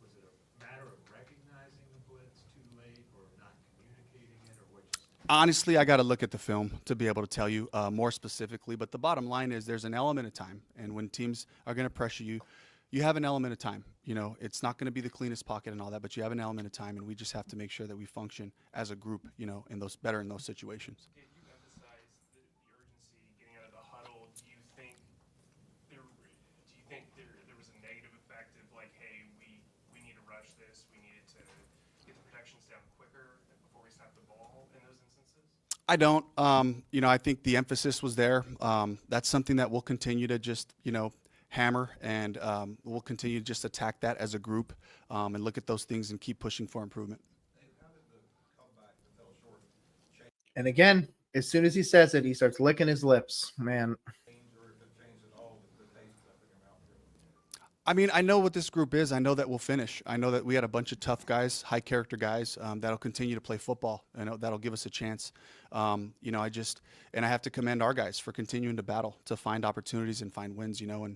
Was it a matter of recognizing the blitz too late or not communicating it or what? Honestly, I got to look at the film to be able to tell you more specifically. But the bottom line is there's an element of time. And when teams are going to pressure you, you have an element of time. You know, it's not going to be the cleanest pocket and all that, but you have an element of time. And we just have to make sure that we function as a group, you know, in those situations. Okay, you emphasized the urgency getting out of the huddle. Do you think there was a negative effect of like, hey, we need to rush this, we needed to get the protections down quicker before we snap the ball in those instances? I don't. You know, I think the emphasis was there. That's something that we'll continue to just, you know, hammer, and we'll continue to just attack that as a group and look at those things and keep pushing for improvement. And again, as soon as he says it, he starts licking his lips, man. I mean, I know what this group is. I know that we'll finish. I know that we had a bunch of tough guys, high character guys that'll continue to play football, and that'll give us a chance. You know, I have to commend our guys for continuing to battle, to find opportunities and find wins, you know,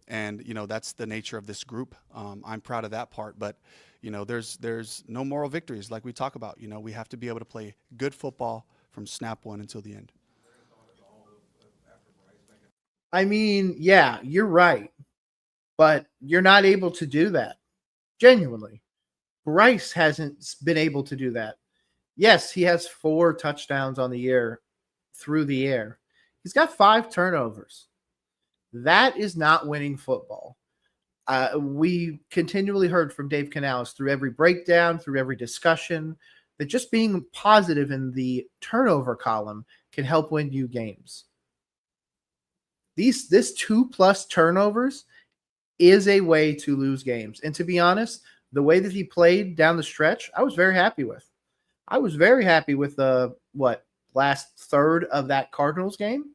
and you know, that's the nature of this group. I'm proud of that part, but you know, there's no moral victories like we talk about. You know, we have to be able to play good football from snap one until the end. I mean, yeah, you're right. But you're not able to do that. Genuinely. Bryce hasn't been able to do that. Yes, he has 4 touchdowns on the year through the air. He's got 5 turnovers. That is not winning football. We continually heard from Dave Canales through every breakdown, through every discussion, that just being positive in the turnover column can help win you games. This 2+ turnovers is a way to lose games. And to be honest, the way that he played down the stretch, I was very happy with. I was very happy with the last third of that Cardinals game,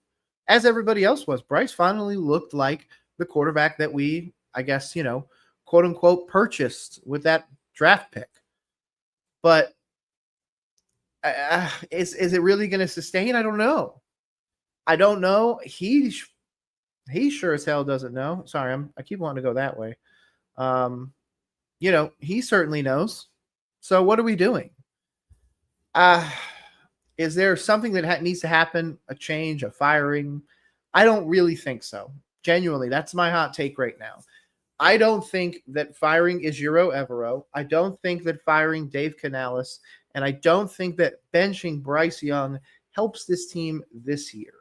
as everybody else was. Bryce finally looked like the quarterback that we, I guess, you know, quote unquote, purchased with that draft pick. But is it really going to sustain? I don't know. He sure as hell doesn't know. Sorry, I keep wanting to go that way. You know, he certainly knows. So what are we doing? Is there something that needs to happen? A change, a firing? I don't really think so. Genuinely, that's my hot take right now. I don't think that firing Ejiro Evero. I don't think that firing Dave Canales. And I don't think that benching Bryce Young helps this team this year.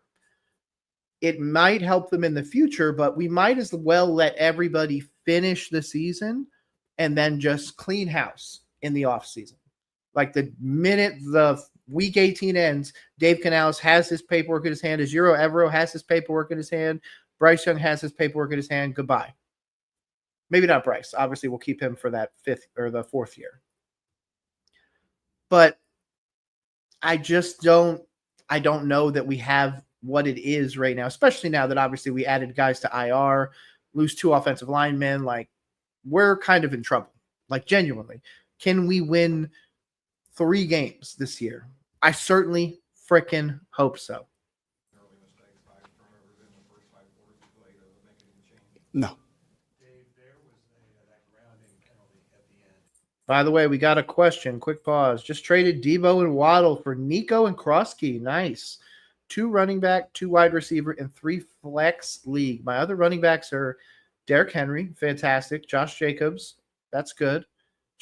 It might help them in the future, but we might as well let everybody finish the season and then just clean house in the offseason. Like the minute the week 18 ends, Dave Canales has his paperwork in his hand. Ejiro Evero has his paperwork in his hand. Bryce Young has his paperwork in his hand. Goodbye. Maybe not Bryce. Obviously, we'll keep him for that 5th or the 4th year. But I don't know that we have what it is right now, especially now that obviously we added guys to IR. lose 2 offensive linemen, like we're kind of in trouble. Like genuinely, can we win 3 games this year? I certainly freaking hope so. No. By the way, we got a question. Quick pause. Just traded Debo and Waddle for Nico and Krosky. Nice. 2 running back, 2 wide receiver, and 3 flex league. My other running backs are Derrick Henry, fantastic. Josh Jacobs, that's good.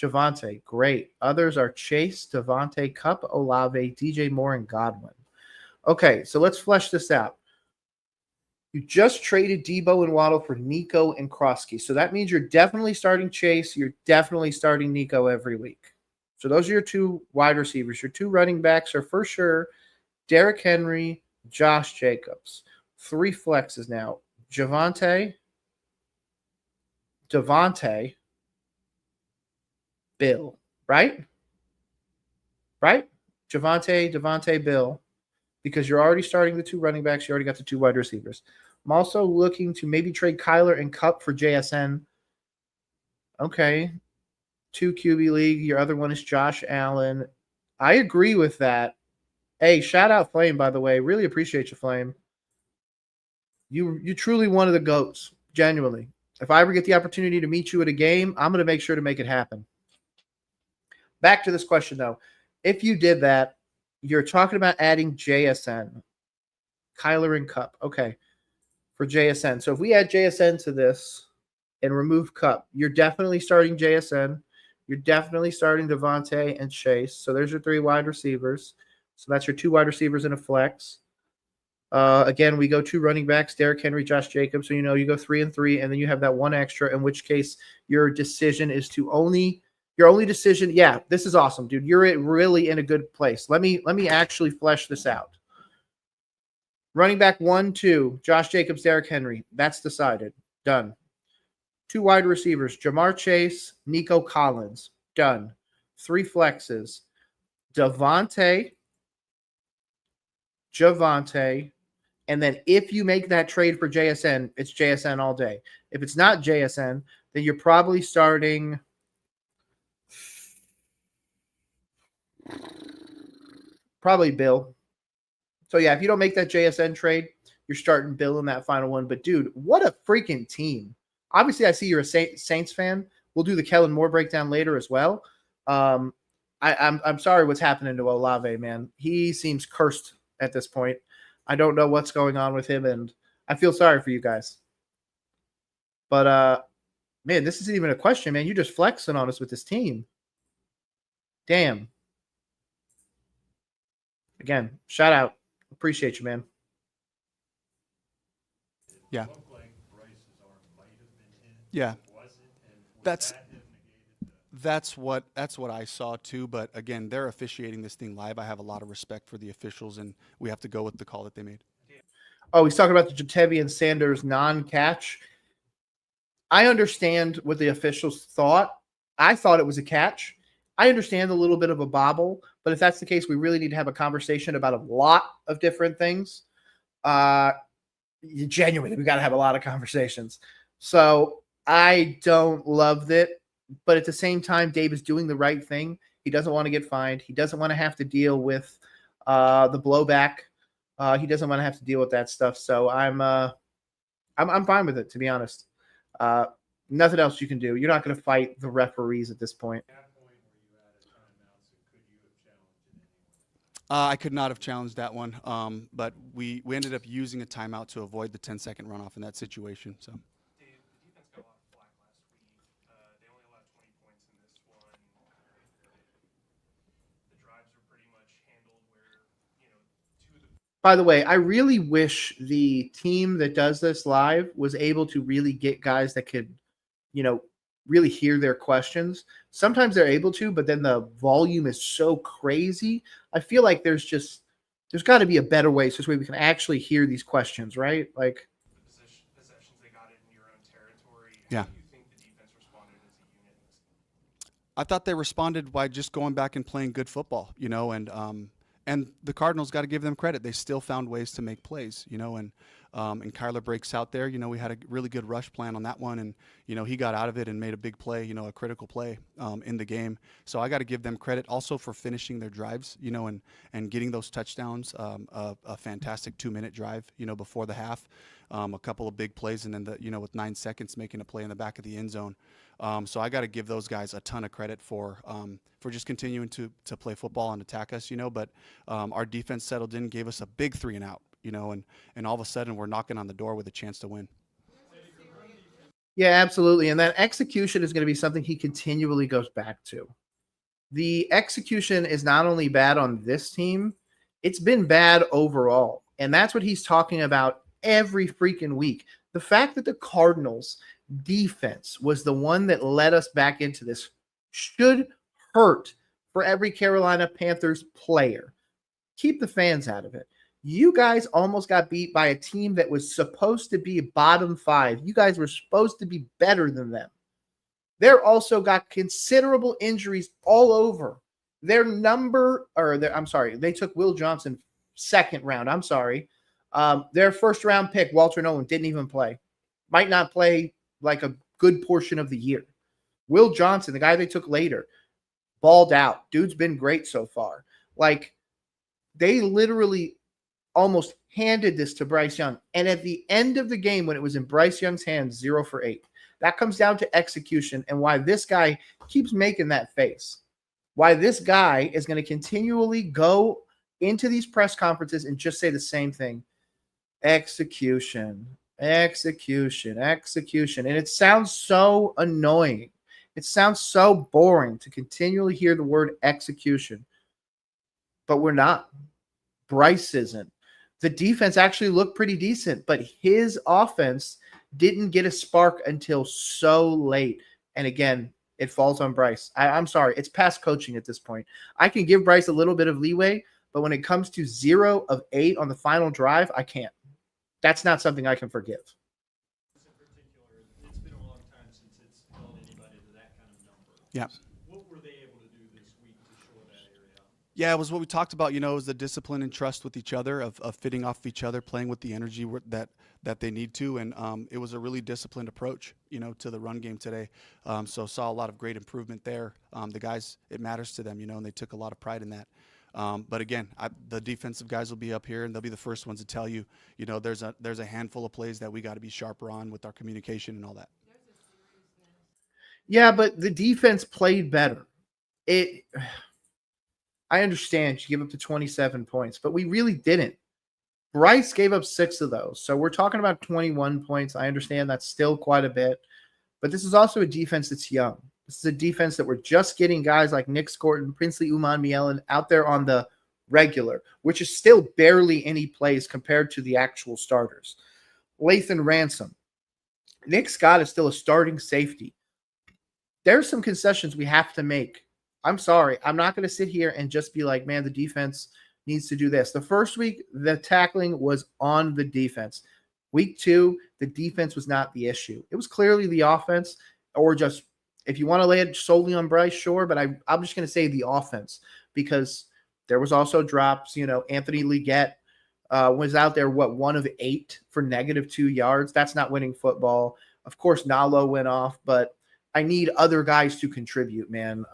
Javonte, great. Others are Chase, Devontae, Kupp, Olave, DJ Moore, and Godwin. Okay, so let's flesh this out. You just traded Debo and Waddle for Nico and Krosky. So that means you're definitely starting Chase. You're definitely starting Nico every week. So those are your 2 wide receivers. Your 2 running backs are for sure Derrick Henry, Josh Jacobs. 3 flexes now. Devontae, Bill, right? Right? Devontae, Bill. Because you're already starting the 2 running backs. You already got the 2 wide receivers. I'm also looking to maybe trade Kyler and Kupp for JSN. Okay. 2 QB league. Your other one is Josh Allen. I agree with that. Hey, shout out Flame, by the way. Really appreciate you, Flame. You truly one of the GOATs. Genuinely. If I ever get the opportunity to meet you at a game, I'm going to make sure to make it happen. Back to this question, though. If you did that, you're talking about adding JSN, Kyler and Kupp. Okay, for JSN. So if we add JSN to this and remove Kupp, you're definitely starting JSN. You're definitely starting Devontae and Chase. So there's your 3 wide receivers. So that's your 2 wide receivers and a flex. Again, we go 2 running backs, Derrick Henry, Josh Jacobs. So, you go 3 and 3, and then you have that 1 extra, in which case your decision is to your only decision. Yeah, this is awesome, dude. You're really in a good place. Let me actually flesh this out. Running back 1, 2, Josh Jacobs, Derrick Henry. That's decided. Done. 2 wide receivers, Jamar Chase, Nico Collins. Done. 3 flexes, Devontae, Javonte, and then if you make that trade for JSN, it's JSN all day. If it's not JSN, then you're probably starting Bill. So yeah, if you don't make that JSN trade, you're starting Bill in that final one. But dude, what a freaking team. Obviously, I see you're a Saints fan. We'll do the Kellen Moore breakdown later as well. I'm sorry what's happening to Olave, man. He seems cursed at this point. I don't know what's going on with him, and I feel sorry for you guys. But man, this isn't even a question, man. You're just flexing on us with this team. Damn. Again, shout out. Appreciate you, man. Yeah. Yeah. That's what I saw too. But again, they're officiating this thing live. I have a lot of respect for the officials, and we have to go with the call that they made. Oh, he's talking about the Jatavian Sanders non-catch. I understand what the officials thought. I thought it was a catch. I understand a little bit of a bobble, but if that's the case, we really need to have a conversation about a lot of different things. Genuinely, we got to have a lot of conversations. So I don't love it, but at the same time, Dave is doing the right thing. He doesn't want to get fined. He doesn't want to have to deal with the blowback. He doesn't want to have to deal with that stuff. So I'm fine with it, to be honest. Nothing else you can do. You're not going to fight the referees at this point. I could not have challenged that one, but we ended up using a timeout to avoid the 10-second runoff in that situation. So. By the way, I really wish the team that does this live was able to really get guys that could, really hear their questions. Sometimes they're able to, but then the volume is so crazy. I feel like there's got to be a better way so we can actually hear these questions, right? Like, yeah. I thought they responded by just going back and playing good football, and the Cardinals got to give them credit. They still found ways to make plays, and and Kyler breaks out there. We had a really good rush plan on that one, and he got out of it and made a big play, a critical play in the game. So I got to give them credit also for finishing their drives, and getting those touchdowns. A fantastic 2-minute drive, before the half, a couple of big plays, and then with 9 seconds making a play in the back of the end zone. So I got to give those guys a ton of credit for just continuing to play football and attack us, But our defense settled in, gave us a big 3-and-out, and all of a sudden we're knocking on the door with a chance to win. Yeah, absolutely. And that execution is going to be something he continually goes back to. The execution is not only bad on this team, it's been bad overall. And that's what he's talking about every freaking week. The fact that the Cardinals defense was the one that led us back into this should hurt for every Carolina Panthers player. Keep the fans out of it. You guys almost got beat by a team that was supposed to be bottom 5. You guys were supposed to be better than them. They're also got considerable injuries all over. They took Will Johnson 2nd round. I'm sorry. Their 1st round pick, Walter Nolan, didn't even play. Might not play like a good portion of the year. Will Johnson, the guy they took later, balled out. Dude's been great so far. Like, they literally almost handed this to Bryce Young. And at the end of the game, when it was in Bryce Young's hands, 0 for 8. That comes down to execution and why this guy keeps making that face. Why this guy is going to continually go into these press conferences and just say the same thing. Execution, execution, execution. And it sounds so annoying. It sounds so boring to continually hear the word execution. But we're not. Bryce isn't. The defense actually looked pretty decent, but his offense didn't get a spark until so late. And again, it falls on Bryce. I'm sorry. It's past coaching at this point. I can give Bryce a little bit of leeway, but when it comes to 0 of 8 on the final drive, I can't. That's not something I can forgive. It's been a long time since it's held anybody to that kind of number. Yeah. What were they able to do this week to shore that area up? Yeah, it was what we talked about, is the discipline and trust with each other, of fitting off each other, playing with the energy that they need to. And it was a really disciplined approach, to the run game today. So saw a lot of great improvement there. The guys, it matters to them, and they took a lot of pride in that. But again, the defensive guys will be up here, and they'll be the first ones to tell you, there's a handful of plays that we got to be sharper on with our communication and all that. Yeah, but the defense played better. I understand you give up to 27 points, but we really didn't. Bryce gave up 6 of those. So we're talking about 21 points. I understand that's still quite a bit, but this is also a defense that's young. This is a defense that we're just getting guys like Nick Scorton, Princely Umanmielen out there on the regular, which is still barely any plays compared to the actual starters. Lathan Ransom. Nick Scott is still a starting safety. There's some concessions we have to make. I'm sorry. I'm not going to sit here and just be like, man, the defense needs to do this. The first week, the tackling was on the defense. Week 2, the defense was not the issue. It was clearly the offense, or just, if you want to lay it solely on Bryce, sure, but I'm just going to say the offense, because there was also drops. Anthony Leggett was out there, 1 of 8 for -2 yards. That's not winning football. Of course, Nalo went off, but I need other guys to contribute, man.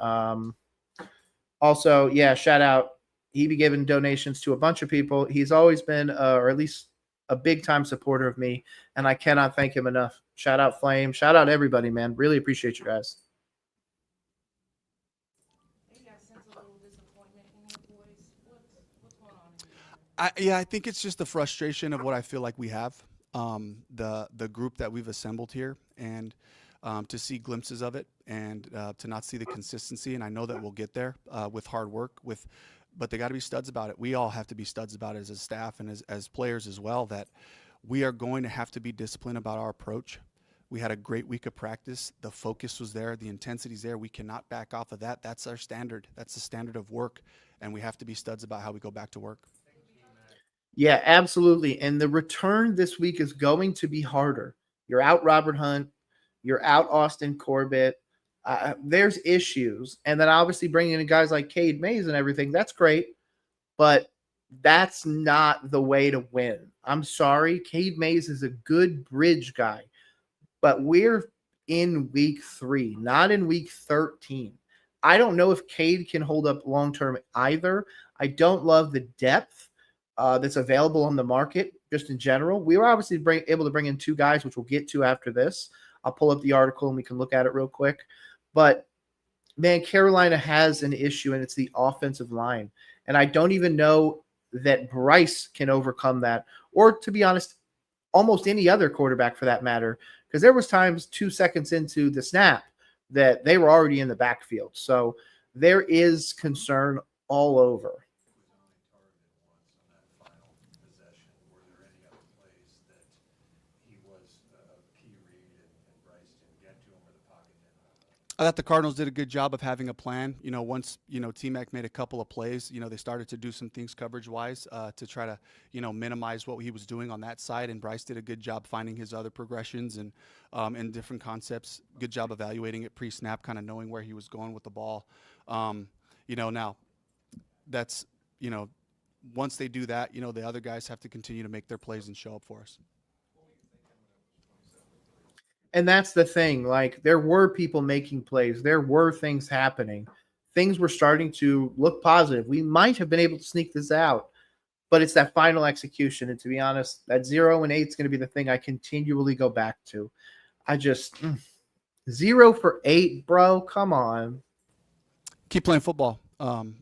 Also, yeah, shout out. He be giving donations to a bunch of people. He's always been, or at least a big-time supporter of me, and I cannot thank him enough. Shout out Flame. Shout out everybody, man. Really appreciate you guys. I think it's just the frustration of what I feel like we have, the group that we've assembled here, and to see glimpses of it, and to not see the consistency. And I know that we'll get there with hard work, but they got to be studs about it. We all have to be studs about it as a staff and as players as well, that we are going to have to be disciplined about our approach. We had a great week of practice. The focus was there. The intensity's there. We cannot back off of that. That's our standard. That's the standard of work, and we have to be studs about how we go back to work. Yeah, absolutely. And the return this week is going to be harder. You're out Robert Hunt. You're out Austin Corbett. There's issues. And then obviously bringing in guys like Cade Mays and everything, that's great. But That's not the way to win. I'm sorry. Cade Mays is a good bridge guy, but we're in week 3, not in week 13. I don't know if Cade can hold up long-term either. I don't love the depth that's available on the market just in general. We were obviously able to bring in 2 guys, which we'll get to after this. I'll pull up the article and we can look at it real quick. But, man, Carolina has an issue, and it's the offensive line. And I don't even know that Bryce can overcome that, or, to be honest, almost any other quarterback for that matter, because there was times 2 seconds into the snap that they were already in the backfield. So there is concern all over. I thought the Cardinals did a good job of having a plan. Once, T-Mac made a couple of plays, they started to do some things coverage-wise to try to, minimize what he was doing on that side. And Bryce did a good job finding his other progressions and different concepts. Good job evaluating it pre-snap, kind of knowing where he was going with the ball. Now that's, once they do that, the other guys have to continue to make their plays and show up for us. And that's the thing. Like, there were people making plays. There were things happening. Things were starting to look positive. We might have been able to sneak this out, but it's that final execution. And to be honest, that 0 and 8 is going to be the thing I continually go back to. I just 0 for 8, bro. Come on. Keep playing football.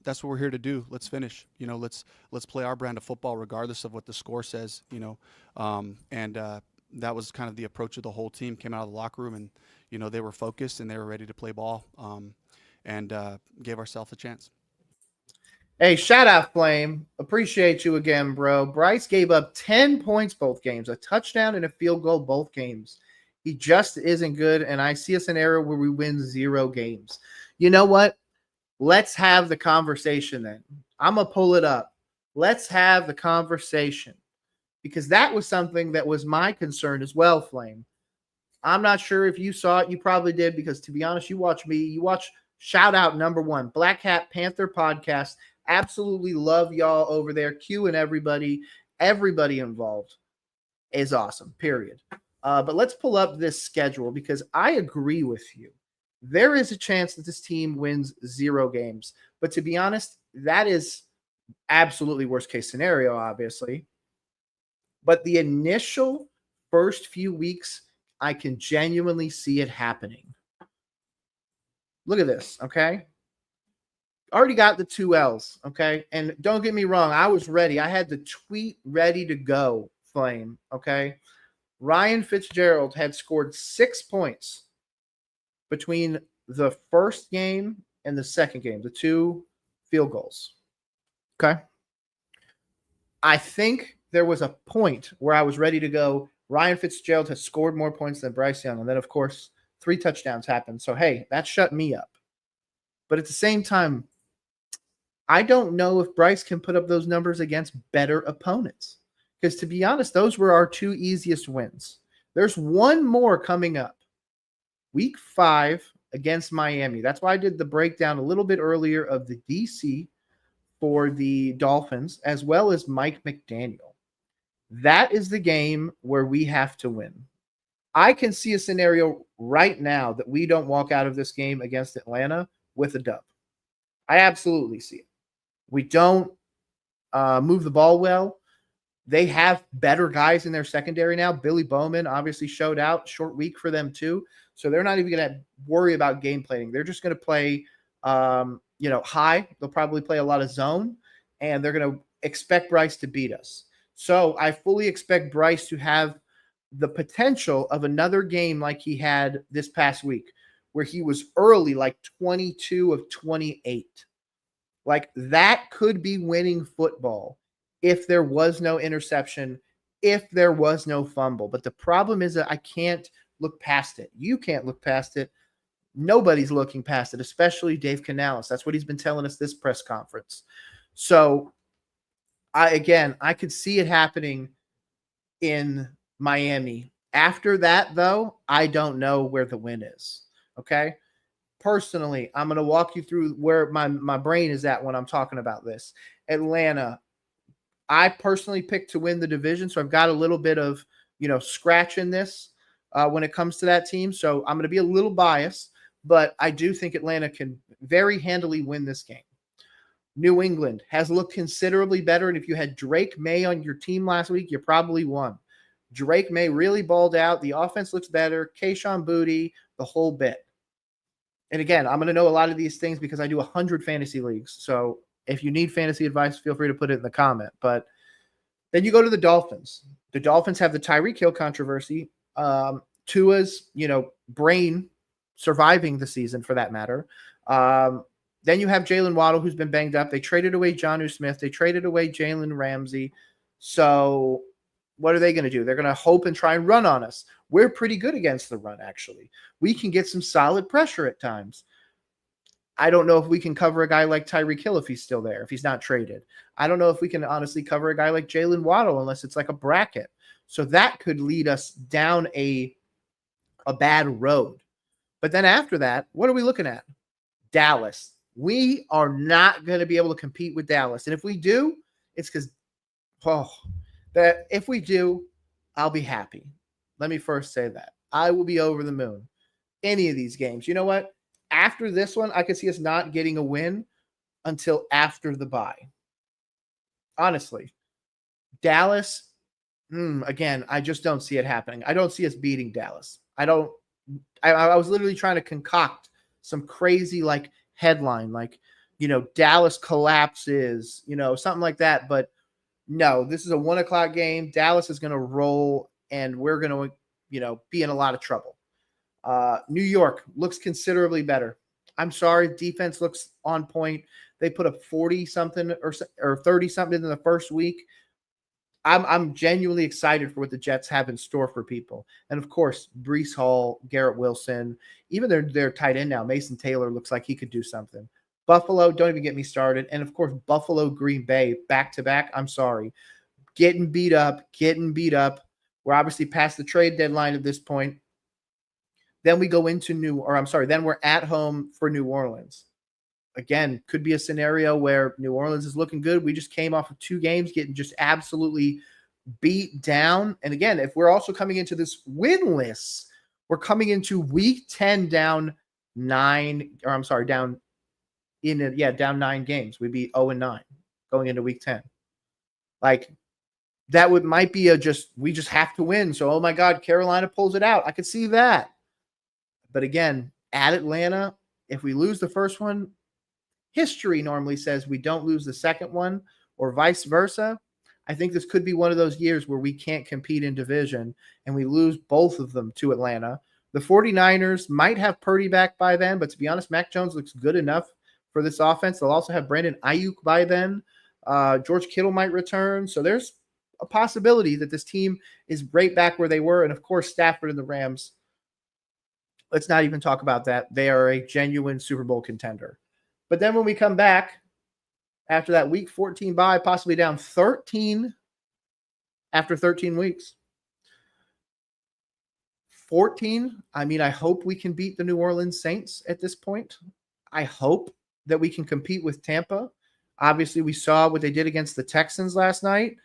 That's what we're here to do. Let's finish. Let's play our brand of football regardless of what the score says. That was kind of the approach of the whole team. Came out of the locker room and, they were focused and they were ready to play ball and gave ourselves a chance. Hey, shout out, Flame. Appreciate you again, bro. Bryce gave up 10 points both games, a touchdown and a field goal both games. He just isn't good, and I see a scenario where we win 0 games. You know what? Let's have the conversation then. I'm going to pull it up. Let's have the conversation. Because that was something that was my concern as well, Flame. I'm not sure if you saw it. You probably did, because to be honest, you watch me. You watch shout out number 1, Black Hat Panther podcast. Absolutely love y'all over there. Q and everybody involved is awesome, period. But let's pull up this schedule, because I agree with you. There is a chance that this team wins 0 games. But to be honest, that is absolutely worst case scenario, obviously. But the initial first few weeks, I can genuinely see it happening. Look at this, okay? Already got the 2 L's, okay? And don't get me wrong, I was ready. I had the tweet ready to go, Flame, okay? Ryan Fitzgerald had scored 6 points between the first game and the second game, the 2 field goals, okay? I think there was a point where I was ready to go. Ryan Fitzgerald has scored more points than Bryce Young. And then, of course, 3 touchdowns happened. So, hey, that shut me up. But at the same time, I don't know if Bryce can put up those numbers against better opponents. Because to be honest, those were our 2 easiest wins. There's one more coming up. Week 5 against Miami. That's why I did the breakdown a little bit earlier of the DC for the Dolphins, as well as Mike McDaniel. That is the game where we have to win. I can see a scenario right now that we don't walk out of this game against Atlanta with a dub. I absolutely see it. We don't move the ball well. They have better guys in their secondary now. Billy Bowman obviously showed out. Short week for them too. So they're not even going to worry about game planning. They're just going to play high. They'll probably play a lot of zone, and they're going to expect Bryce to beat us. So I fully expect Bryce to have the potential of another game like he had this past week, where he was early, like 22 of 28. Like, that could be winning football if there was no interception, if there was no fumble. But the problem is that I can't look past it. You can't look past it. Nobody's looking past it, especially Dave Canales. That's what he's been telling us this press conference. So, I could see it happening in Miami. After that, though, I don't know where the win is. Okay? Personally, I'm going to walk you through where my brain is at when I'm talking about this. Atlanta, I personally picked to win the division, so I've got a little bit of, scratch in this when it comes to that team. So I'm going to be a little biased, but I do think Atlanta can very handily win this game. New England has looked considerably better, and if you had Drake May on your team last week, you probably won. Drake May really balled out. The offense looks better. Kayshon Boutte, the whole bit. And again, I'm going to know a lot of these things because I do 100 fantasy leagues. So if you need fantasy advice, feel free to put it in the comment. But then you go to the Dolphins. The Dolphins have the Tyreek Hill controversy. Tua's, brain surviving the season for that matter. Then you have Jalen Waddle, who's been banged up. They traded away Jonnu Smith. They traded away Jalen Ramsey. So what are they going to do? They're going to hope and try and run on us. We're pretty good against the run, actually. We can get some solid pressure at times. I don't know if we can cover a guy like Tyreek Hill if he's still there, if he's not traded. I don't know if we can honestly cover a guy like Jalen Waddle unless it's like a bracket. So that could lead us down a bad road. But then after that, what are we looking at? Dallas. We are not going to be able to compete with Dallas. And if we do, it's because, that if we do, I'll be happy. Let me first say that. I will be over the moon. Any of these games. You know what? After this one, I could see us not getting a win until after the bye. Honestly. Dallas, again, I just don't see it happening. I don't see us beating Dallas. I was literally trying to concoct some crazy headline, Dallas collapses, something like that. But no, this is a 1:00 game. Dallas is going to roll, and we're going to, be in a lot of trouble. New York looks considerably better. I'm sorry, defense looks on point. They put up 40-something or 30-something in the first week. I'm genuinely excited for what the Jets have in store for people. And, of course, Breece Hall, Garrett Wilson, even their tight end now, Mason Taylor, looks like he could do something. Buffalo, don't even get me started. And, of course, Buffalo, Green Bay, back-to-back. I'm sorry. Getting beat up. We're obviously past the trade deadline at this point. Then we go into then we're at home for New Orleans. Again, could be a scenario where New Orleans is looking good. We just came off of 2 games getting just absolutely beat down. And again, if we're also coming into this winless, we're coming into week 10 down 9 games. We'd be 0-9 going into week 10. That might be we just have to win. So, oh my God, Carolina pulls it out. I could see that. But again, at Atlanta, if we lose the first one, history normally says we don't lose the second one or vice versa. I think this could be one of those years where we can't compete in division and we lose both of them to Atlanta. The 49ers might have Purdy back by then, but to be honest, Mac Jones looks good enough for this offense. They'll also have Brandon Ayuk by then. George Kittle might return. So there's a possibility that this team is right back where they were. And of course, Stafford and the Rams, let's not even talk about that. They are a genuine Super Bowl contender. But then when we come back after that week 14 bye, possibly down 13 after 13 weeks. 14, I hope we can beat the New Orleans Saints at this point. I hope that we can compete with Tampa. Obviously, we saw what they did against the Texans last night.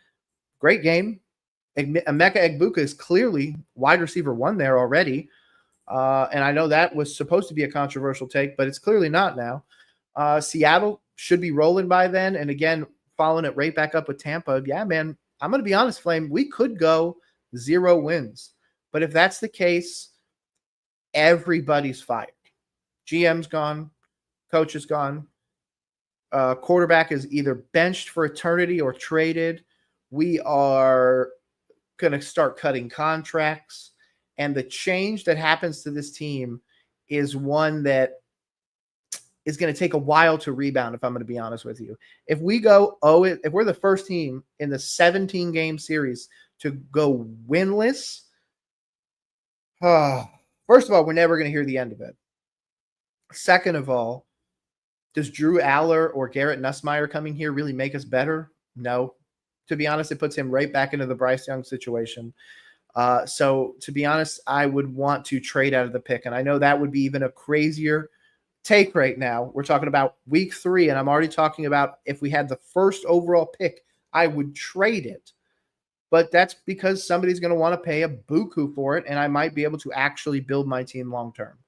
Great game. Emeka Egbuka is clearly wide receiver 1 there already. And I know that was supposed to be a controversial take, but it's clearly not now. Seattle should be rolling by then. And again, following it right back up with Tampa. Yeah, man, I'm going to be honest, Flame. We could go 0 wins. But if that's the case, everybody's fired. GM's gone. Coach is gone. Quarterback is either benched for eternity or traded. We are going to start cutting contracts. And the change that happens to this team is one that is going to take a while to rebound, if I'm going to be honest with you. If we go, if we're the first team in the 17-game series to go winless, first of all, we're never going to hear the end of it. Second of all, does Drew Aller or Garrett Nussmeier coming here really make us better? No. To be honest, it puts him right back into the Bryce Young situation. So to be honest, I would want to trade out of the pick. And I know that would be even a crazier take right now. We're talking about week 3, and I'm already talking about if we had the first overall pick, I would trade it. But that's because somebody's going to want to pay a buku for it, and I might be able to actually build my team long term.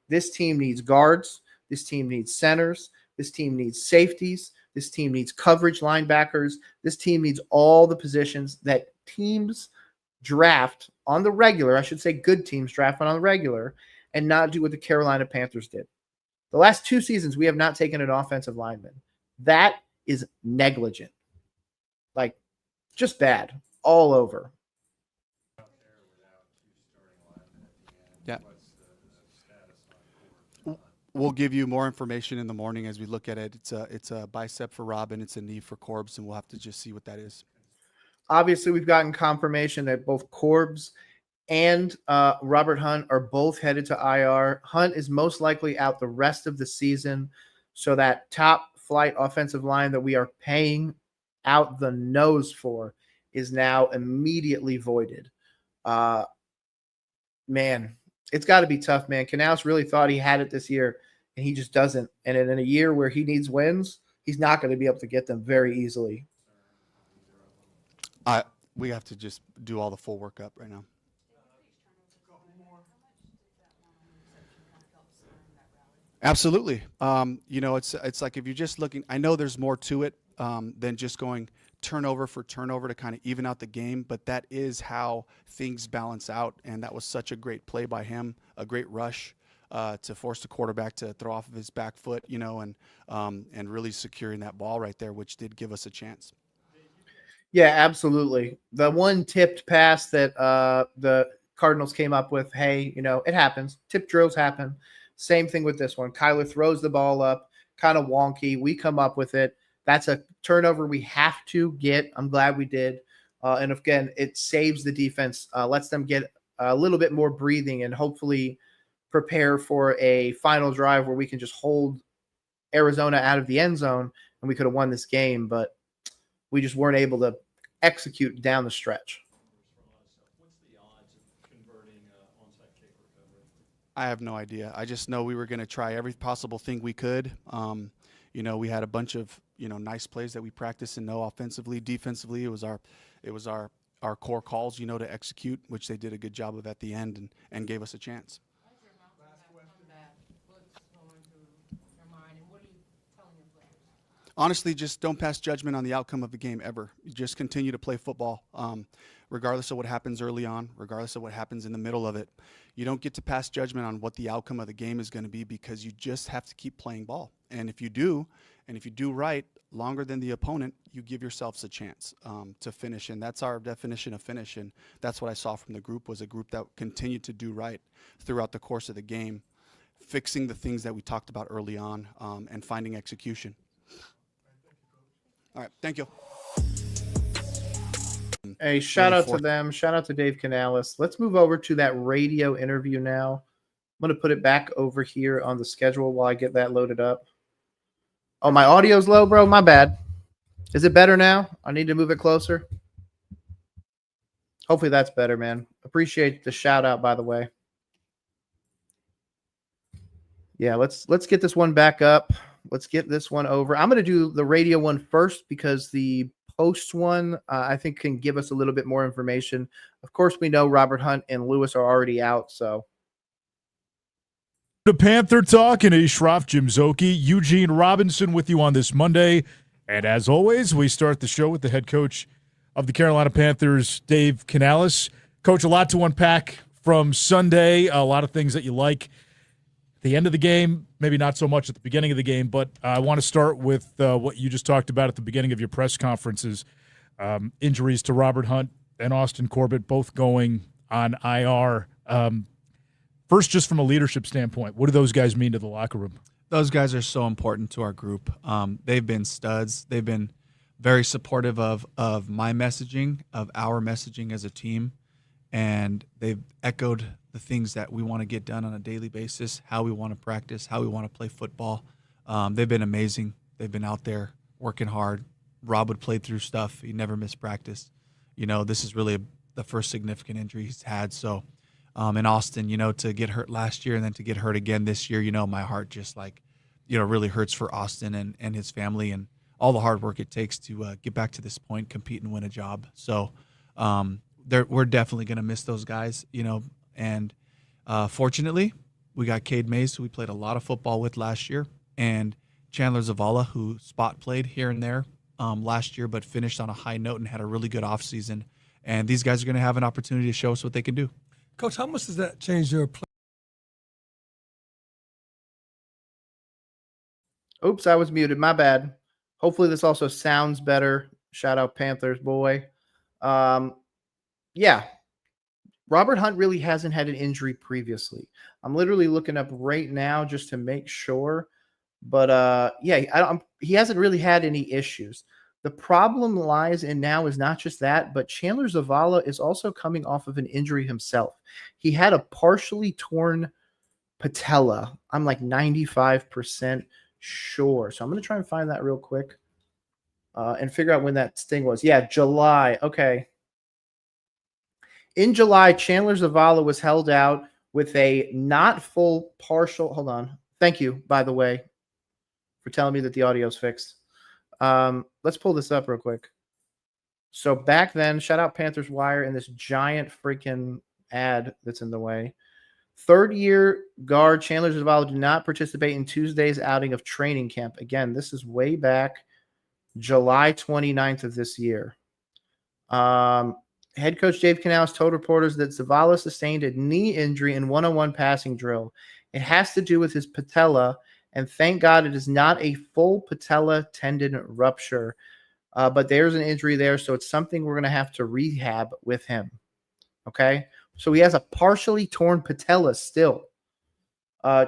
This team needs guards. This team needs centers. This team needs safeties. This team needs coverage linebackers. This team needs all the positions that teams draft on the regular. I should say good teams draft on the regular and not do what the Carolina Panthers did. The last 2 seasons, we have not taken an offensive lineman. That is negligent. Like, just bad all over. Yeah. We'll give you more information in the morning as we look at it. It's a bicep for Robin, it's a knee for Corbs, and we'll have to just see what that is. Obviously, we've gotten confirmation that both Corbs and Robert Hunt are both headed to IR. Hunt is most likely out the rest of the season, so that top flight offensive line that we are paying out the nose for is now immediately voided. Man, it's got to be tough, man. Canales really thought he had it this year, and he just doesn't. And in a year where he needs wins, he's not going to be able to get them very easily. We have to just do all the full workup right now. Absolutely. It's like if you're just looking, I know there's more to it than just going turnover for turnover to kind of even out the game, but that is how things balance out. And that was such a great play by him, a great rush to force the quarterback to throw off of his back foot, and really securing that ball right there, which did give us a chance. Yeah, absolutely. The one tipped pass that the Cardinals came up with, hey, it happens. Tip drills happen. Same thing with this one. Kyler throws the ball up, kind of wonky. We come up with it. That's a turnover we have to get. I'm glad we did. And again, it saves the defense, lets them get a little bit more breathing and hopefully prepare for a final drive where we can just hold Arizona out of the end zone and we could have won this game, but we just weren't able to execute down the stretch. I have no idea. I just know we were going to try every possible thing we could. We had a bunch of, nice plays that we practiced and know offensively, defensively. It was our core calls, to execute, which they did a good job of at the end and gave us a chance. Honestly, just don't pass judgment on the outcome of the game ever. You just continue to play football, regardless of what happens early on, regardless of what happens in the middle of it. You don't get to pass judgment on what the outcome of the game is going to be because you just have to keep playing ball. And if you do right longer than the opponent, you give yourselves a chance to finish. And that's our definition of finish. And that's what I saw from the group, was a group that continued to do right throughout the course of the game, fixing the things that we talked about early on and finding execution. All right, thank you. Hey, shout out to them. Shout out to Dave Canales. Let's move over to that radio interview now. I'm going to put it back over here on the schedule while I get that loaded up. Oh, my audio's low, bro. My bad. Is it better now? I need to move it closer. Hopefully that's better, man. Appreciate the shout out, by the way. Yeah, let's get this one back up. Let's get this one over. I'm going to do the radio one first because the post one, I think, can give us a little bit more information. Of course, we know Robert Hunt and Lewis are already out, so. The Panther Talk and Ashraf Jimzoki, Eugene Robinson with you on this Monday. And as always, we start the show with the head coach of the Carolina Panthers, Dave Canales. Coach, a lot to unpack from Sunday, a lot of things that you like. The end of the game, maybe not so much at the beginning of the game, but I want to start with what you just talked about at the beginning of your press conferences. Injuries to Robert Hunt and Austin Corbett both going on IR. First, just from a leadership standpoint, what do those guys mean to the locker room? Those guys are so important to our group. They've been studs. They've been very supportive of my messaging, of our messaging as a team, and they've echoed the things that we want to get done on a daily basis, how we want to practice, how we want to play football. They've been amazing. They've been out there working hard. Rob would play through stuff. He never missed practice. This is really the first significant injury he's had. So, in Austin, to get hurt last year and then to get hurt again this year, my heart just really hurts for Austin and his family. And all the hard work it takes to get back to this point, compete and win a job. So we're definitely going to miss those guys, and fortunately we got Cade Mays, who we played a lot of football with last year, and Chandler Zavala, who spot played here and there last year, but finished on a high note and had a really good offseason. And these guys are going to have an opportunity to show us what they can do. Coach, how much does that change your play? Oops, I was muted. My bad. Hopefully this also sounds better. Shout out Panthers boy. Yeah. Robert Hunt really hasn't had an injury previously. I'm literally looking up right now just to make sure. But yeah, he hasn't really had any issues. The problem lies in now is not just that, but Chandler Zavala is also coming off of an injury himself. He had a partially torn patella. I'm like 95% sure. So I'm going to try and find that real quick and figure out when that sting was. Yeah, July. Okay. In July, Chandler Zavala was held out with a not full partial. Hold on. Thank you, by the way, for telling me that the audio's fixed. Let's pull this up real quick. So back then, shout out Panthers Wire and this giant freaking ad that's in the way. Third-year guard Chandler Zavala did not participate in Tuesday's outing of training camp. Again, this is way back July 29th of this year. Head coach Dave Canales told reporters that Zavala sustained a knee injury in one-on-one passing drill. It has to do with his patella, and thank God it is not a full patella tendon rupture. But there's an injury there, so it's something we're going to have to rehab with him. Okay? So he has a partially torn patella still.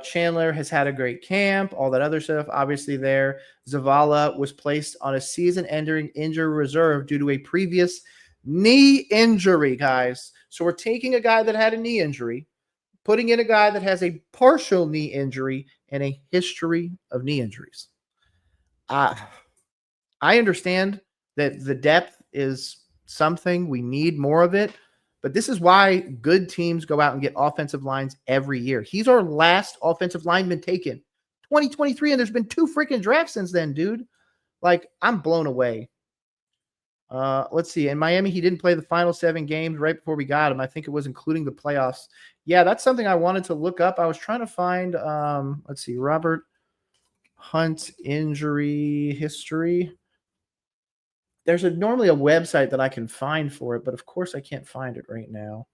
Chandler has had a great camp, all that other stuff, obviously there. Zavala was placed on a season-ending injury reserve due to a previous knee injury, guys. So we're taking a guy that had a knee injury, putting in a guy that has a partial knee injury and a history of knee injuries. I understand that the depth is something. We need more of it. But this is why good teams go out and get offensive lines every year. He's our last offensive lineman taken. 2023, and there's been 2 freaking drafts since then, dude. Like, I'm blown away. Let's see. In Miami, he didn't play the final 7 games right before we got him. I think it was including the playoffs. Yeah, that's something I wanted to look up. I was trying to find, let's see, Robert Hunt injury history. There's normally a website that I can find for it, but of course I can't find it right now.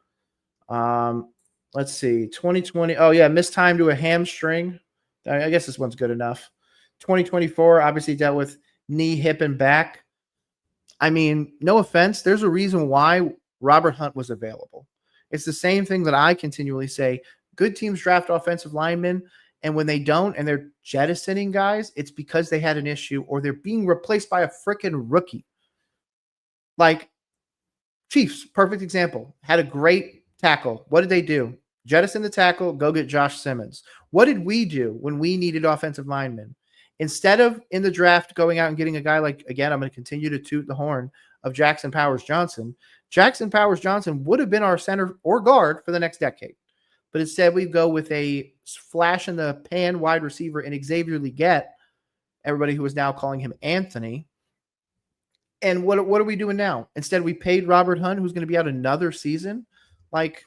Let's see. 2020. Oh, yeah, missed time to a hamstring. I guess this one's good enough. 2024, obviously dealt with knee, hip, and back. I mean, no offense. There's a reason why Robert Hunt was available. It's the same thing that I continually say. Good teams draft offensive linemen, and when they don't and they're jettisoning guys, it's because they had an issue or they're being replaced by a freaking rookie. Like Chiefs, perfect example, had a great tackle. What did they do? Jettison the tackle, go get Josh Simmons. What did we do when we needed offensive linemen? Instead of in the draft going out and getting a guy like, again, I'm going to continue to toot the horn of Jackson Powers Johnson. Jackson Powers Johnson would have been our center or guard for the next decade. But instead we go with a flash in the pan wide receiver in Xavier Legette, everybody who is now calling him Anthony. And what are we doing now? Instead, we paid Robert Hunt, who's going to be out another season. Like,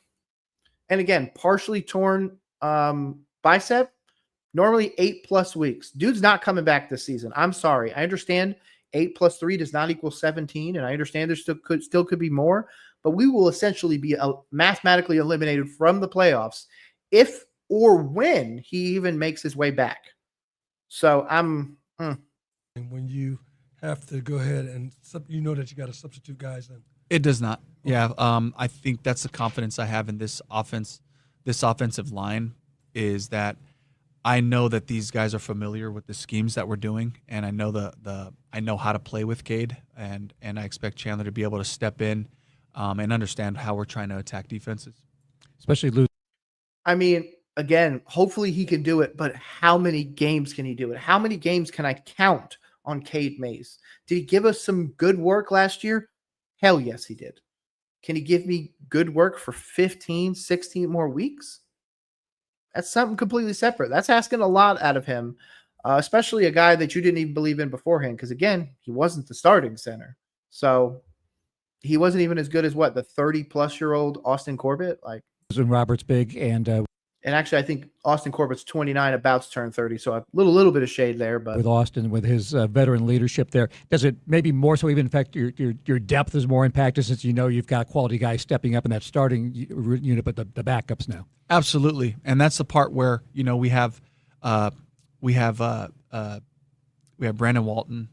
and again, partially torn bicep, normally 8+ weeks. Dude's not coming back this season. I'm sorry. I understand 8 + 3 does not equal 17, and I understand there still could be more, but we will essentially be mathematically eliminated from the playoffs if or when he even makes his way back. So I'm. When you have to go ahead and that you got to substitute guys in. It does not. Yeah. I think that's the confidence I have in this offense, this offensive line, is that I know that these guys are familiar with the schemes that we're doing, and I know I know how to play with Cade, and I expect Chandler to be able to step in and understand how we're trying to attack defenses, especially lose. I mean, again, hopefully he can do it, but how many games can he do it? How many games can I count on Cade Mays? Did he give us some good work last year? Hell yes, he did. Can he give me good work for 15, 16 more weeks? That's something completely separate. That's asking a lot out of him. especially a guy that you didn't even believe in beforehand. Because again, he wasn't the starting center, so he wasn't even as good as what the 30-plus-year-old Austin Corbett. Like, And Robert's big, and actually, I think Austin Corbett's 29, about to turn 30. So a little bit of shade there, but with Austin, with his veteran leadership there, does it maybe more so even affect your depth is more impacted since you've got quality guys stepping up in that starting unit, but the backups now. Absolutely, and that's the part where we have Brandon Walton,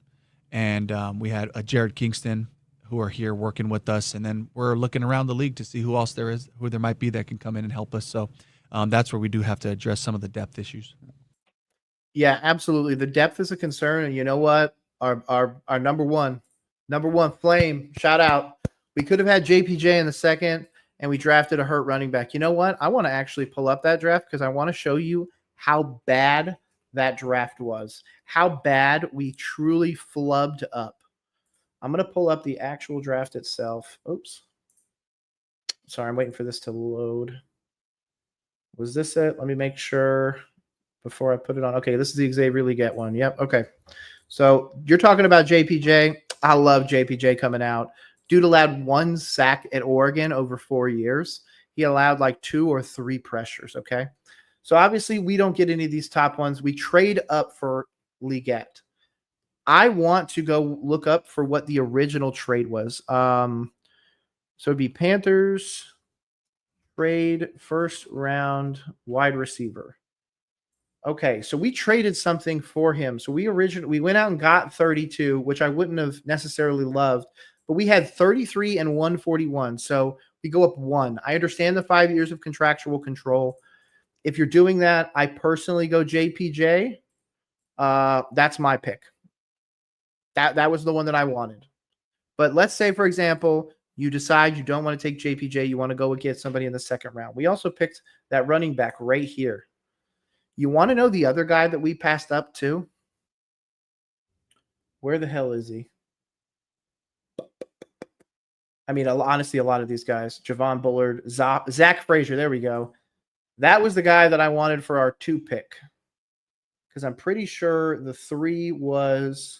and we had Jared Kingston, who are here working with us, and then we're looking around the league to see who else who there might be that can come in and help us. So that's where we do have to address some of the depth issues. yeah, absolutely. The depth is a concern, and you know what? Our number one flame, shout out. We could have had JPJ in the second, and we drafted a hurt running back. You know what? I want to actually pull up that draft because I want to show you how bad that draft was, how bad we truly flubbed up. I'm going to pull up the actual draft itself. Oops. Sorry, I'm waiting for this to load. Was this it? Let me make sure before I put it on. Okay, this is the Xavier Legette one. Yep, okay. So you're talking about JPJ. I love JPJ coming out. Dude allowed 1 sack at Oregon over 4 years. He allowed like 2 or 3 pressures, okay? So obviously we don't get any of these top ones. We trade up for Legette. I want to go look up for what the original trade was. So it'd be Panthers trade first round wide receiver. Okay, so we traded something for him. So we went out and got 32, which I wouldn't have necessarily loved, but we had 33 and 141. So we go up 1. I understand the 5 years of contractual control. If you're doing that, I personally go JPJ. That's my pick. That was the one that I wanted. But let's say, for example, you decide you don't want to take JPJ. You want to go and get somebody in the second round. We also picked that running back right here. You want to know the other guy that we passed up to? Where the hell is he? I mean, honestly, a lot of these guys. Javon Bullard, Zach Frazier. There we go. That was the guy that I wanted for our 2 pick. Because I'm pretty sure the 3 was...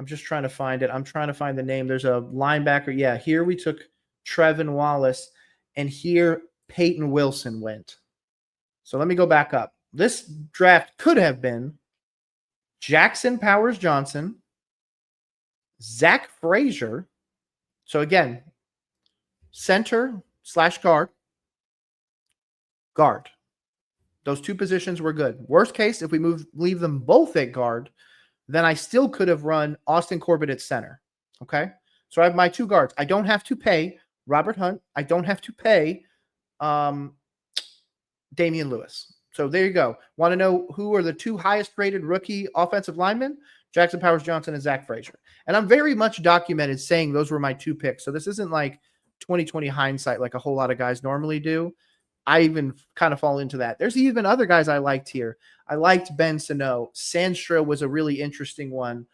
I'm just trying to find it. I'm trying to find the name. There's a linebacker. Yeah, here we took Trevin Wallace, and here Peyton Wilson went. So let me go back up. This draft could have been Jackson Powers Johnson, Zach Frazier. So again, center/guard. Guard. Those 2 positions were good. Worst case, if we leave them both at guard, then I still could have run Austin Corbett at center. Okay? So I have my 2 guards. I don't have to pay Robert Hunt. I don't have to pay Damian Lewis. So there you go. Want to know who are the 2 highest rated rookie offensive linemen? Jackson Powers Johnson and Zach Frazier. And I'm very much documented saying those were my 2 picks. So this isn't like 2020 hindsight like a whole lot of guys normally do. I even kind of fall into that. There's even other guys I liked here. I liked Ben Sano. Sandstrom was a really interesting one.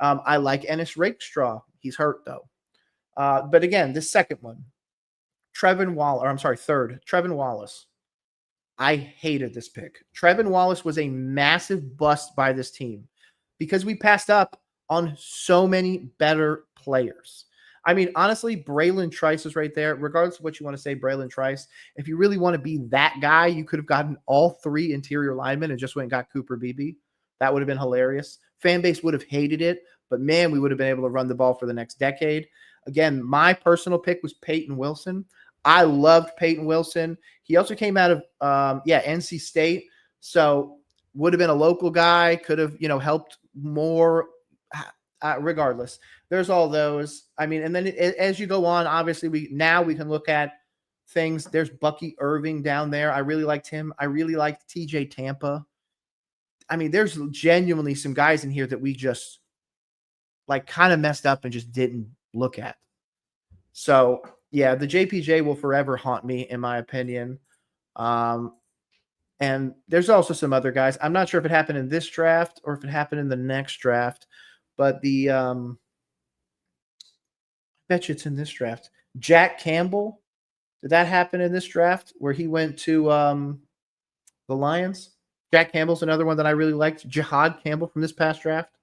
I like Ennis Rakestraw. He's hurt, though. But again, this second one, third, Trevin Wallace. I hated this pick. Trevin Wallace was a massive bust by this team because we passed up on so many better players. I mean, honestly, Braylon Trice is right there. Regardless of what you want to say, Braylon Trice, if you really want to be that guy, you could have gotten all 3 interior linemen and just went and got Cooper Beebe. That would have been hilarious. Fan base would have hated it, but man, we would have been able to run the ball for the next decade. Again, my personal pick was Peyton Wilson. I loved Peyton Wilson. He also came out of, NC State. So would have been a local guy, could have, helped more. Regardless, there's all those. I mean, and then as you go on, obviously we can look at things. There's Bucky Irving down there. I really liked him. I really liked TJ Tampa. I mean, there's genuinely some guys in here that we just like kind of messed up and just didn't look at. So yeah, the JPJ will forever haunt me, in my opinion. And there's also some other guys. I'm not sure if it happened in this draft or if it happened in the next draft. But I bet you it's in this draft. Jack Campbell, did that happen in this draft where he went to the Lions? Jack Campbell's another one that I really liked. Jihad Campbell from this past draft.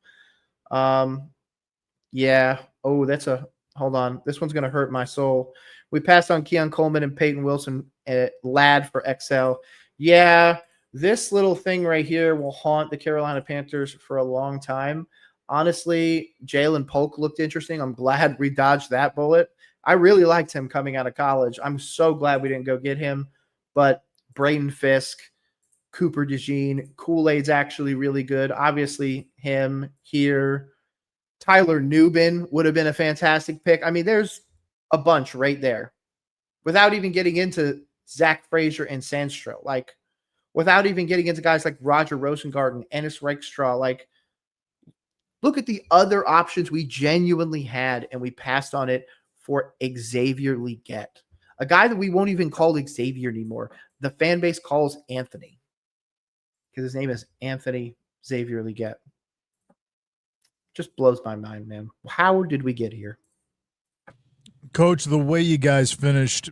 Yeah. Oh, hold on. This one's going to hurt my soul. We passed on Keon Coleman and Peyton Wilson at Ladd for XL. Yeah, this little thing right here will haunt the Carolina Panthers for a long time. Honestly, Jalen Polk looked interesting. I'm glad we dodged that bullet. I really liked him coming out of college. I'm so glad we didn't go get him. But Braden Fisk, Cooper DeJean, Kool-Aid's actually really good. Obviously, him here. Tyler Nubin would have been a fantastic pick. I mean, there's a bunch right there. Without even getting into Zach Frazier and Sandstro. Like, without even getting into guys like Roger Rosengarten, Ennis Rakestraw. Like, look at the other options we genuinely had, and we passed on it for Xavier Legette. A guy that we won't even call Xavier anymore. The fan base calls Anthony. Because his name is Anthony Xavier Legette. Just blows my mind, man. How did we get here? Coach, the way you guys finished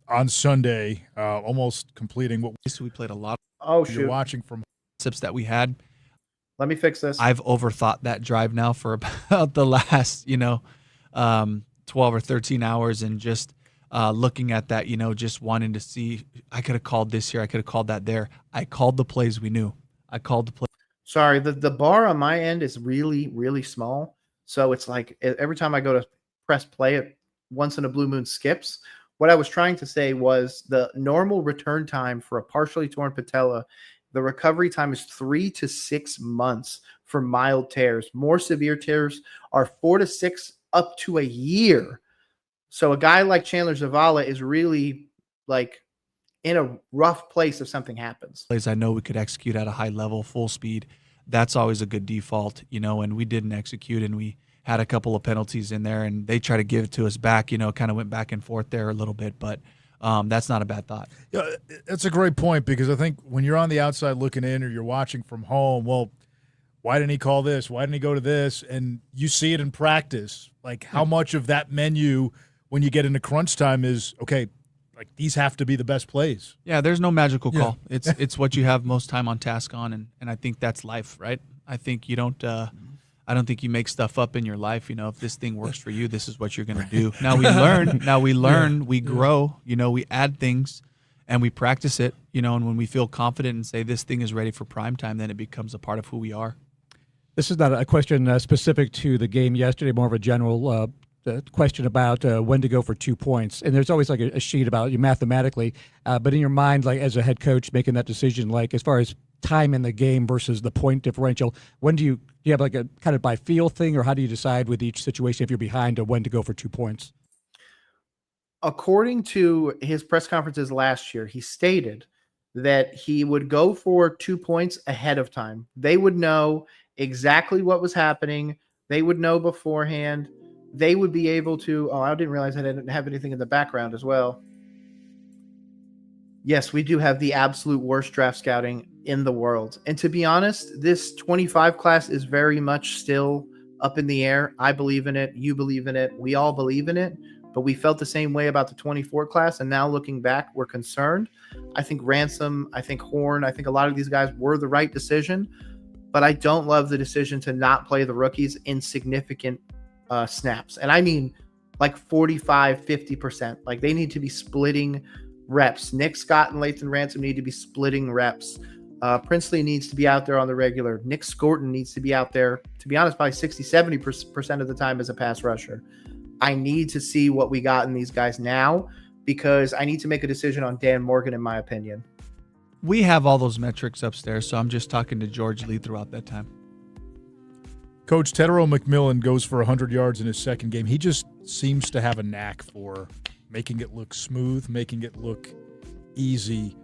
on Sunday, almost completing what we played a lot. Oh, you're shoot. watching from Sips that we had. Let me fix this. I've overthought that drive now for about the last, 12 or 13 hours, and just looking at that, just wanting to see, I could have called this here, I could have called that there. I called the plays we knew. I called the play. Sorry, the bar on my end is really, really small. So it's like every time I go to press play, it once in a blue moon skips. What I was trying to say was the normal return time for a partially torn patella, the recovery time is 3 to 6 months for mild tears. More severe tears are 4 to 6 up to a year. So a guy like Chandler Zavala is really like in a rough place if something happens. Plays I know we could execute at a high level, full speed. That's always a good default, and we didn't execute, and we had a couple of penalties in there, and they try to give it to us back, kind of went back and forth there a little bit, but that's not a bad thought. Yeah, that's a great point, because I think when you're on the outside looking in or you're watching from home, well, why didn't he call this? Why didn't he go to this? And you see it in practice, like how much of that menu when you get into crunch time is, okay, like these have to be the best plays. Yeah, there's no magical call. It's what you have most time on task on, and I think that's life, right? I think you don't I don't think you make stuff up in your life. If this thing works for you, this is what you're going to do. Now we learn, we grow, we add things and we practice it, and when we feel confident and say this thing is ready for prime time, then it becomes a part of who we are. This is not a question specific to the game yesterday, more of a general question about when to go for 2 points. And there's always like a sheet about you mathematically, but in your mind, like as a head coach making that decision, like as far as time in the game versus the point differential, when do you have like a kind of by feel thing, or how do you decide with each situation if you're behind or when to go for 2 points? According to his press conferences last year, he stated that he would go for 2 points ahead of time. They would know exactly what was happening. They would know beforehand. They would be able to, I didn't realize I didn't have anything in the background as well. Yes, we do have the absolute worst draft scouting in the world. And to be honest, this 25 class is very much still up in the air. I believe in it. You believe in it. We all believe in it. But we felt the same way about the 24 class. And now looking back, we're concerned. I think Ransom, I think Horn, I think a lot of these guys were the right decision. But I don't love the decision to not play the rookies in significant snaps. And I mean like 45, 50%. Like they need to be splitting reps. Nick Scott and Lathan Ransom need to be splitting reps. Princely needs to be out there on the regular. Nick Scorton needs to be out there, to be honest, probably 60, 70% of the time as a pass rusher. I need to see what we got in these guys now, because I need to make a decision on Dan Morgan, in my opinion. We have all those metrics upstairs, so I'm just talking to George Lee throughout that time. Coach Tetero McMillan goes for 100 yards in his second game. He just seems to have a knack for making it look smooth, making it look easy.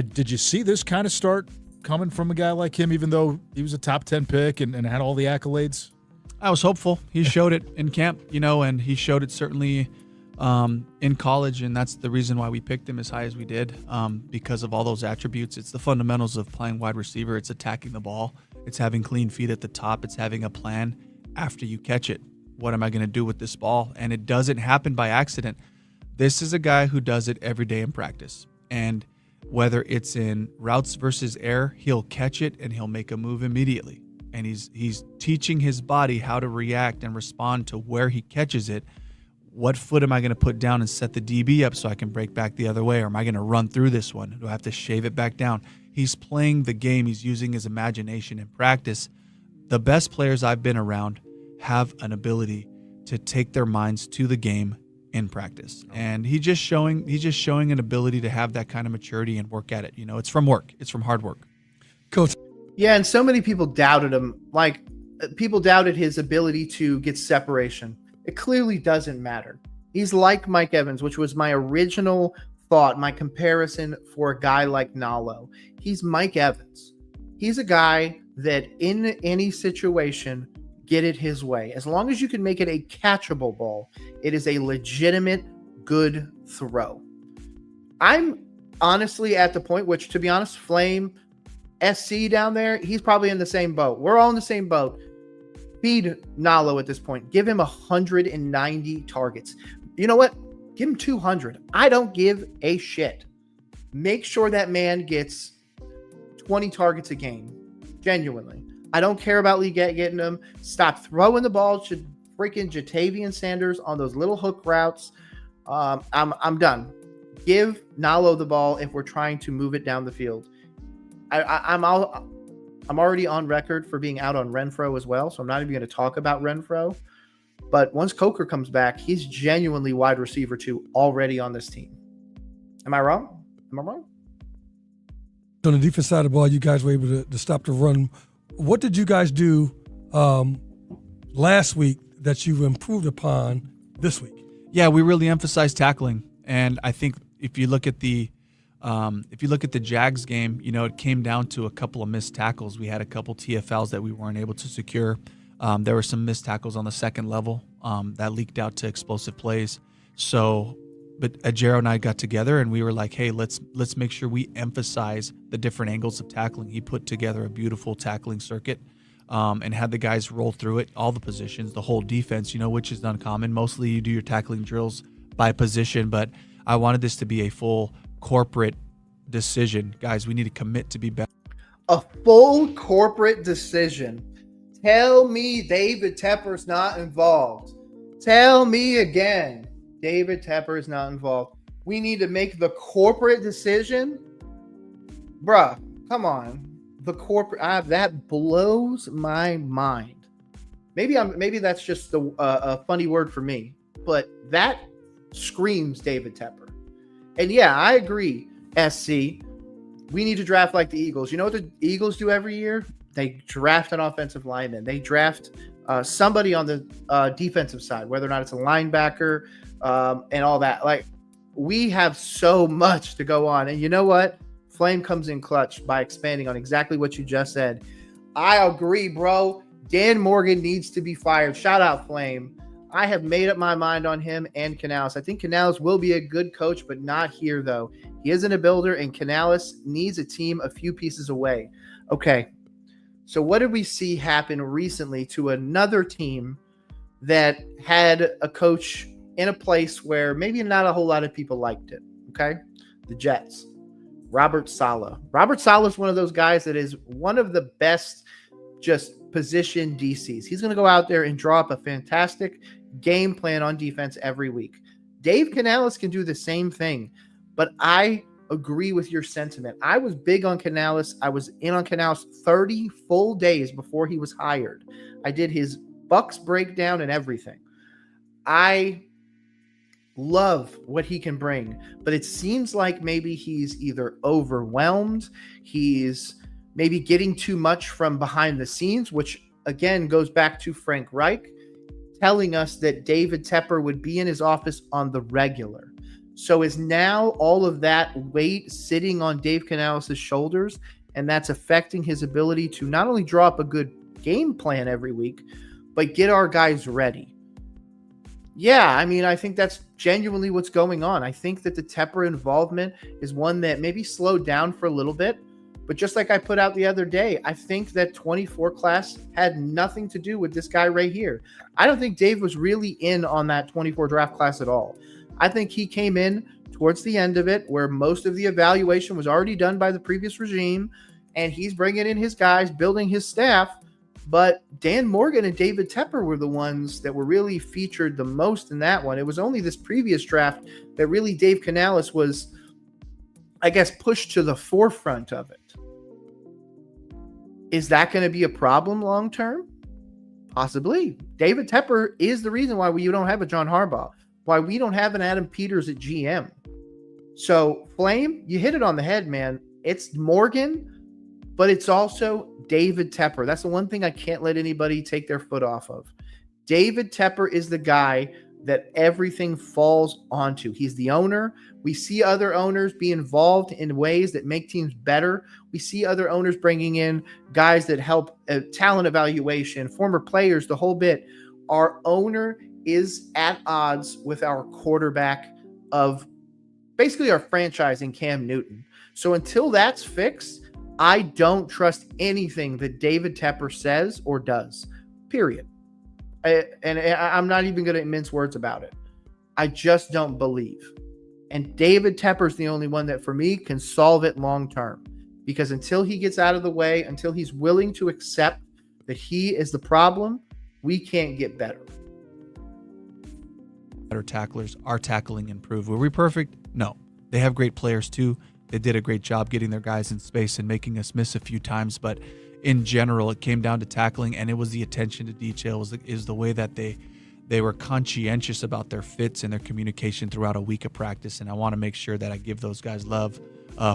Did you see this kind of start coming from a guy like him, even though he was a top 10 pick and had all the accolades? I was hopeful. He showed it in camp, and he showed it certainly in college, and that's the reason why we picked him as high as we did, because of all those attributes. It's the fundamentals of playing wide receiver. It's attacking the ball. It's having clean feet at the top. It's having a plan after you catch it. What am I going to do with this ball? And it doesn't happen by accident. This is a guy who does it every day in practice. And whether it's in routes versus air, he'll catch it and he'll make a move immediately. And he's teaching his body how to react and respond to where he catches it. What foot am I going to put down and set the DB up so I can break back the other way? Or am I going to run through this one? Do I have to shave it back down? He's playing the game. He's using his imagination in practice. The best players I've been around have an ability to take their minds to the game in practice. And he's just showing an ability to have that kind of maturity and work at it. You know, it's from work. It's from hard work. Coach. Yeah, and so many people doubted him. Like, people doubted his ability to get separation. It clearly doesn't matter. He's like Mike Evans, which was my original thought, my comparison for a guy like Nalo. He's Mike Evans. He's a guy that in any situation, get it his way. As long as you can make it a catchable ball, it is a legitimate good throw. I'm honestly at the point, which to be honest, Flame, SC down there, he's probably in the same boat. We're all in the same boat. Feed Nalo at this point. Give him 190 targets. You know what? Give him 200. I don't give a shit. Make sure that man gets 20 targets a game. Genuinely. I don't care about Lee getting them. Stop throwing the ball to freaking Jatavian Sanders on those little hook routes. I'm done. Give Nalo the ball if we're trying to move it down the field. I'm already on record for being out on Renfrow as well, so I'm not even going to talk about Renfrow. But once Coker comes back, he's genuinely wide receiver 2 already on this team. Am I wrong? Am I wrong? On the defense side of the ball, you guys were able to stop the run. What did you guys do last week that you've improved upon this week? Yeah, we really emphasized tackling, and I think if you look at the Jags game, you know, it came down to a couple of missed tackles. We had a couple TFLs that we weren't able to secure. There were some missed tackles on the second level that leaked out to explosive plays. So, but Ajero and I got together and we were like, hey, let's make sure we emphasize the different angles of tackling. He put together a beautiful tackling circuit and had the guys roll through it, all the positions, the whole defense, you know, which is uncommon. Mostly you do your tackling drills by position, but I wanted this to be a full corporate decision. Guys, we need to commit to be better. A full corporate decision. Tell me David Tepper's not involved. Tell me again, David Tepper is not involved. We need to make the corporate decision. Bruh, come on. The corporate, that blows my mind. Maybe that's just a funny word for me, but that screams David Tepper. And yeah, I agree, SC. We need to draft like the Eagles. You know what the Eagles do every year? They draft an offensive lineman. They draft somebody on the defensive side, whether or not it's a linebacker and all that. Like, we have so much to go on. And you know what? Flame comes in clutch by expanding on exactly what you just said. I agree, bro. Dan Morgan needs to be fired. Shout out, Flame. I have made up my mind on him and Canales. I think Canales will be a good coach, but not here, though. He isn't a builder, and Canales needs a team a few pieces away. Okay, so what did we see happen recently to another team that had a coach in a place where maybe not a whole lot of people liked it? Okay, the Jets. Robert Saleh. Robert Saleh is one of those guys that is one of the best just position DCs. He's going to go out there and draw up a fantastic game plan on defense every week. Dave Canales can do the same thing, but I agree with your sentiment. I was big on Canales. I was in on Canales 30 full days before he was hired. I did his Bucks breakdown and everything. I love what he can bring, but it seems like maybe he's either overwhelmed, he's maybe getting too much from behind the scenes, which again goes back to Frank Reich telling us that David Tepper would be in his office on the regular. So is now all of that weight sitting on Dave Canales' shoulders, and that's affecting his ability to not only draw up a good game plan every week, but get our guys ready? Yeah, I mean, I think that's genuinely what's going on. I think that the Tepper involvement is one that maybe slowed down for a little bit, but just like I put out the other day, I think that 24 class had nothing to do with this guy right here. I don't think Dave was really in on that 24 draft class at all. I think he came in towards the end of it, where most of the evaluation was already done by the previous regime, and he's bringing in his guys, building his staff. But Dan Morgan and David Tepper were the ones that were really featured the most in that one. It was only this previous draft that really Dave Canales was, I guess, pushed to the forefront of it. Is that going to be a problem long term? Possibly. David Tepper is the reason why we don't have a John Harbaugh, why we don't have an Adam Peters at GM. So, Flame, you hit it on the head, man. It's Morgan, but it's also David Tepper. That's the one thing I can't let anybody take their foot off of. David Tepper is the guy that everything falls onto. He's the owner. We see other owners be involved in ways that make teams better. We see other owners bringing in guys that help talent evaluation, former players, the whole bit. Our owner is at odds with our quarterback of basically our franchise in Cam Newton. So until that's fixed, I don't trust anything that David Tepper says or does, period. I'm not even going to mince words about it. I just don't believe. And David Tepper's the only one that, for me, can solve it long term. Because until he gets out of the way, until he's willing to accept that he is the problem, we can't get better. Better tacklers, our tackling improved. Were we perfect? No. They have great players too. They did a great job getting their guys in space and making us miss a few times. But in general, it came down to tackling, and it was the attention to detail, is the way that they were conscientious about their fits and their communication throughout a week of practice. And I want to make sure that I give those guys love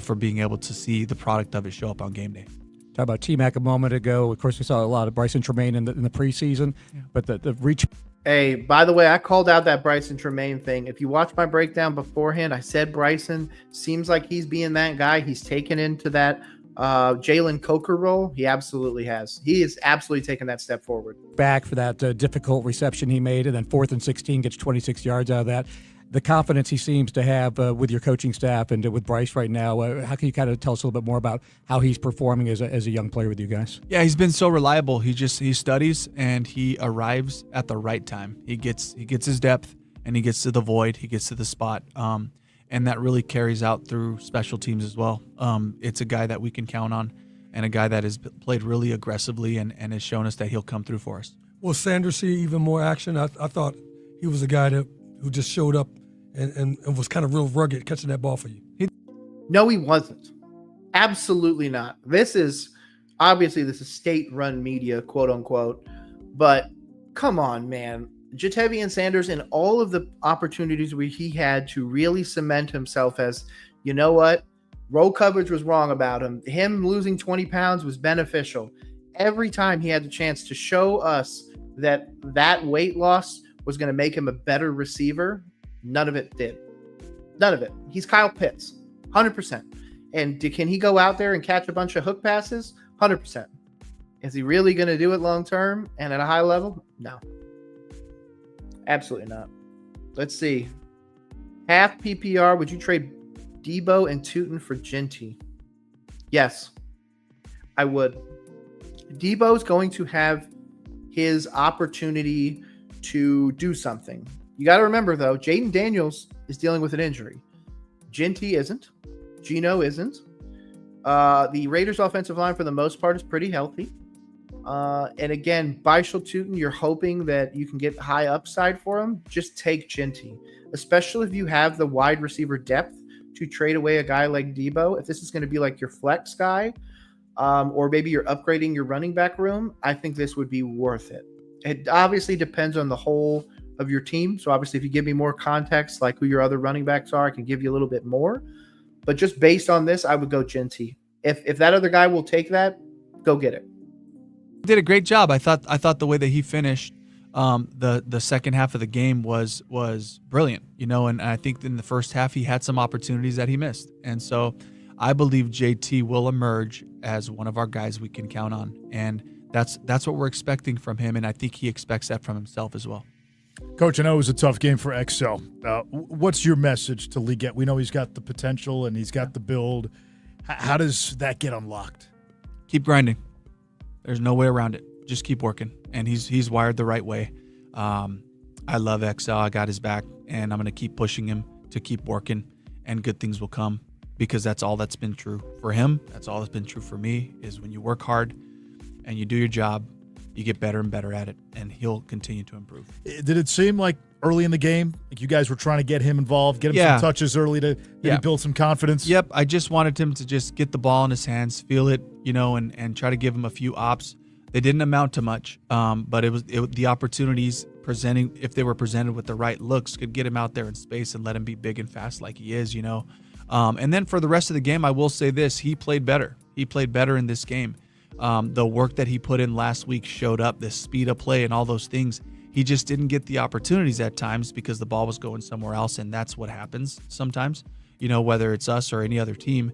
for being able to see the product of it show up on game day. Talk about T-Mac a moment ago. Of course, we saw a lot of Bryson Tremaine in the preseason, but the reach. Hey, by the way, I called out that Bryson Tremaine thing. If you watch my breakdown beforehand, I said Bryson seems like he's being that guy. He's taken into that Jalen Coker role. He absolutely has. He is absolutely taken that step forward. Back for that difficult reception he made, and then 4th and 16 gets 26 yards out of that. The confidence he seems to have with your coaching staff and with Bryce right now, how can you kind of tell us a little bit more about how he's performing as a young player with you guys? Yeah, he's been so reliable. He studies and he arrives at the right time. He gets his depth and he gets to the void. He gets to the spot, and that really carries out through special teams as well. It's a guy that we can count on, and a guy that has played really aggressively and has shown us that he'll come through for us. Will Sanders see even more action? I thought he was a guy who just showed up and was kind of real rugged catching that ball for you. No, he wasn't. Absolutely not. This is state-run media, quote unquote. But come on, man. Ja'Tavion Sanders, in all of the opportunities where he had to really cement himself as, you know what, roll coverage was wrong about him. Him losing 20 pounds was beneficial. Every time he had the chance to show us that weight loss was going to make him a better receiver, none of it did. None of it. He's Kyle Pitts, 100%. And can he go out there and catch a bunch of hook passes? 100%. Is he really going to do it long term and at a high level? No. Absolutely not. Let's see. Half PPR, would you trade Debo and Tootin for Ginty? Yes, I would. Debo's going to have his opportunity to do something. You got to remember, though, Jaden Daniels is dealing with an injury. Ginty isn't. Geno isn't. The Raiders' offensive line, for the most part, is pretty healthy. And again, Bishal Tootin, you're hoping that you can get high upside for him. Just take Ginty, especially if you have the wide receiver depth to trade away a guy like Debo. If this is going to be like your flex guy, or maybe you're upgrading your running back room, I think this would be worth it. It obviously depends on the whole of your team. So obviously, if you give me more context, like who your other running backs are, I can give you a little bit more. But just based on this, I would go Ginty. If that other guy will take that, go get it. Did a great job. I thought the way that he finished the second half of the game was brilliant, and I think in the first half he had some opportunities that he missed. And so I believe JT will emerge as one of our guys we can count on. And that's what we're expecting from him, and I think he expects that from himself as well. Coach, I know it was a tough game for Excel. What's your message to Leggett? We know he's got the potential and he's got the build. How does that get unlocked? Keep grinding. There's no way around it. Just keep working. And he's wired the right way. I love Excel. I got his back, and I'm going to keep pushing him to keep working and good things will come, because that's all that's been true for him. That's all that's been true for me, is when you work hard and you do your job, you get better and better at it, and he'll continue to improve. Did it seem like early in the game, like you guys were trying to get him involved, get him some touches early to maybe build some confidence? Yep, I just wanted him to just get the ball in his hands, feel it, and try to give him a few ops. They didn't amount to much, but the opportunities presenting, if they were presented with the right looks, could get him out there in space and let him be big and fast like he is, And then for the rest of the game, I will say this: he played better. He played better in this game. The work that he put in last week showed up, the speed of play and all those things. He just didn't get the opportunities at times because the ball was going somewhere else, and that's what happens sometimes. Whether it's us or any other team,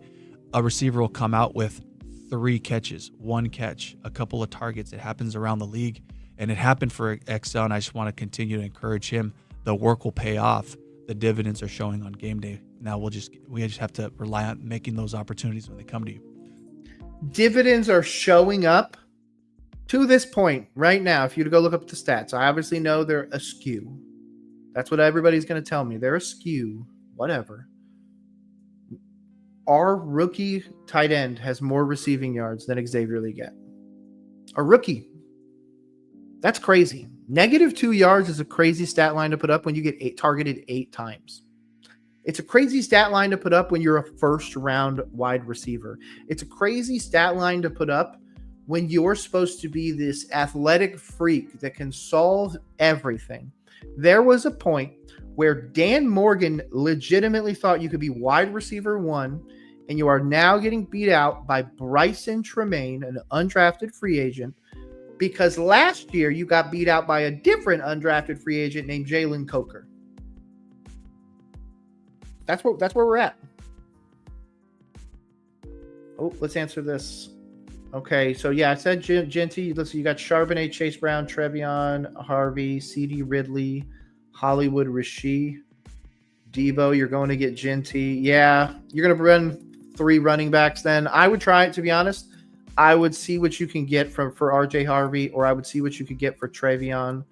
a receiver will come out with 3 catches, 1 catch, a couple of targets. It happens around the league, and it happened for XL, and I just want to continue to encourage him. The work will pay off. The dividends are showing on game day. Now we just have to rely on making those opportunities when they come to you. Dividends are showing up to this point right now. If you to go look up the stats, I obviously know they're askew. That's what everybody's going to tell me. They're askew, whatever. Our rookie tight end has more receiving yards than Xavier Legette. A rookie. That's crazy. -2 yards is a crazy stat line to put up when you get targeted 8 times. It's a crazy stat line to put up when you're a first-round wide receiver. It's a crazy stat line to put up when you're supposed to be this athletic freak that can solve everything. There was a point where Dan Morgan legitimately thought you could be wide receiver 1, and you are now getting beat out by Bryson Tremaine, an undrafted free agent, because last year you got beat out by a different undrafted free agent named Jalen Coker. That's where we're at. Oh, let's answer this. Okay, so yeah, I said Genty. Listen, you got Charbonnet, Chase Brown, Trevion, Harvey, CD Ridley, Hollywood, Rasheed, Debo. You're going to get Genty. Yeah, you're going to run 3 running backs then. I would try it, to be honest. I would see what you can get for RJ Harvey, or I would see what you could get for Trevion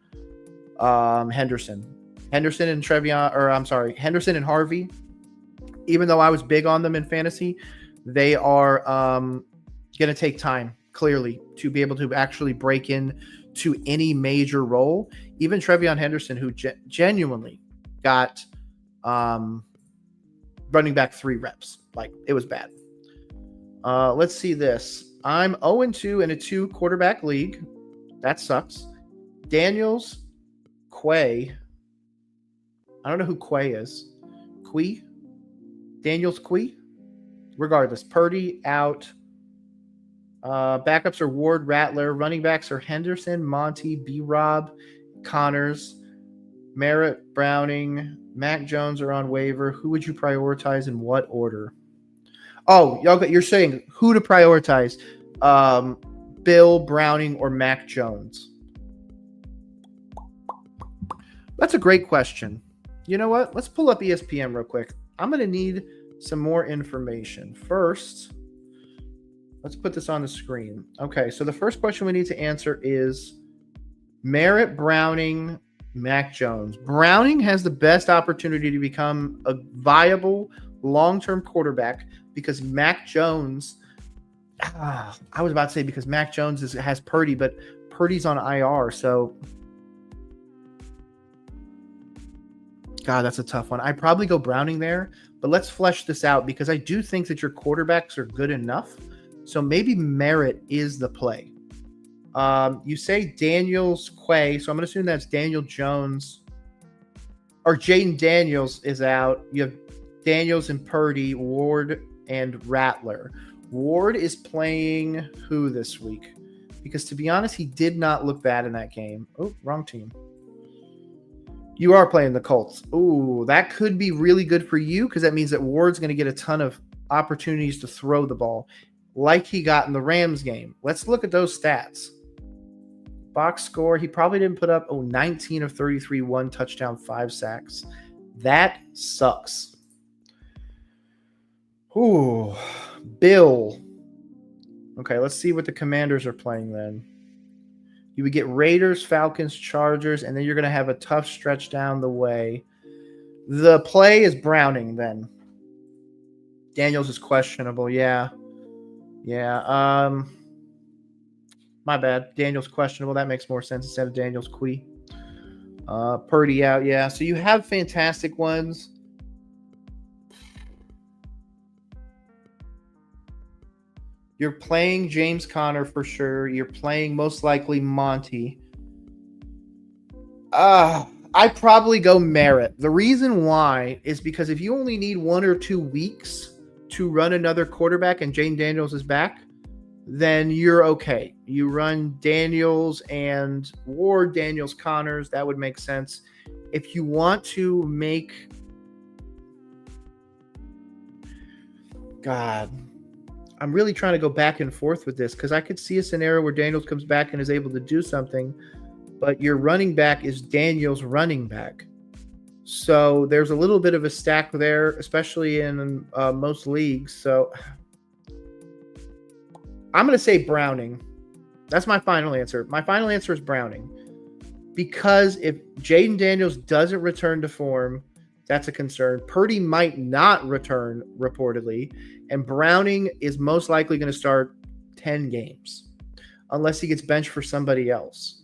Henderson. Henderson and Harvey, even though I was big on them in fantasy, they are going to take time, clearly, to be able to actually break in to any major role. Even Trevion Henderson, who genuinely got running back 3 reps. Like, it was bad. Let's see this. I'm 0-2 in a 2 quarterback league. That sucks. Daniels, Quay. I don't know who Quay is. Quay? Daniels Quay? Regardless, Purdy out. Backups are Ward, Rattler. Running backs are Henderson, Monty, B-Rob, Connors, Merritt, Browning, Mac Jones are on waiver. Who would you prioritize in what order? Oh, you're saying who to prioritize. Bill, Browning, or Mac Jones? That's a great question. You know what? Let's pull up ESPN real quick. I'm going to need some more information. First, let's put this on the screen. Okay, so the first question we need to answer is Merritt, Browning, Mac Jones. Browning has the best opportunity to become a viable long-term quarterback because Mac Jones, I was about to say because Mac Jones has Purdy, but Purdy's on IR, so God, that's a tough one. I'd probably go Browning there, but let's flesh this out because I do think that your quarterbacks are good enough. So maybe Merritt is the play. You say Daniels, Quay, so I'm going to assume that's Daniel Jones or Jaden Daniels is out. You have Daniels and Purdy, Ward and Rattler. Ward is playing who this week? Because to be honest, he did not look bad in that game. Oh, wrong team. You are playing the Colts. Ooh, that could be really good for you because that means that Ward's going to get a ton of opportunities to throw the ball like he got in the Rams game. Let's look at those stats. Box score, he probably didn't put up 19 of 33, 1 touchdown, 5 sacks. That sucks. Ooh, Bill. Okay, let's see what the Commanders are playing then. You would get Raiders, Falcons, Chargers, and then you're going to have a tough stretch down the way. The play is Browning then. Daniels is questionable. Yeah. My bad. Daniels questionable. That makes more sense instead of Daniels Quee. Purdy out. Yeah. So you have fantastic ones. You're playing James Conner for sure. You're playing most likely Monty. I'd probably go Merritt. The reason why is because if you only need 1 or 2 weeks to run another quarterback and Jane Daniels is back, then you're okay. You run Daniels and Ward, Daniels, Connors. That would make sense. If you want to make... God, I'm really trying to go back and forth with this because I could see a scenario where Daniels comes back and is able to do something, but your running back is Daniels' running back. So there's a little bit of a stack there, especially in most leagues. So I'm going to say Browning. That's my final answer. My final answer is Browning. Because if Jaden Daniels doesn't return to form, that's a concern. Purdy might not return, reportedly. And Browning is most likely going to start 10 games. Unless he gets benched for somebody else.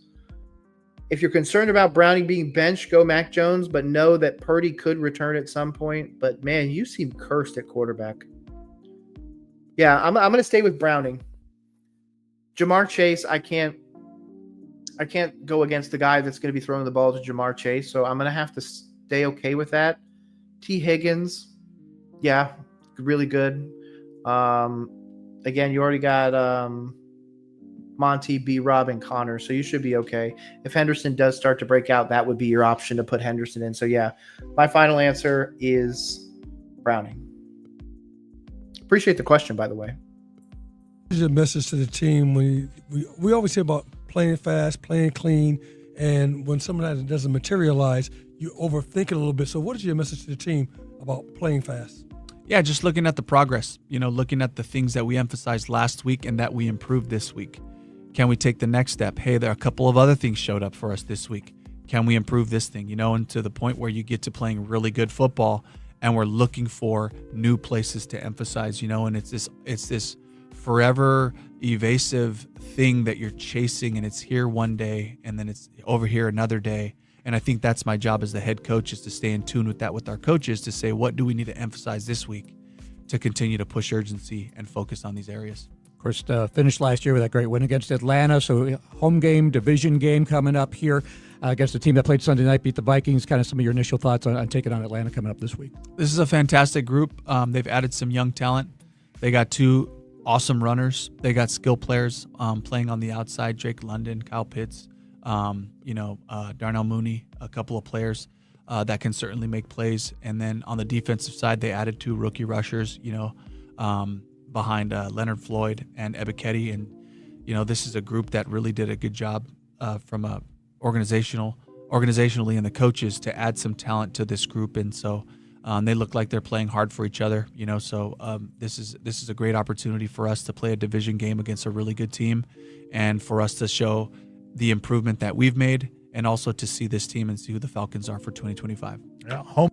If you're concerned about Browning being benched, go Mac Jones, but know that Purdy could return at some point. But, man, you seem cursed at quarterback. Yeah, I'm going to stay with Browning. Jamar Chase, I can't go against the guy that's going to be throwing the ball to Jamar Chase, so I'm going to have to stay okay with that. T. Higgins, yeah, really good. Again, you already got Monty, B-Rob, and Connor, so you should be okay. If Henderson does start to break out, that would be your option to put Henderson in. So, yeah, my final answer is Browning. Appreciate the question, by the way. What is your message to the team? We always say about playing fast, playing clean, and when some of that doesn't materialize, you overthink it a little bit. So what is your message to the team about playing fast? Yeah, just looking at the progress, looking at the things that we emphasized last week and that we improved this week. Can we take the next step? Hey, there are a couple of other things showed up for us this week. Can we improve this thing? And to the point where you get to playing really good football and we're looking for new places to emphasize, and it's this forever evasive thing that you're chasing, and it's here one day and then it's over here another day. And I think that's my job as the head coach, is to stay in tune with that with our coaches, to say, what do we need to emphasize this week to continue to push urgency and focus on these areas. Of course, finished last year with that great win against Atlanta. So home game, division game coming up here against the team that played Sunday night, beat the Vikings. Kind of some of your initial thoughts on taking on Atlanta coming up this week. This is a fantastic group. They've added some young talent. They got 2 awesome runners. They got skill players playing on the outside, Drake London, Kyle Pitts, Darnell Mooney, a couple of players that can certainly make plays. And then on the defensive side, they added 2 rookie rushers, behind Leonard Floyd and Ebiketie. And, this is a group that really did a good job from a organizationally and the coaches to add some talent to this group. And so they look like they're playing hard for each other, so this is a great opportunity for us to play a division game against a really good team and for us to show the improvement that we've made and also to see this team and see who the Falcons are for 2025. Yeah, home.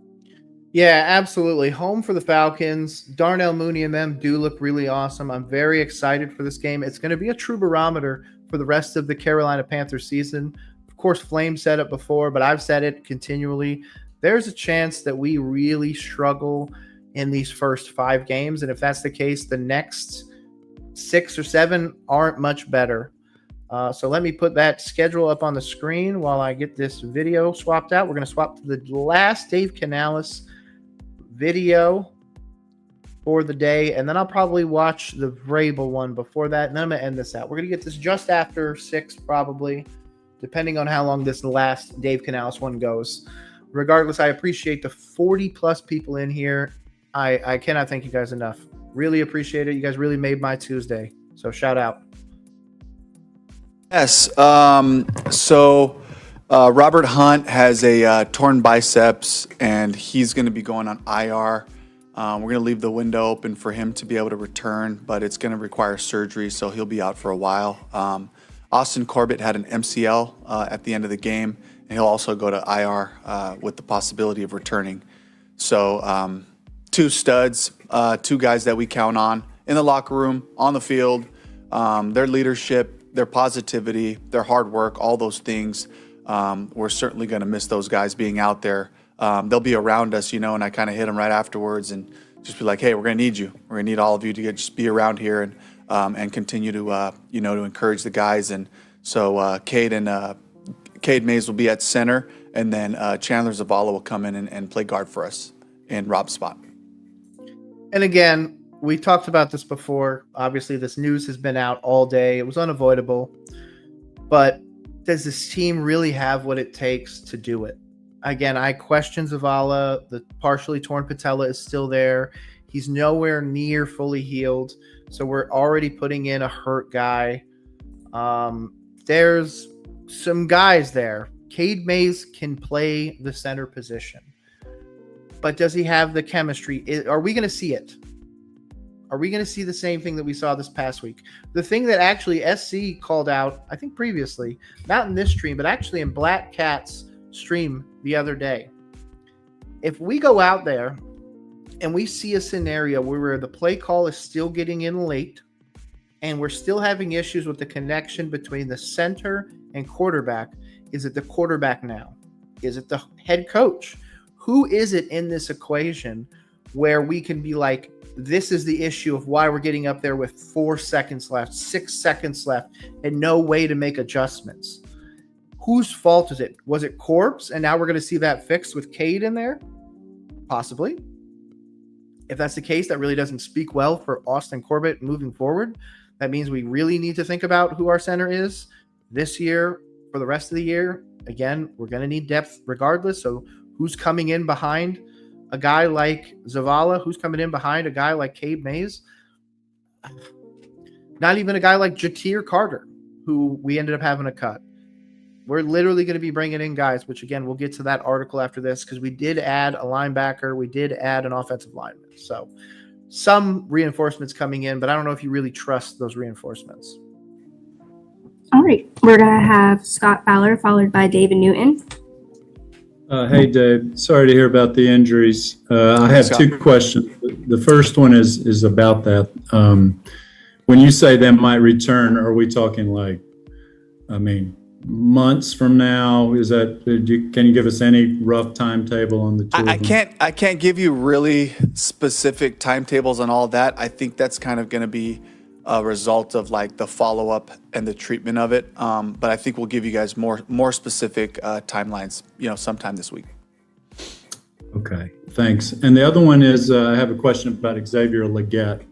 Yeah, absolutely. Home for the Falcons. Darnell Mooney and them do look really awesome. I'm very excited for this game. It's going to be a true barometer for the rest of the Carolina Panthers season. Of course, Flame said it before, but I've said it continually. There's a chance that we really struggle in these first 5 games. And if that's the case, the next 6 or 7 aren't much better. So let me put that schedule up on the screen while I get this video swapped out. We're going to swap to the last Dave Canales video for the day. And then I'll probably watch the Vrabel one before that. And then I'm going to end this out. We're going to get this just after 6 probably, depending on how long this last Dave Canales one goes. Regardless, I appreciate the 40-plus people in here. I cannot thank you guys enough. Really appreciate it. You guys really made my Tuesday. So shout out. Yes. So Robert Hunt has a torn biceps, and he's going to be going on IR. We're going to leave the window open for him to be able to return, but it's going to require surgery, so he'll be out for a while. Austin Corbett had an MCL at the end of the game, and he'll also go to IR with the possibility of returning. So two studs, two guys that we count on in the locker room, on the field. Their leadership, their positivity, their hard work, all those things. We're certainly going to miss those guys being out there. They'll be around us, and I kind of hit them right afterwards and just be like, hey, we're going to need you. We're going to need all of you to just be around here and continue to, to encourage the guys. And so Cade Mays will be at center, and then Chandler Zavala will come in and play guard for us in Rob's spot. And again, we talked about this before. Obviously, this news has been out all day. It was unavoidable. But does this team really have what it takes to do it? Again, I question Zavala. The partially torn patella is still there. He's nowhere near fully healed. So we're already putting in a hurt guy. There's some guys there. Cade Mays can play the center position. But does he have the chemistry? Are we going to see it? Are we going to see the same thing that we saw this past week? The thing that actually SC called out, I think previously, not in this stream, but actually in Black Cat's stream the other day. If we go out there and we see a scenario where the play call is still getting in late and we're still having issues with the connection between the center and quarterback, is it the quarterback now? Is it the head coach? Who is it in this equation where we can be like, this is the issue of why we're getting up there with 4 seconds left, 6 seconds left, and no way to make adjustments? Whose fault is it? Was it Corb's? And now we're going to see that fixed with Cade in there? Possibly. If that's the case, that really doesn't speak well for Austin Corbett moving forward. That means we really need to think about who our center is this year for the rest of the year. Again, we're going to need depth regardless. So who's coming in behind a guy like Zavala? Who's coming in behind a guy like Cade Mays? Not even a guy like Jatir Carter, who we ended up having to cut. We're literally going to be bringing in guys, which again, we'll get to that article after this because we did add a linebacker. We did add an offensive lineman. So some reinforcements coming in, but I don't know if you really trust those reinforcements. All right. We're going to have Scott Fowler followed by David Newton. Hey, Dave. Sorry to hear about the injuries. I have two questions. The first one is about that. When you say they might return, are we talking months from now? Is that? Can you give us any rough timetable on the two? I can't give you really specific timetables on all that. I think that's kind of going to be a result of the follow-up and the treatment of it. But I think we'll give you guys more specific timelines, sometime this week. Okay, thanks. And the other one is I have a question about Xavier Legette.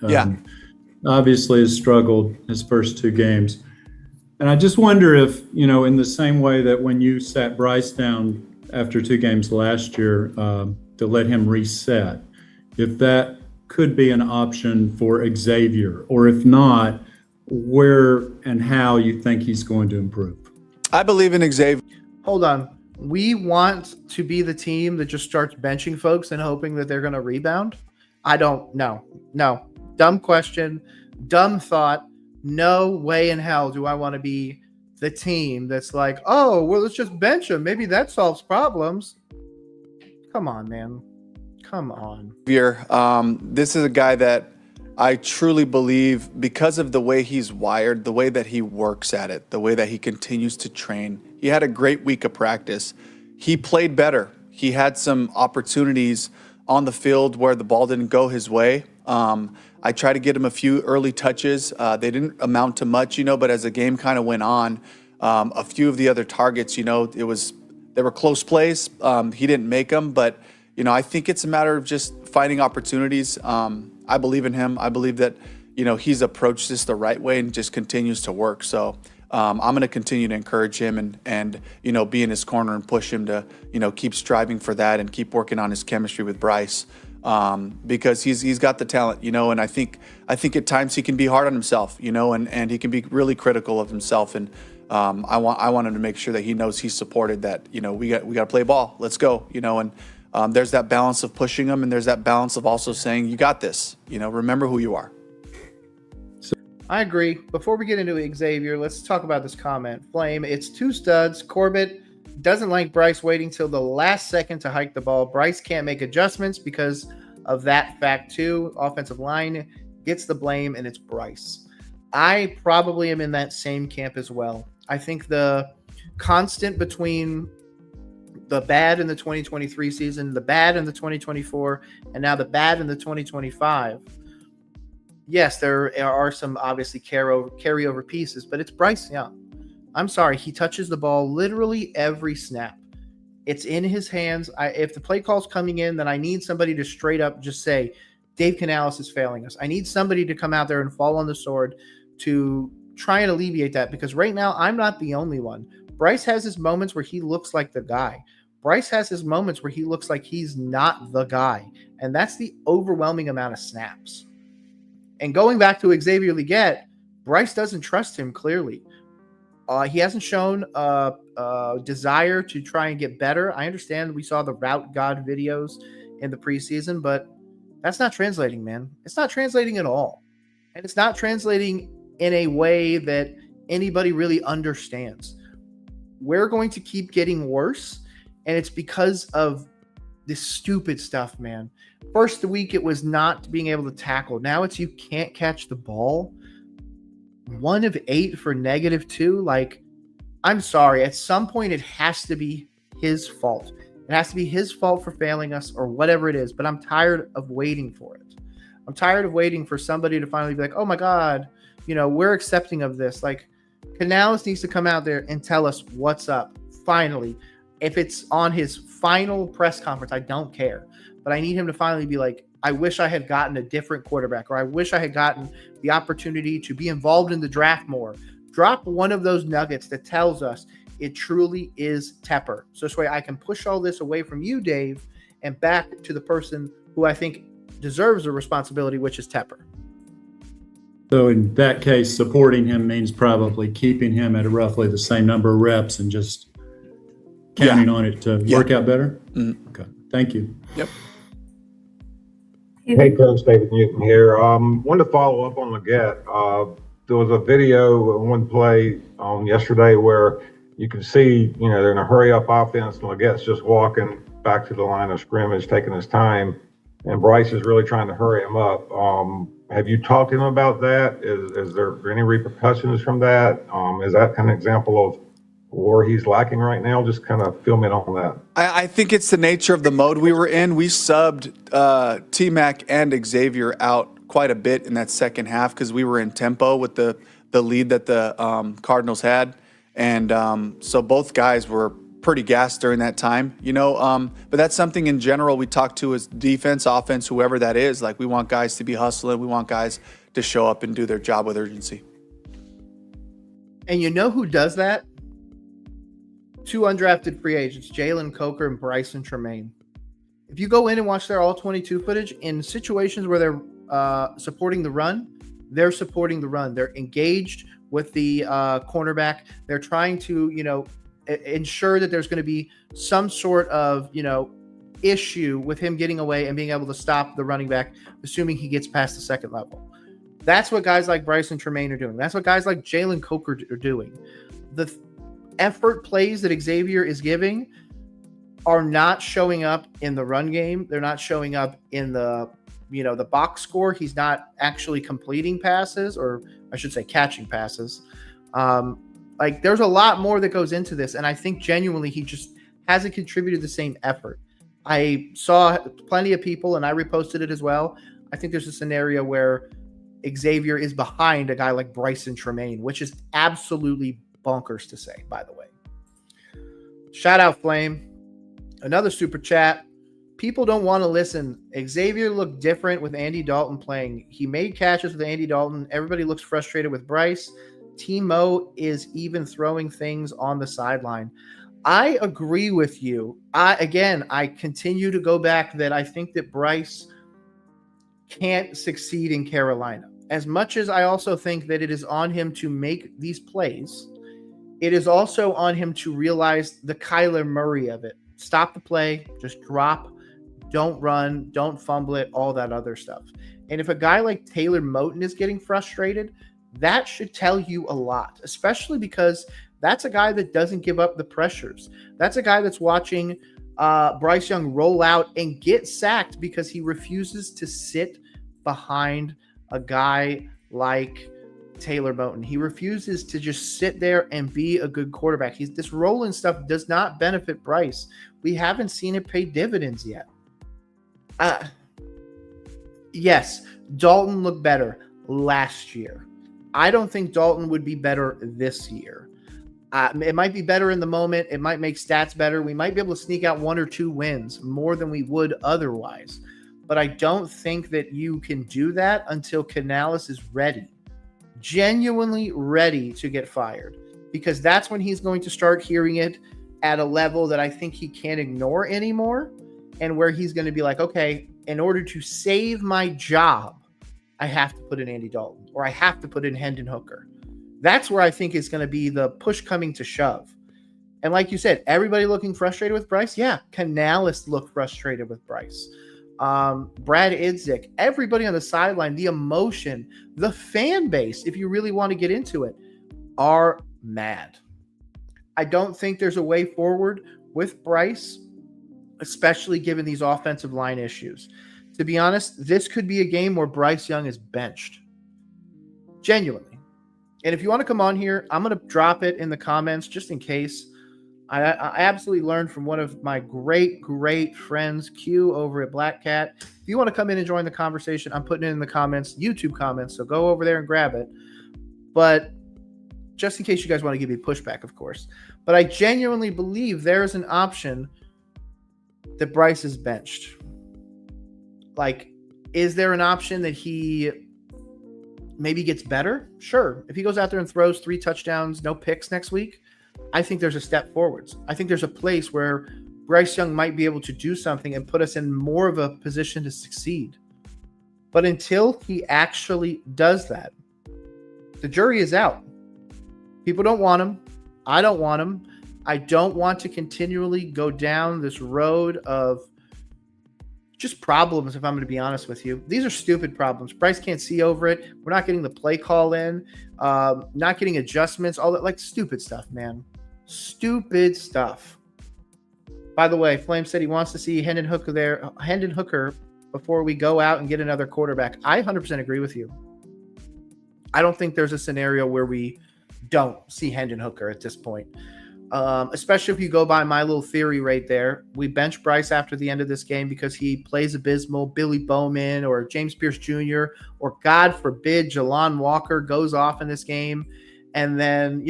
Obviously has struggled his first two games. And I just wonder if, in the same way that when you sat Bryce down after 2 games last year to let him reset, if that could be an option for Xavier, or if not, where and how you think he's going to improve. I believe in Xavier. Hold on. We want to be the team that just starts benching folks and hoping that they're going to rebound? I don't know. No. Dumb question. Dumb thought. No way in hell do I want to be the team that's like, oh, well, let's just bench him. Maybe that solves problems. Come on, man. Come on. This is a guy that I truly believe, because of the way he's wired, the way that he works at it, the way that he continues to train. He had a great week of practice. He played better. He had some opportunities on the field where the ball didn't go his way. I tried to get him a few early touches. They didn't amount to much, but as the game kind of went on, a few of the other targets, they were close plays. He didn't make them, but I think it's a matter of just finding opportunities. I believe in him. I believe that, he's approached this the right way and just continues to work. So I'm going to continue to encourage him and be in his corner and push him to, keep striving for that and keep working on his chemistry with Bryce. Because he's got the talent, and I think at times he can be hard on himself, and he can be really critical of himself. And I want him to make sure that he knows he's supported, that, we got to play ball. Let's go, and there's that balance of pushing him, and there's that balance of also saying, you got this, remember who you are. I agree. Before we get into Xavier, let's talk about this comment. Flame, it's 2 studs. Corbett doesn't like Bryce waiting till the last second to hike the ball. Bryce can't make adjustments because of that fact too. Offensive line gets the blame, and it's Bryce. I probably am in that same camp as well. I think the constant between the bad in the 2023 season, the bad in the 2024, and now the bad in the 2025. Yes, there are some obviously carryover pieces, but it's Bryce Young. I'm sorry, he touches the ball literally every snap. It's in his hands. If the play call's coming in, then I need somebody to straight up just say, Dave Canales is failing us. I need somebody to come out there and fall on the sword to try and alleviate that, because right now I'm not the only one. Bryce has his moments where he looks like the guy. Bryce has his moments where he looks like he's not the guy, and that's the overwhelming amount of snaps. And going back to Xavier Legette, Bryce doesn't trust him clearly. He hasn't shown a desire to try and get better. I understand we saw the Route God videos in the preseason, but that's not translating, man. It's not translating at all. And it's not translating in a way that anybody really understands. We're going to keep getting worse, and it's because of this stupid stuff, man. First week, it was not being able to tackle. Now it's you can't catch the ball. 1 of 8 for -2. Like, I'm sorry. At some point, it has to be his fault. It has to be his fault for failing us or whatever it is. But I'm tired of waiting for it. I'm tired of waiting for somebody to finally be like, oh my God, we're accepting of this. Like, Canales needs to come out there and tell us what's up. Finally. If it's on his final press conference, I don't care. But I need him to finally be like, I wish I had gotten a different quarterback, or I wish I had gotten the opportunity to be involved in the draft more. Drop one of those nuggets that tells us it truly is Tepper. So this way I can push all this away from you, Dave, and back to the person who I think deserves the responsibility, which is Tepper. So in that case, supporting him means probably keeping him at roughly the same number of reps and just counting on it to work out better? Okay. Thank you. Yep. Hey, Coach, David Newton here. Wanted to follow up on Legette. There was a video, one play yesterday where you can see, they're in a hurry-up offense, and Legette's just walking back to the line of scrimmage, taking his time, and Bryce is really trying to hurry him up. Have you talked to him about that? Is there any repercussions from that? Is that kind of example of where he's lacking right now? Just kind of fill me in on that. I think it's the nature of the mode we were in. We subbed T-Mac and Xavier out quite a bit in that second half because we were in tempo with the lead that the Cardinals had. And so both guys were pretty gassed during that time, but that's something in general we talk to as defense, offense, whoever that is. Like, we want guys to be hustling. We want guys to show up and do their job with urgency. And you know who does that? 2 undrafted free agents, Jalen Coker and Bryson Tremaine. If you go in and watch their all-22 footage, in situations where they're supporting the run, they're supporting the run. They're engaged with the cornerback. They're trying to, ensure that there's going to be some sort of, issue with him getting away and being able to stop the running back, assuming he gets past the second level. That's what guys like Bryson Tremaine are doing. That's what guys like Jalen Coker are doing. The effort plays that Xavier is giving are not showing up in the run game. They're not showing up in the box score. He's not actually completing passes, or I should say catching passes. There's a lot more that goes into this, and I think genuinely he just hasn't contributed the same effort. I saw plenty of people, and I reposted it as well. I think there's a scenario where Xavier is behind a guy like Bryson Tremaine, which is absolutely bonkers to say, by the way. Shout out Flame. Another super chat. People don't want to listen. Xavier looked different with Andy Dalton playing. He made catches with Andy Dalton. Everybody looks frustrated with Bryce. T-Mo is even throwing things on the sideline. I agree with you. I continue to go back that I think that Bryce can't succeed in Carolina. As much as I also think that it is on him to make these plays, it is also on him to realize the Kyler Murray of it. Stop the play, just drop, don't run, don't fumble it, all that other stuff. And if a guy like Taylor Moton is getting frustrated, that should tell you a lot, especially because that's a guy that doesn't give up the pressures. That's a guy that's watching Bryce Young roll out and get sacked because he refuses to sit behind a guy like Taylor Moton. He refuses to just sit there and be a good quarterback. This rolling stuff does not benefit Bryce. We haven't seen it pay dividends yet. Yes, Dalton looked better last year. I don't think Dalton would be better this year. It might be better in the moment. It might make stats better. We might be able to sneak out 1 or 2 wins more than we would otherwise. But I don't think that you can do that until Canales is ready, genuinely ready to get fired, because that's when he's going to start hearing it at a level that I think he can't ignore anymore, and where he's going to be like, okay, in order to save my job, I have to put in Andy Dalton, or I have to put in Hendon Hooker. That's where I think is going to be the push coming to shove. And like you said, everybody looking frustrated with Bryce. Yeah, Canales looked frustrated with Bryce. Brad Idzik, everybody on the sideline, the emotion, the fan base, if you really want to get into it, are mad. I don't think there's a way forward with Bryce, especially given these offensive line issues. To be honest, this could be a game where Bryce Young is benched. Genuinely. And if you want to come on here, I'm going to drop it in the comments just in case. I absolutely learned from one of my great, great friends, Q, over at Black Cat. If you want to come in and join the conversation, I'm putting it in the comments, YouTube comments, so go over there and grab it. But just in case you guys want to give me pushback, of course. But I genuinely believe there is an option that Bryce is benched. Like, is there an option that he maybe gets better? Sure. If he goes out there and throws 3 touchdowns, no picks next week, I think there's a step forwards. I think there's a place where Bryce Young might be able to do something and put us in more of a position to succeed. But until he actually does that, the jury is out. People don't want him. I don't want him. I don't want to continually go down this road of just problems, if I'm going to be honest with you. These are stupid problems. Bryce can't see over it. We're not getting the play call in, not getting adjustments, all that, like, stupid stuff, man. Stupid stuff. By the way, Flame said he wants to see Hendon Hooker before we go out and get another quarterback. I 100% agree with you. I don't think there's a scenario where we don't see Hendon Hooker at this point. Especially if you go by my little theory right there. We bench Bryce after the end of this game because he plays abysmal. Billy Bowman or James Pierce Jr. or, God forbid, Jalon Walker goes off in this game. And then,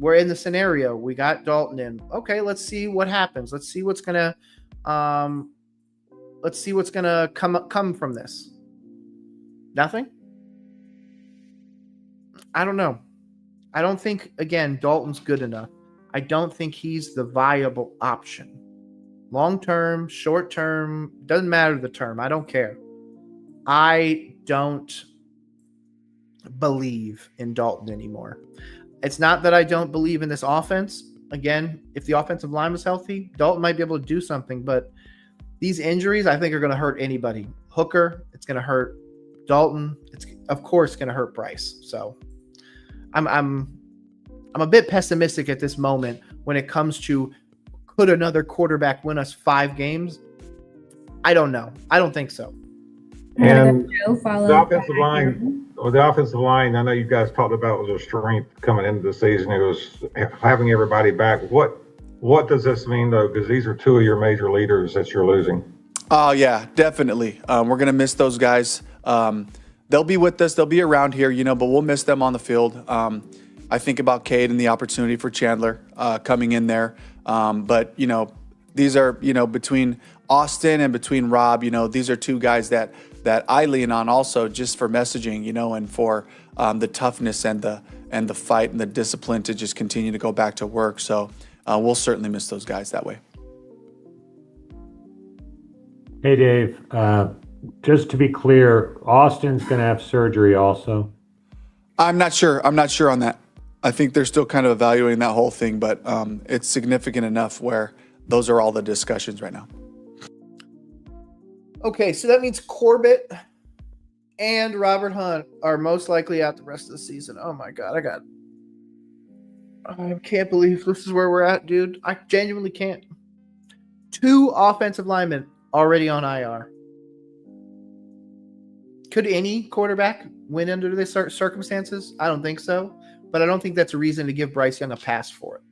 we're in the scenario. We got Dalton in. Okay, let's see what happens. Let's see what's gonna come from this. Nothing? I don't know. I don't think, again, Dalton's good enough. I don't think he's the viable option. Long term, short term, doesn't matter the term. I don't care. I don't believe in Dalton anymore. It's not that I don't believe in this offense. Again, if the offensive line was healthy, Dalton might be able to do something, but these injuries, I think, are going to hurt anybody. Hooker, it's going to hurt Dalton. It's, of course, going to hurt Bryce. So I'm a bit pessimistic at this moment when it comes to, could another quarterback win us 5 games? I don't know. I don't think so. And the offensive line, I know you guys talked about was a strength coming into the season. It was having everybody back. What does this mean, though? Because these are 2 of your major leaders that you're losing. Oh, yeah, definitely. We're going to miss those guys. They'll be with us. They'll be around here, but we'll miss them on the field. I think about Cade and the opportunity for Chandler coming in there. But, these are, between Austin and between Rob, these are 2 guys that I lean on also just for messaging, and for the toughness and the fight and the discipline to just continue to go back to work. So we'll certainly miss those guys that way. Hey, Dave. Just to be clear, Austin's going to have surgery also. I'm not sure on that. I think they're still kind of evaluating that whole thing, but it's significant enough where those are all the discussions right now. Okay, so that means Corbett and Robert Hunt are most likely out the rest of the season. Oh my God, I can't believe this is where we're at, dude. I genuinely can't. 2 offensive linemen already on IR. Could any quarterback win under this circumstances? I don't think so, but I don't think that's a reason to give Bryce Young a pass for it.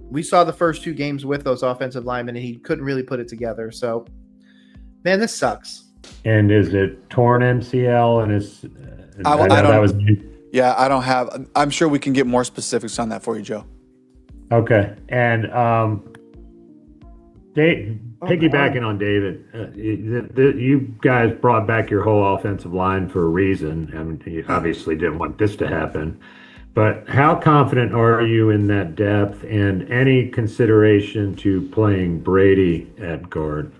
We saw the first 2 games with those offensive linemen, and he couldn't really put it together. So, man, this sucks. And is it torn MCL? And I know don't. that was Yeah, I don't have. I'm sure we can get more specifics on that for you, Joe. okay. And piggybacking on David, you guys brought back your whole offensive line for a reason. I mean, you obviously didn't want this to happen. But how confident are you in that depth, and any consideration to playing Brady at guard?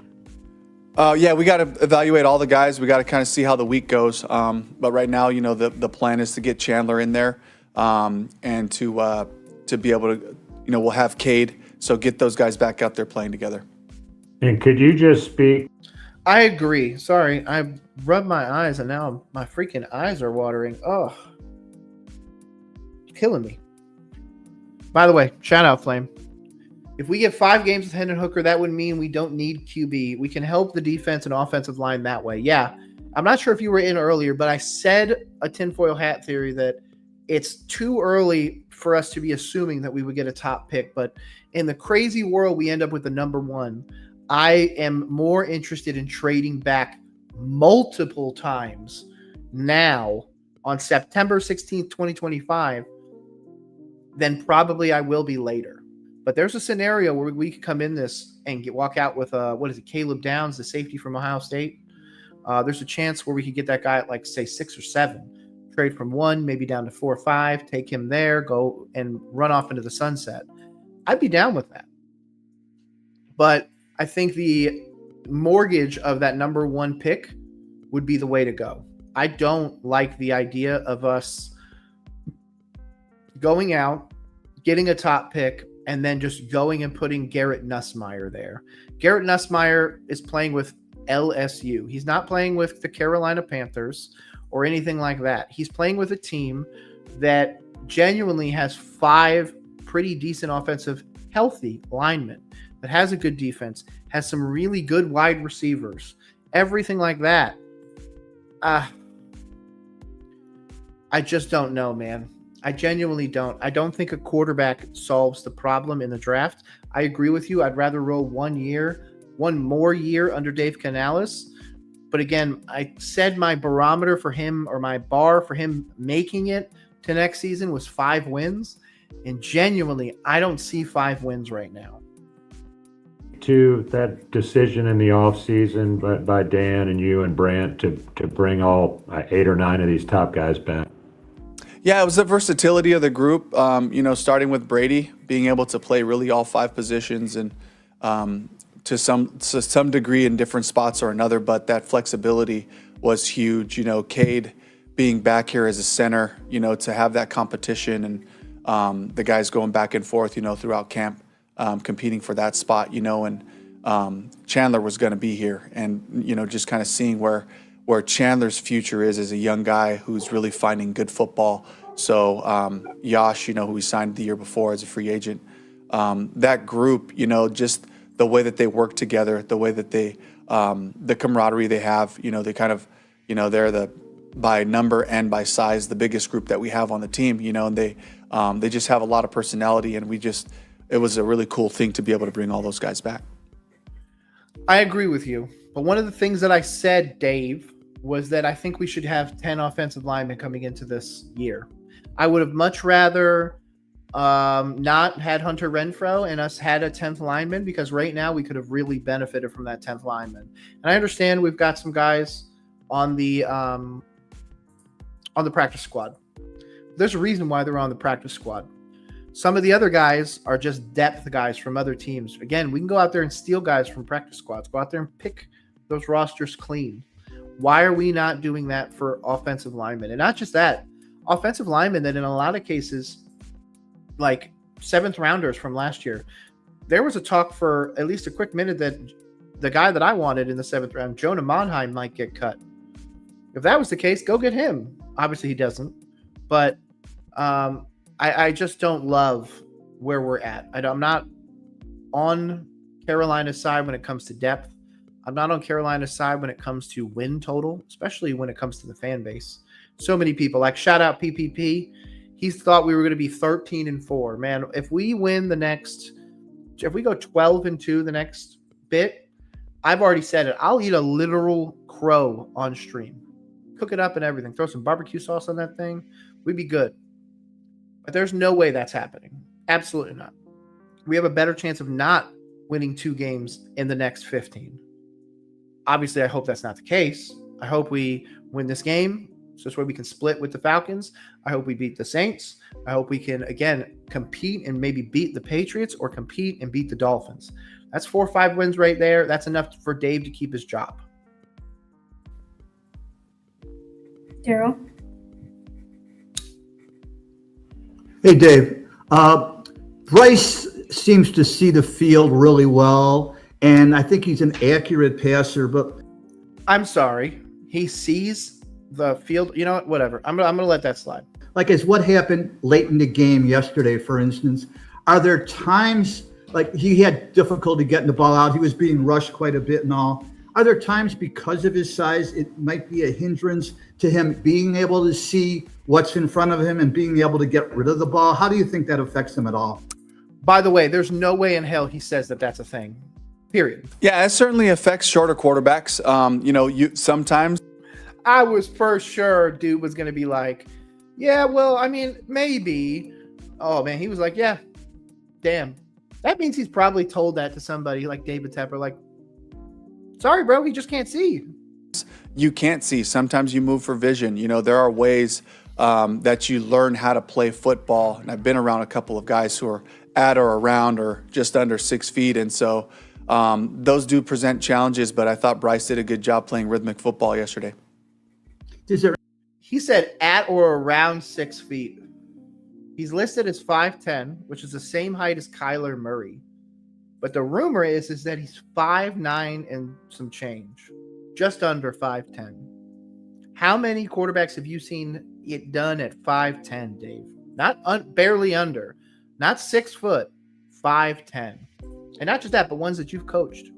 Yeah, we got to evaluate all the guys. We got to kind of see how the week goes. But right now, the plan is to get Chandler in there, and to be able to, we'll have Cade. So get those guys back out there playing together. And could you just speak? I agree. Sorry, I rubbed my eyes, and now my freaking eyes are watering. Oh, killing me. By the way, shout out Flame. If we get 5 games with Hendon Hooker, that would mean we don't need QB. We can help the defense and offensive line that way. Yeah, I'm not sure if you were in earlier, but I said a tinfoil hat theory that it's too early for us to be assuming that we would get a top pick. But in the crazy world, we end up with the number 1. I am more interested in trading back multiple times now on September 16th, 2025, than probably I will be later. But there's a scenario where we could come in this and walk out with Caleb Downs, the safety from Ohio State. There's a chance where we could get that guy at say 6 or 7, trade from 1, maybe down to 4 or 5, take him there, go and run off into the sunset. I'd be down with that. But I think the mortgage of that number 1 pick would be the way to go. I don't like the idea of us going out, getting a top pick, and then just going and putting Garrett Nussmeier there. Garrett Nussmeier is playing with LSU. He's not playing with the Carolina Panthers or anything like that. He's playing with a team that genuinely has 5 pretty decent offensive, healthy linemen, that has a good defense, has some really good wide receivers, everything like that. I just don't know, man. I genuinely don't. I don't think a quarterback solves the problem in the draft. I agree with you. I'd rather roll 1 more year under Dave Canales. But again, I said my barometer for him, or my bar for him making it to next season, was 5 wins. And genuinely, I don't see 5 wins right now. To that decision in the offseason by Dan and you and Brant to bring all 8 or 9 of these top guys back? Yeah, it was the versatility of the group, starting with Brady being able to play really all 5 positions and to some degree in different spots or another, but that flexibility was huge. Cade being back here as a center, to have that competition and the guys going back and forth, throughout camp, competing for that spot, and Chandler was going to be here, and just kind of seeing where Chandler's future is as a young guy who's really finding good football. So Yash, who we signed the year before as a free agent, that group, just the way that they work together, the way that they, the camaraderie they have, they kind of, they're by number and by size, the biggest group that we have on the team, and they just have a lot of personality, and it was a really cool thing to be able to bring all those guys back. I agree with you. But one of the things that I said, Dave, was that I think we should have 10 offensive linemen coming into this year. I would have much rather not had Hunter Renfrow and us had a 10th lineman, because right now we could have really benefited from that 10th lineman. And I understand we've got some guys on the practice squad. There's a reason why they're on the practice squad. Some of the other guys are just depth guys from other teams. Again, we can go out there and steal guys from practice squads. Go out there and pick those rosters clean. Why are we not doing that for offensive linemen? And not just that, offensive linemen that in a lot of cases, like 7th rounders from last year, there was a talk for at least a quick minute that the guy that I wanted in the 7th round, Jonah Monheim, might get cut. If that was the case, go get him. Obviously he doesn't. But I just don't love where we're at. I'm not on Carolina's side when it comes to depth. I'm not on Carolina's side when it comes to win total, especially when it comes to the fan base. So many people, like shout out PPP. He thought we were going to be 13-4. Man, if we go 12-2 the next bit, I've already said it. I'll eat a literal crow on stream. Cook it up and everything. Throw some barbecue sauce on that thing. We'd be good. But there's no way that's happening. Absolutely not. We have a better chance of not winning 2 games in the next 15. Obviously, I hope that's not the case. I hope we win this game so this way we can split with the Falcons. I hope we beat the Saints. I hope we can, again, compete and maybe beat the Patriots or compete and beat the Dolphins. That's 4 or 5 wins right there. That's enough for Dave to keep his job. Daryl? Hey, Dave. Bryce seems to see the field really well, and I think he's an accurate passer, but I'm sorry. He sees the field. You know what? Whatever. I'm gonna let that slide. like as what happened late in the game yesterday, for instance, are there times like he had difficulty getting the ball out? He was being rushed quite a bit and all. Are there times because of his size, it might be a hindrance to him being able to see what's in front of him and being able to get rid of the ball? How do you think that affects him at all? By the way, there's no way in hell he says that that's a thing. Period. Yeah, it certainly affects shorter quarterbacks. You sometimes. I was for sure dude was going to be like, yeah, well, I mean, maybe. Oh, man, he was like, yeah, damn. That means he's probably told that to somebody like David Tepper, like, sorry, bro, he just can't see. You can't see. Sometimes you move for vision. There are ways that you learn how to play football. And I've been around a couple of guys who are at or around or just under 6 feet. And so those do present challenges, but I thought Bryce did a good job playing rhythmic football yesterday. He said at or around 6 feet. He's listed as 5'10", which is the same height as Kyler Murray. But the rumor is that he's 5'9" and some change, just under 5'10". How many quarterbacks have you seen it done at 5'10", Dave? Not barely under, not 6 foot, 5'10". And not just that, but ones that you've coached.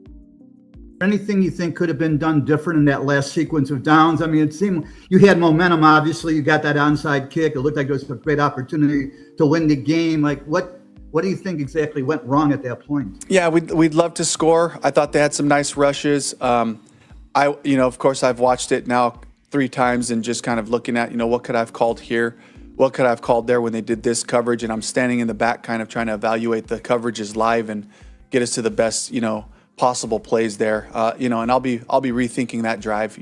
Anything you think could have been done different in that last sequence of downs? I mean, it seemed you had momentum, obviously. You got that onside kick. It looked like it was a great opportunity to win the game. Like, what do you think exactly went wrong at that point? Yeah, we'd love to score. I thought they had some nice rushes. Of course, I've watched it now 3 times and just kind of looking at, what could I have called here? What could I have called there when they did this coverage? And I'm standing in the back kind of trying to evaluate the coverages live and get us to the best, possible plays there. And I'll be rethinking that drive,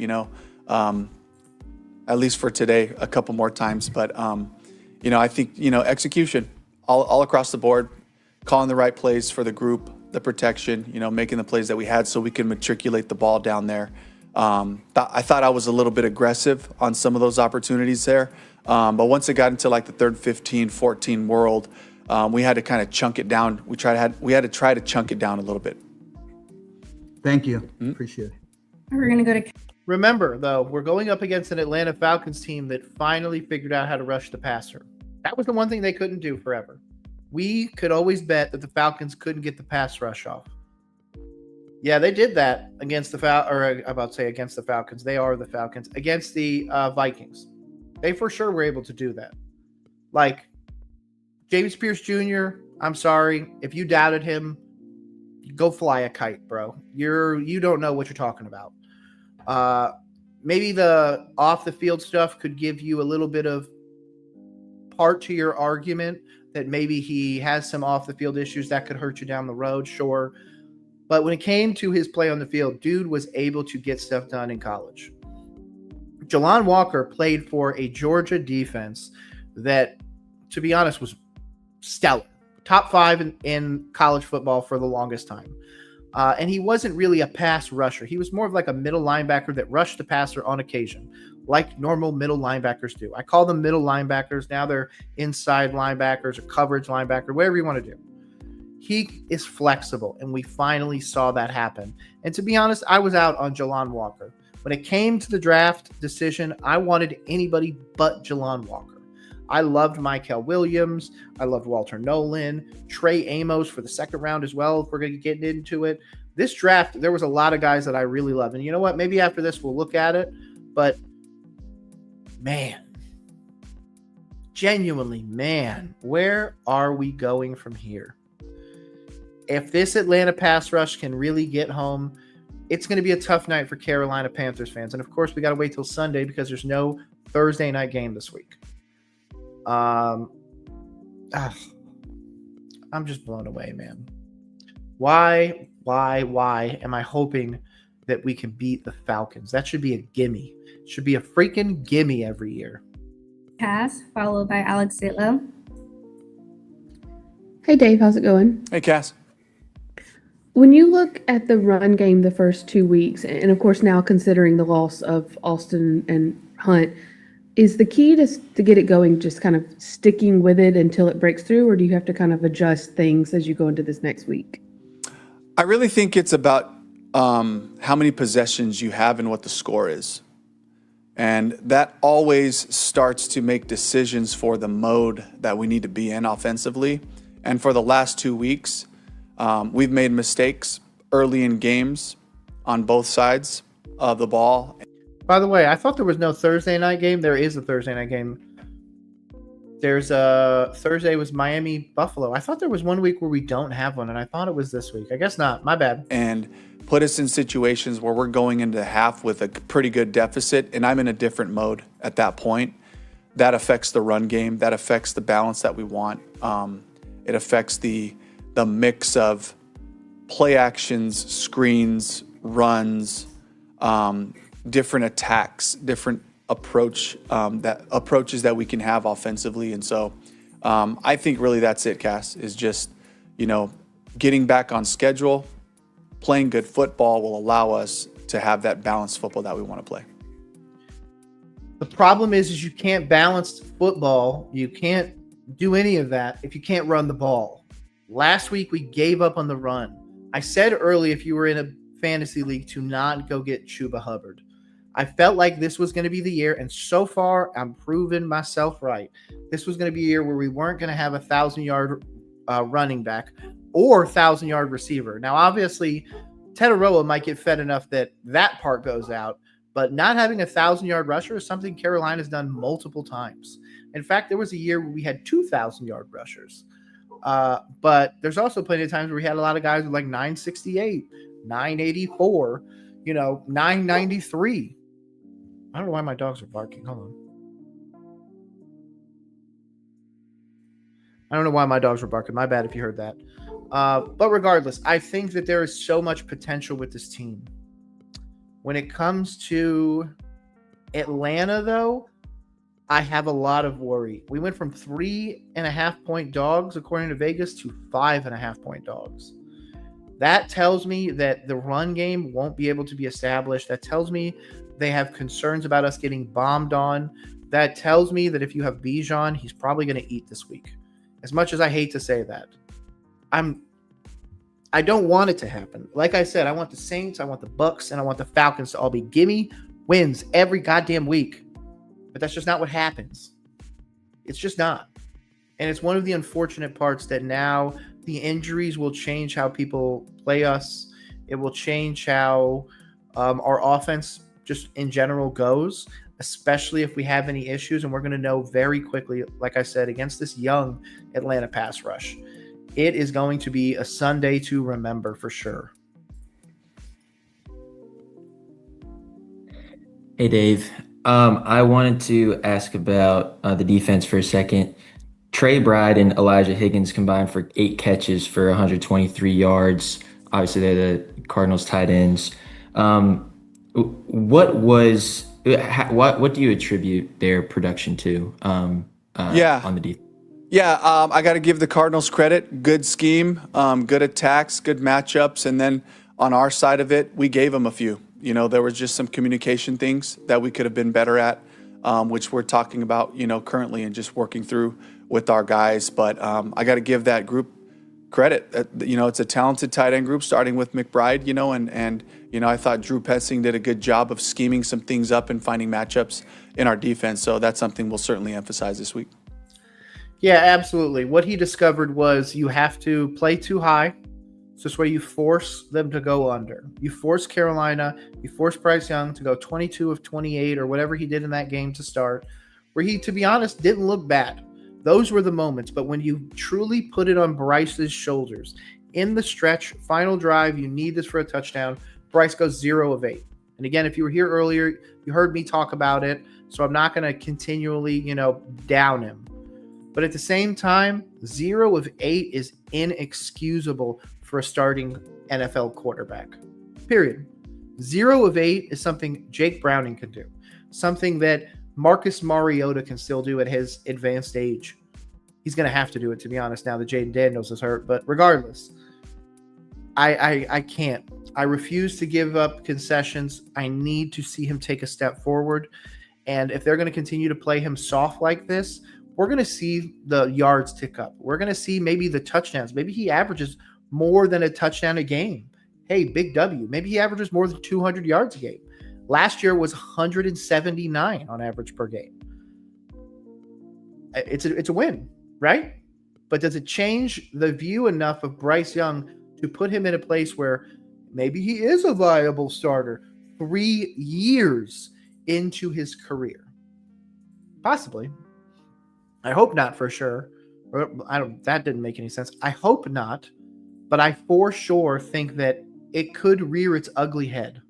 at least for today a couple more times. But, I think, execution all across the board, calling the right plays for the group, the protection, making the plays that we had so we can matriculate the ball down there. I thought I was a little bit aggressive on some of those opportunities there. But once it got into like the 3rd, 15, 14 world, we had to kind of chunk it down. We had to try to chunk it down a little bit. Thank you. Appreciate it. We're going to go to... Remember, though, we're going up against an Atlanta Falcons team that finally figured out how to rush the passer. That was the one thing they couldn't do forever. We could always bet that the Falcons couldn't get the pass rush off. Yeah, they did that against the against the Falcons. They are the Falcons. Against the Vikings. They for sure were able to do that. Like, James Pierce Jr., I'm sorry. If you doubted him, go fly a kite, bro. You don't know what you're talking about. Maybe the off the field stuff could give you a little bit of part to your argument that maybe he has some off the field issues that could hurt you down the road, sure. But when it came to his play on the field, dude was able to get stuff done in college. Jelon Walker played for a Georgia defense that, to be honest, was stellar. Top 5 in college football for the longest time. And he wasn't really a pass rusher. He was more of like a middle linebacker that rushed the passer on occasion, like normal middle linebackers do. I call them middle linebackers. Now they're inside linebackers or coverage linebacker, whatever you want to do. He is flexible, and we finally saw that happen. And to be honest, I was out on Jelon Walker. When it came to the draft decision, I wanted anybody but Jelon Walker. I loved Michael Williams. I loved Walter Nolan, Trey Amos for the second round as well, if we're going to get into it. This draft, there was a lot of guys that I really love. And you know what? Maybe after this, we'll look at it. But, man, genuinely, man, where are we going from here? If this Atlanta pass rush can really get home, it's going to be a tough night for Carolina Panthers fans. And, of course, we got to wait till Sunday because there's no Thursday night game this week. I'm just blown away, man. Why am I hoping that we can beat the Falcons? That should be a gimme. It should be a freaking gimme every year. Cass, followed by Alex Zitlow. Hey, Dave, how's it going? Hey, Cass. When you look at the run game the first 2 weeks, and of course now considering the loss of Austin and Hunt, is the key to get it going just kind of sticking with it until it breaks through, or do you have to kind of adjust things as you go into this next week? I really think it's about how many possessions you have and what the score is. And that always starts to make decisions for the mode that we need to be in offensively. And for the last 2 weeks, we've made mistakes early in games on both sides of the ball. By the way, I thought there was no Thursday night game. There is a Thursday night game. There's a Thursday was Miami Buffalo. I thought there was 1 week where we don't have one, and I thought it was this week. I guess not. My bad. And put us in situations where we're going into half with a pretty good deficit, and I'm in a different mode at that point. That affects the run game. That affects the balance that we want. It affects the mix of play actions, screens, runs, different attacks, different approaches that we can have offensively. And so I think really that's it, Cass, is just, getting back on schedule, playing good football will allow us to have that balanced football that we want to play. The problem is you can't balance football. You can't do any of that if you can't run the ball. Last week, we gave up on the run. I said early, if you were in a fantasy league, to not go get Chuba Hubbard. I felt like this was going to be the year, and so far, I'm proving myself right. This was going to be a year where we weren't going to have a 1,000-yard running back or 1,000-yard receiver. Now, obviously, Tetaroa might get fed enough that part goes out, but not having a 1,000-yard rusher is something Carolina's done multiple times. In fact, there was a year where we had 2,000-yard rushers. But there's also plenty of times where we had a lot of guys with like 968, 984, 993. I don't know why my dogs are barking. Hold on. I don't know why my dogs were barking. My bad if you heard that. But regardless, I think that there is so much potential with this team. When it comes to Atlanta, though, I have a lot of worry. We went from 3.5-point dogs, according to Vegas, to 5.5-point dogs. That tells me that the run game won't be able to be established. That tells me they have concerns about us getting bombed on. That tells me that if you have Bijan, he's probably going to eat this week. As much as I hate to say that, I don't want it to happen. Like I said, I want the Saints, I want the Bucks, and I want the Falcons to all be gimme wins every goddamn week. But that's just not what happens. It's just not. And it's one of the unfortunate parts that now the injuries will change how people play us. It will change how our offense just in general goes, especially if we have any issues. And we're going to know very quickly, like I said, against this young Atlanta pass rush. It is going to be a Sunday to remember for sure. Hey, Dave. I wanted to ask about the defense for a second. Trey Bride and Elijah Higgins combined for 8 catches for 123 yards. Obviously, they're the Cardinals tight ends. What do you attribute their production to on the defense? Yeah, I got to give the Cardinals credit. Good scheme, good attacks, good matchups. And then on our side of it, we gave them a few. There was just some communication things that we could have been better at, which we're talking about, currently and just working through with our guys. But I got to give that group credit. It's a talented tight end group starting with McBride, and I thought Drew Petzing did a good job of scheming some things up and finding matchups in our defense. So that's something we'll certainly emphasize this week. Yeah, absolutely. What he discovered was you have to play too high. So this way you force them to go under. You force Carolina, you force Bryce Young to go 22 of 28 or whatever he did in that game to start, where he, to be honest, didn't look bad. Those were the moments. But when you truly put it on Bryce's shoulders, in the stretch, final drive, you need this for a touchdown, Bryce goes 0 of 8. And again, if you were here earlier, you heard me talk about it. So I'm not going to continually, down him. But at the same time, 0 of 8 is inexcusable for a starting NFL quarterback. Period. 0 of 8 is something Jake Browning can do. Something that Marcus Mariota can still do at his advanced age. He's going to have to do it, to be honest, now that Jaden Daniels is hurt. But regardless, I can't. I refuse to give up concessions. I need to see him take a step forward. And if they're going to continue to play him soft like this, we're going to see the yards tick up. We're going to see maybe the touchdowns. Maybe he averages more than a touchdown a game. Hey, big W. Maybe he averages more than 200 yards a game. Last year was 179 on average per game. It's a win, right? But does it change the view enough of Bryce Young to put him in a place where maybe he is a viable starter 3 years into his career? Possibly. I hope not, for sure. That didn't make any sense. I hope not, but I for sure think that it could rear its ugly head.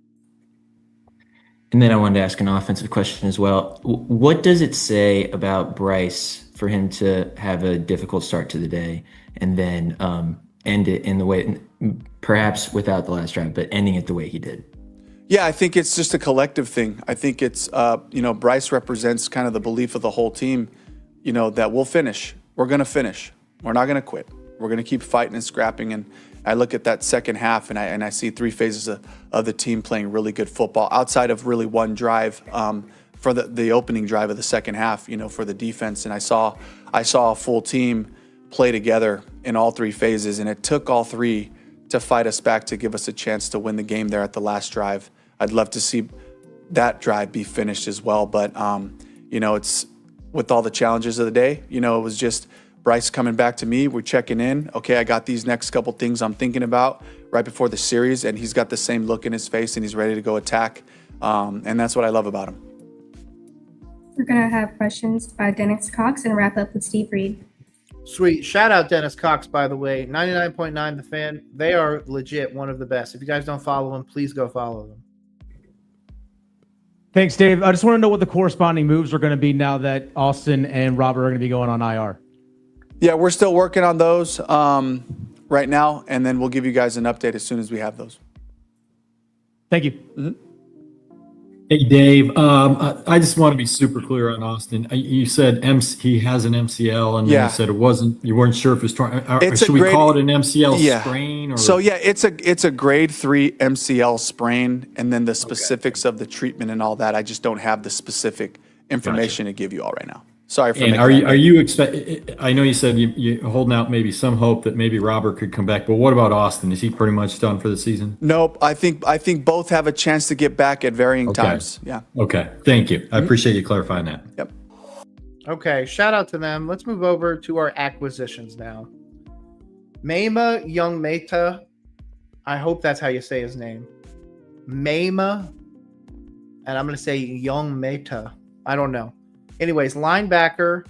And then I wanted to ask an offensive question as well. What does it say about Bryce for him to have a difficult start to the day and then end it in the way, perhaps without the last drive, but ending it the way he did? Yeah, I think it's just a collective thing. I think it's, Bryce represents kind of the belief of the whole team, that we'll finish. We're going to finish. We're not going to quit. We're going to keep fighting and scrapping. And I look at that second half and I see 3 phases of the team playing really good football outside of really one drive for the opening drive of the second half, for the defense. And I saw a full team play together in all 3 phases. And it took all 3 to fight us back to give us a chance to win the game there at the last drive. I'd love to see that drive be finished as well. But, it's with all the challenges of the day, it was just Bryce coming back to me. We're checking in. Okay, I got these next couple things I'm thinking about right before the series. And he's got the same look in his face and he's ready to go attack. And that's what I love about him. We're going to have questions by Dennis Cox and wrap up with Steve Reed. Sweet. Shout out Dennis Cox, by the way. 99.9 The Fan. They are legit one of the best. If you guys don't follow them, please go follow them. Thanks, Dave. I just want to know what the corresponding moves are going to be now that Austin and Robert are going to be going on IR. Yeah, we're still working on those right now, and then we'll give you guys an update as soon as we have those. Thank you. Mm-hmm. Hey, Dave. I just want to be super clear on Austin. You said he has an MCL, and then you said you weren't sure if it's torn. Should we call it an MCL sprain? Or? So it's a grade 3 MCL sprain, and then the specifics of the treatment and all that. I just don't have the specific information to give you all right now. Sorry for. And are you expect? I know you said you're holding out maybe some hope that maybe Robert could come back, but what about Austin? Is he pretty much done for the season? Nope. I think both have a chance to get back at varying times. Yeah. Okay. Thank you. I appreciate you clarifying that. Yep. Okay. Shout out to them. Let's move over to our acquisitions now. Maema Young Meta. I hope that's how you say his name. Maema. And I'm going to say Young Meta. I don't know. Anyways, linebacker,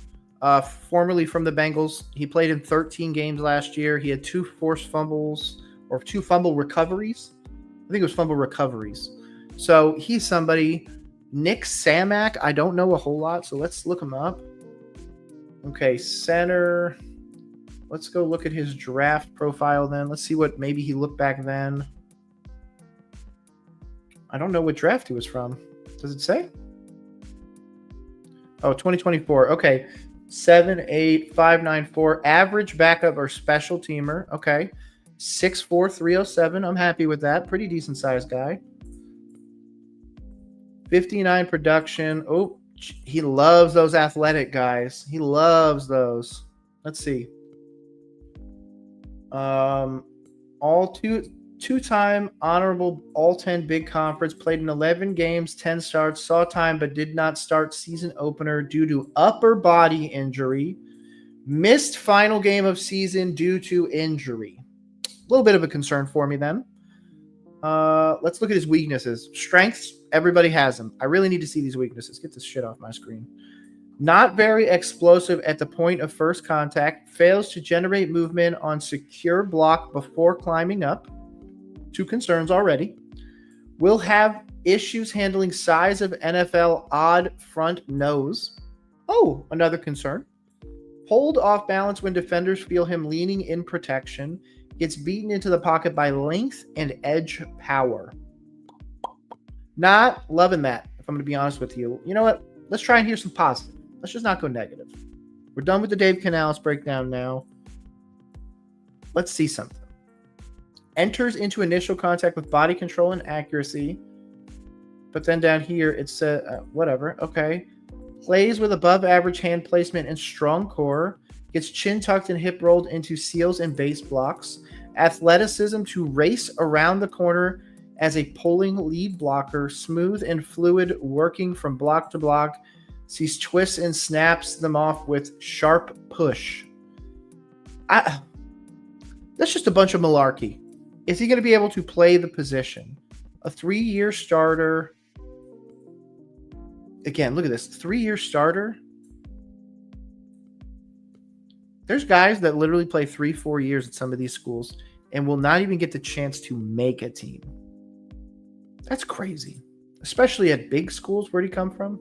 formerly from the Bengals. He played in 13 games last year. He had 2 forced fumbles or 2 fumble recoveries. I think it was fumble recoveries. So he's somebody. Nick Samak, I don't know a whole lot, so let's look him up. Okay, center. Let's go look at his draft profile then. Let's see what maybe he looked back then. I don't know what draft he was from. Does it say? Oh, 2024. Okay. 7'8", 5'9", average backup or special teamer. Okay. 6'4", 307. I'm happy with that. Pretty decent sized guy. 59 production. Oh, he loves those athletic guys. He loves those. Let's see. All two-time honorable All-10 Big Conference, played in 11 games, 10 starts, saw time but did not start season opener due to upper body injury. Missed final game of season due to injury. A little bit of a concern for me then. Let's look at his weaknesses. Strengths, everybody has them. I really need to see these weaknesses. Get this shit off my screen. Not very explosive at the point of first contact. Fails to generate movement on secure block before climbing up. 2 concerns already. Will have issues handling size of NFL odd front nose. Oh, another concern. Hold off balance when defenders feel him leaning in protection. Gets beaten into the pocket by length and edge power. Not loving that, if I'm going to be honest with you. You know what? Let's try and hear some positive. Let's just not go negative. We're done with the Dave Canales breakdown now. Let's see something. Enters into initial contact with body control and accuracy. But then down here, it says, whatever. Okay. Plays with above average hand placement and strong core. Gets chin tucked and hip rolled into seals and base blocks. Athleticism to race around the corner as a pulling lead blocker. Smooth and fluid working from block to block. Sees twists and snaps them off with sharp push. That's just a bunch of malarkey. Is he going to be able to play the position? A 3-year starter. Again, look at this. 3-year starter. There's guys that literally play 3-4 years at some of these schools and will not even get the chance to make a team. That's crazy. Especially at big schools. Where'd he come from?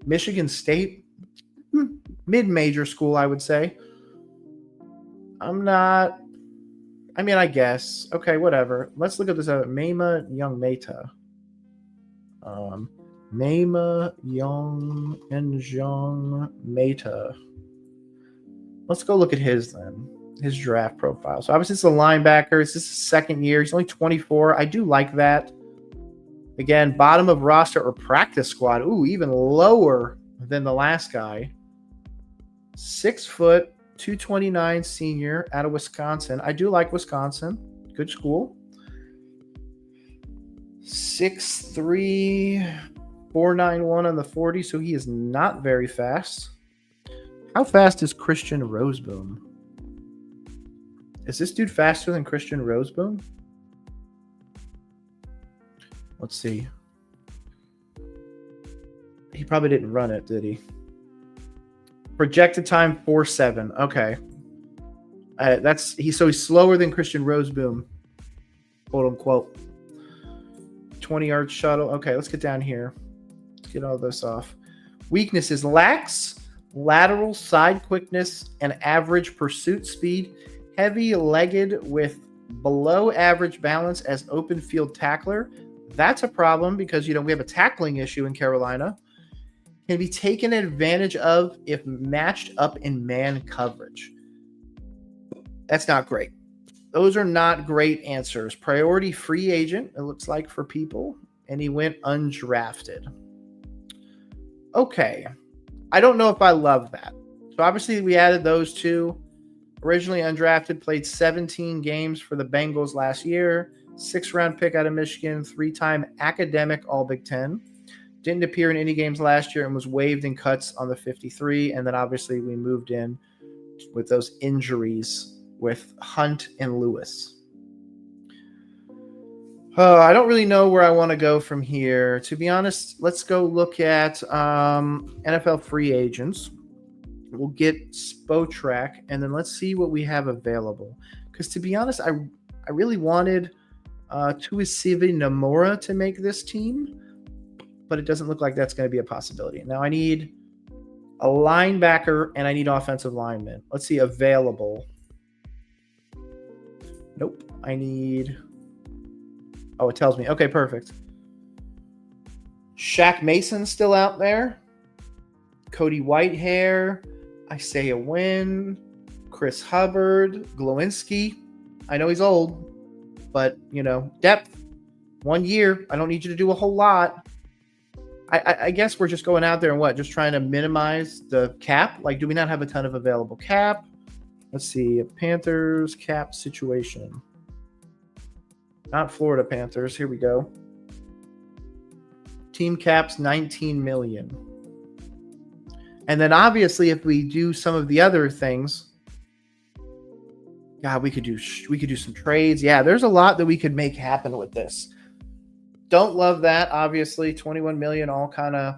Michigan State. Mid-major school, I would say. I guess. Okay, whatever. Let's look at this. Mema Young Meta. Mema Young Meta. Let's go look at his draft profile. So obviously it's a linebacker. This is his second year. He's only 24. I do like that. Again, bottom of roster or practice squad. Ooh, even lower than the last guy. 6 foot, 229 senior out of Wisconsin. I do like Wisconsin. Good school. 6'3", 491 on the 40, so he is not very fast. How fast is Christian Roseboom? Is this dude faster than Christian Roseboom? Let's see. He probably didn't run it, did he? Projected time 4.7. Okay. He's slower than Christian Roseboom, quote unquote. 20-yard shuttle. Okay, let's get down here. Let's get all this off. Weaknesses: lacks lateral side quickness and average pursuit speed. Heavy-legged with below average balance as open field tackler. That's a problem because, we have a tackling issue in Carolina. Can be taken advantage of if matched up in man coverage. That's not great. Those are not great answers. Priority free agent, it looks like, for people, and he went undrafted. Okay. I don't know if I love that. So obviously we added those two. Originally undrafted, played 17 games for the Bengals last year. 6th-round pick out of Michigan, 3-time academic All-Big Ten. Didn't appear in any games last year and was waived in cuts on the 53. And then obviously we moved in with those injuries with Hunt and Lewis. I don't really know where I want to go from here. To be honest, let's go look at NFL free agents. We'll get Spotrac, and then let's see what we have available. Because to be honest, I really wanted Tuisivi Namora to make this team, but it doesn't look like that's going to be a possibility. Now I need a linebacker, and I need offensive linemen. Let's see, available. Nope. I need... Oh, it tells me. Okay, perfect. Shaq Mason's still out there. Cody Whitehair. Isaiah Wynn. Chris Hubbard. Glowinski. I know he's old, but, depth. 1 year. I don't need you to do a whole lot. I guess we're just going out there and just trying to minimize the cap? Like, do we not have a ton of available cap? Let's see. Panthers cap situation. Not Florida Panthers. Here we go. Team caps $19 million. And then obviously, if we do some of the other things, God, we could do some trades. Yeah, there's a lot that we could make happen with this. Don't love that, obviously. 21 million, all kind of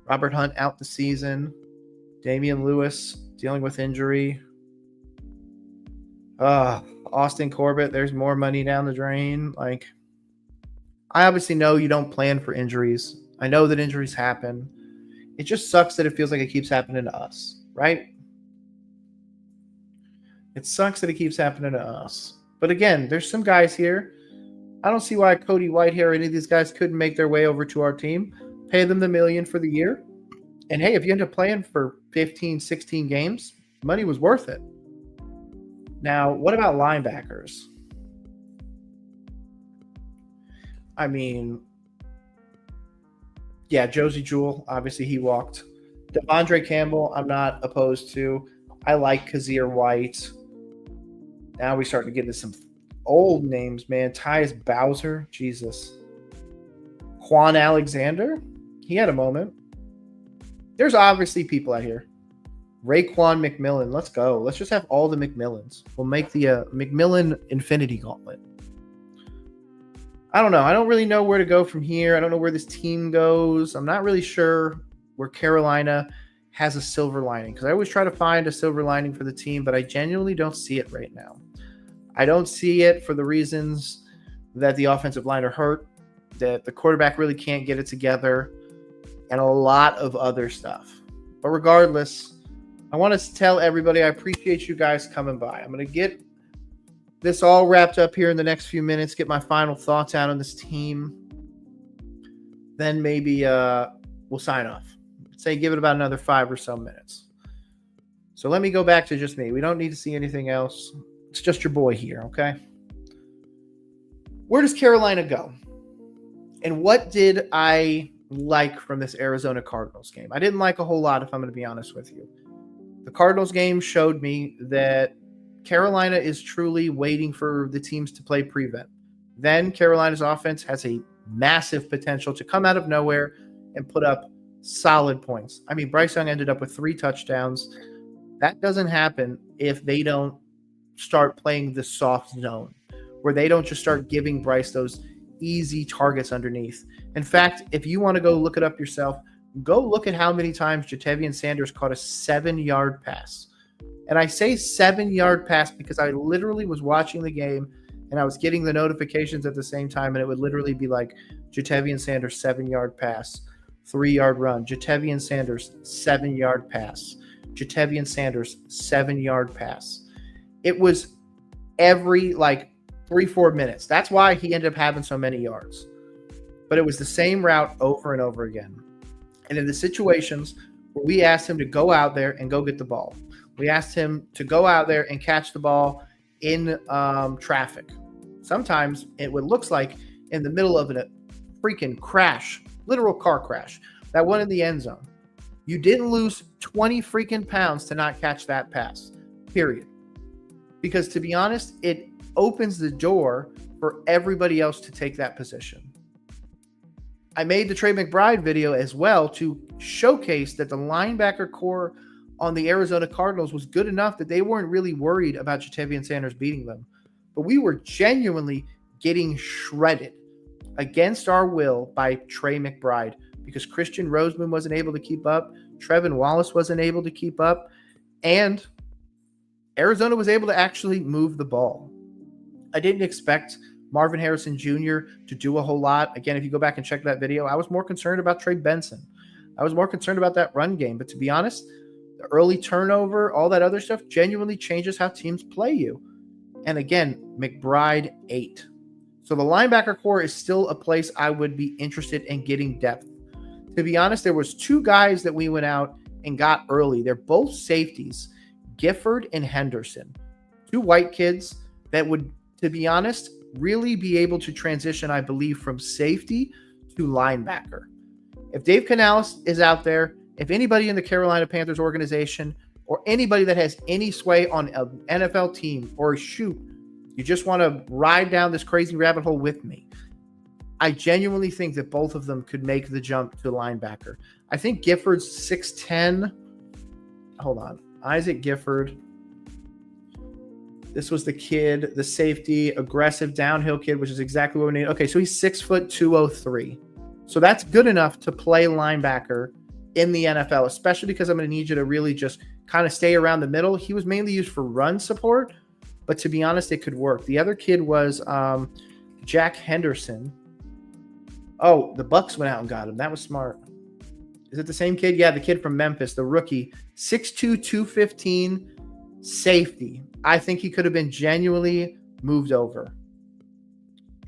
Robert Hunt out the season. Damian Lewis dealing with injury. Austin Corbett, there's more money down the drain. Like, I obviously know you don't plan for injuries. I know that injuries happen. It just sucks that it feels like it keeps happening to us, right? It sucks that it keeps happening to us. But again, there's some guys here. I don't see why Cody Whitehair or any of these guys couldn't make their way over to our team. Pay them the $1 million for the year. And hey, if you end up playing for 15, 16 games, money was worth it. Now, what about linebackers? I mean, yeah, Josie Jewell, obviously he walked. Devondre Campbell, I'm not opposed to. I like Kazir White. Now we start to get into some old names, man. Tyus Bowser, Jesus. Quan Alexander, he had a moment. There's obviously people out here. Raekwon McMillan, let's go. Let's just have all the McMillans. We'll make the McMillan Infinity Gauntlet. I don't know. I don't really know where to go from here. I don't know where this team goes. I'm not really sure where Carolina has a silver lining, because I always try to find a silver lining for the team, but I genuinely don't see it right now. I don't see it for the reasons that the offensive line are hurt, that the quarterback really can't get it together, and a lot of other stuff. But regardless, I want to tell everybody I appreciate you guys coming by. I'm going to get this all wrapped up here in the next few minutes, get my final thoughts out on this team. Then maybe we'll sign off. Say give it about another 5 or so minutes. So let me go back to just me. We don't need to see anything else. It's just your boy here, okay? Where does Carolina go? And what did I like from this Arizona Cardinals game? I didn't like a whole lot, if I'm going to be honest with you. The Cardinals game showed me that Carolina is truly waiting for the teams to play prevent. Then Carolina's offense has a massive potential to come out of nowhere and put up solid points. I mean, Bryce Young ended up with 3 touchdowns. That doesn't happen if they don't start playing the soft zone, where they don't just start giving Bryce those easy targets underneath. In fact, if you want to go look it up yourself, go look at how many times Ja'Tavion Sanders caught a 7-yard pass. And I say 7-yard pass because I literally was watching the game and I was getting the notifications at the same time, and it would literally be like Ja'Tavion Sanders 7-yard pass, 3-yard run, Ja'Tavion Sanders 7-yard pass, Ja'Tavion Sanders 7-yard pass. It was every 3-4 minutes. That's why he ended up having so many yards. But it was the same route over and over again. And in the situations where we asked him to go out there and go get the ball, we asked him to go out there and catch the ball in traffic. Sometimes it looks like in the middle of a freaking crash, literal car crash, that one in the end zone. You didn't lose 20 freaking pounds to not catch that pass, period. Because to be honest, it opens the door for everybody else to take that position. I made the Trey McBride video as well to showcase that the linebacker core on the Arizona Cardinals was good enough that they weren't really worried about Ja'Tavion Sanders beating them. But we were genuinely getting shredded against our will by Trey McBride because Christian Roseman wasn't able to keep up, Trevin Wallace wasn't able to keep up, and Arizona was able to actually move the ball. I didn't expect Marvin Harrison Jr. to do a whole lot. Again, if you go back and check that video, I was more concerned about Trey Benson. I was more concerned about that run game. But to be honest, the early turnover, all that other stuff genuinely changes how teams play you. And again, McBride 8. So the linebacker core is still a place I would be interested in getting depth. To be honest, there was 2 guys that we went out and got early. They're both safeties, Gifford and Henderson. 2 white kids that would, to be honest, really be able to transition, I believe, from safety to linebacker. If Dave Canales is out there, if anybody in the Carolina Panthers organization or anybody that has any sway on an NFL team, or shoot, you just want to ride down this crazy rabbit hole with me, I genuinely think that both of them could make the jump to linebacker. I think Gifford's 6'10", hold on. Isaac Gifford. This was the kid, the safety, aggressive downhill kid, which is exactly what we need. Okay, so he's 6 foot 203. So that's good enough to play linebacker in the NFL, especially because I'm going to need you to really just kind of stay around the middle. He was mainly used for run support, but to be honest, it could work. The other kid was Jack Henderson. Oh, the Bucks went out and got him. That was smart. Is it the same kid? Yeah, the kid from Memphis, the rookie, 6'2", 215, safety. I think he could have been genuinely moved over.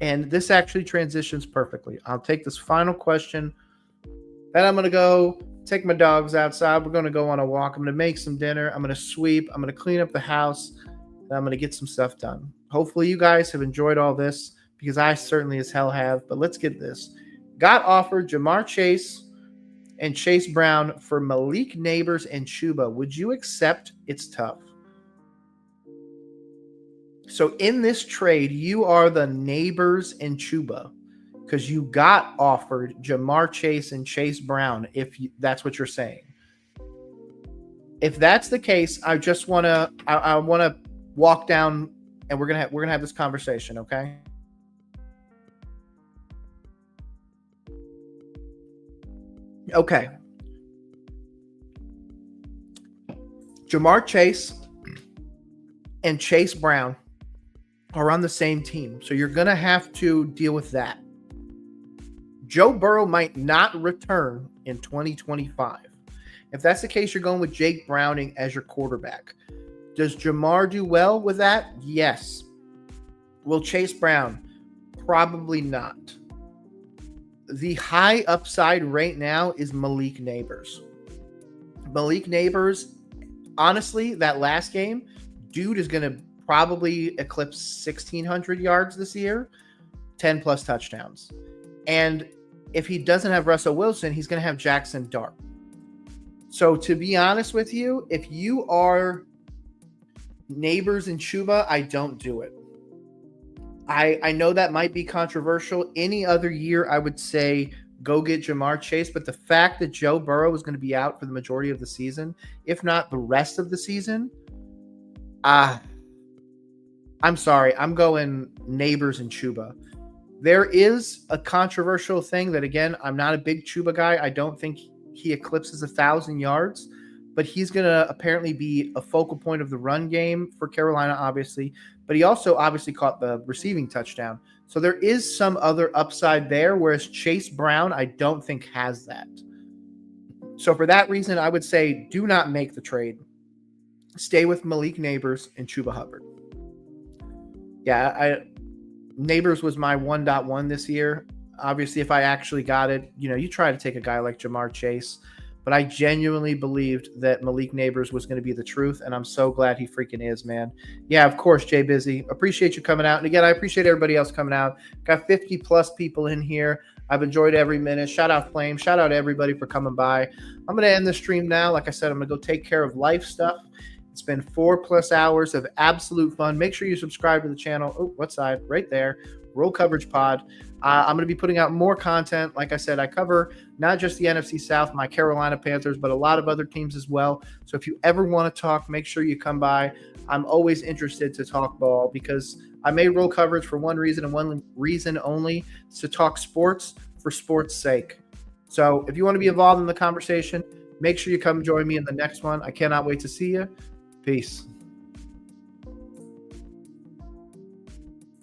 And this actually transitions perfectly. I'll take this final question. Then I'm going to go take my dogs outside. We're going to go on a walk. I'm going to make some dinner. I'm going to sweep. I'm going to clean up the house. And I'm going to get some stuff done. Hopefully you guys have enjoyed all this because I certainly as hell have. But let's get this. Got offered Jamar Chase and Chase Brown for Malik Neighbors and Chuba. Would you accept? It's tough. So in this trade, you are the Neighbors and Chuba because you got offered Jamar Chase and Chase Brown, if that's what you're saying. If that's the case, I just want to I want to walk down and we're going to have this conversation, okay? Okay. Jamar Chase and Chase Brown are on the same team. So you're going to have to deal with that. Joe Burrow might not return in 2025. If that's the case, you're going with Jake Browning as your quarterback. Does Jamar do well with that? Yes. Will Chase Brown? Probably not. The high upside right now is Malik Neighbors. Malik Neighbors, honestly, that last game, dude is going to probably eclipse 1,600 yards this year, 10 plus touchdowns. And if he doesn't have Russell Wilson, he's going to have Jackson Dart. So to be honest with you, if you are Neighbors and Chuba, I don't do it. I know that might be controversial. Any other year, I would say go get Jamar Chase. But the fact that Joe Burrow is going to be out for the majority of the season, if not the rest of the season, I'm sorry. I'm going Neighbors and Chuba. There is a controversial thing that, again, I'm not a big Chuba guy. I don't think he eclipses 1,000 yards, but he's going to apparently be a focal point of the run game for Carolina, obviously. But he also obviously caught the receiving touchdown. So there is some other upside there, whereas Chase Brown, I don't think has that. So for that reason, I would say do not make the trade. Stay with Malik Neighbors and Chuba Hubbard. Yeah, Neighbors was my 1.1 this year. Obviously, if I actually got it, you try to take a guy like Jamar Chase. But I genuinely believed that Malik Neighbors was going to be the truth, and I'm so glad he freaking is, man. Yeah, of course, Jay Busy. Appreciate you coming out. And again, I appreciate everybody else coming out. Got 50-plus people in here. I've enjoyed every minute. Shout out Flame. Shout out everybody for coming by. I'm going to end the stream now. Like I said, I'm going to go take care of life stuff. It's been 4+ hours of absolute fun. Make sure you subscribe to the channel. Oh, what side? Right there. Roll Coverage Pod. I'm going to be putting out more content. Like I said, I cover not just the NFC South, my Carolina Panthers, but a lot of other teams as well. So if you ever want to talk, make sure you come by. I'm always interested to talk ball because I made Roll Coverage for one reason and one reason only, is to talk sports for sports' sake. So if you want to be involved in the conversation, make sure you come join me in the next one. I cannot wait to see you. Peace.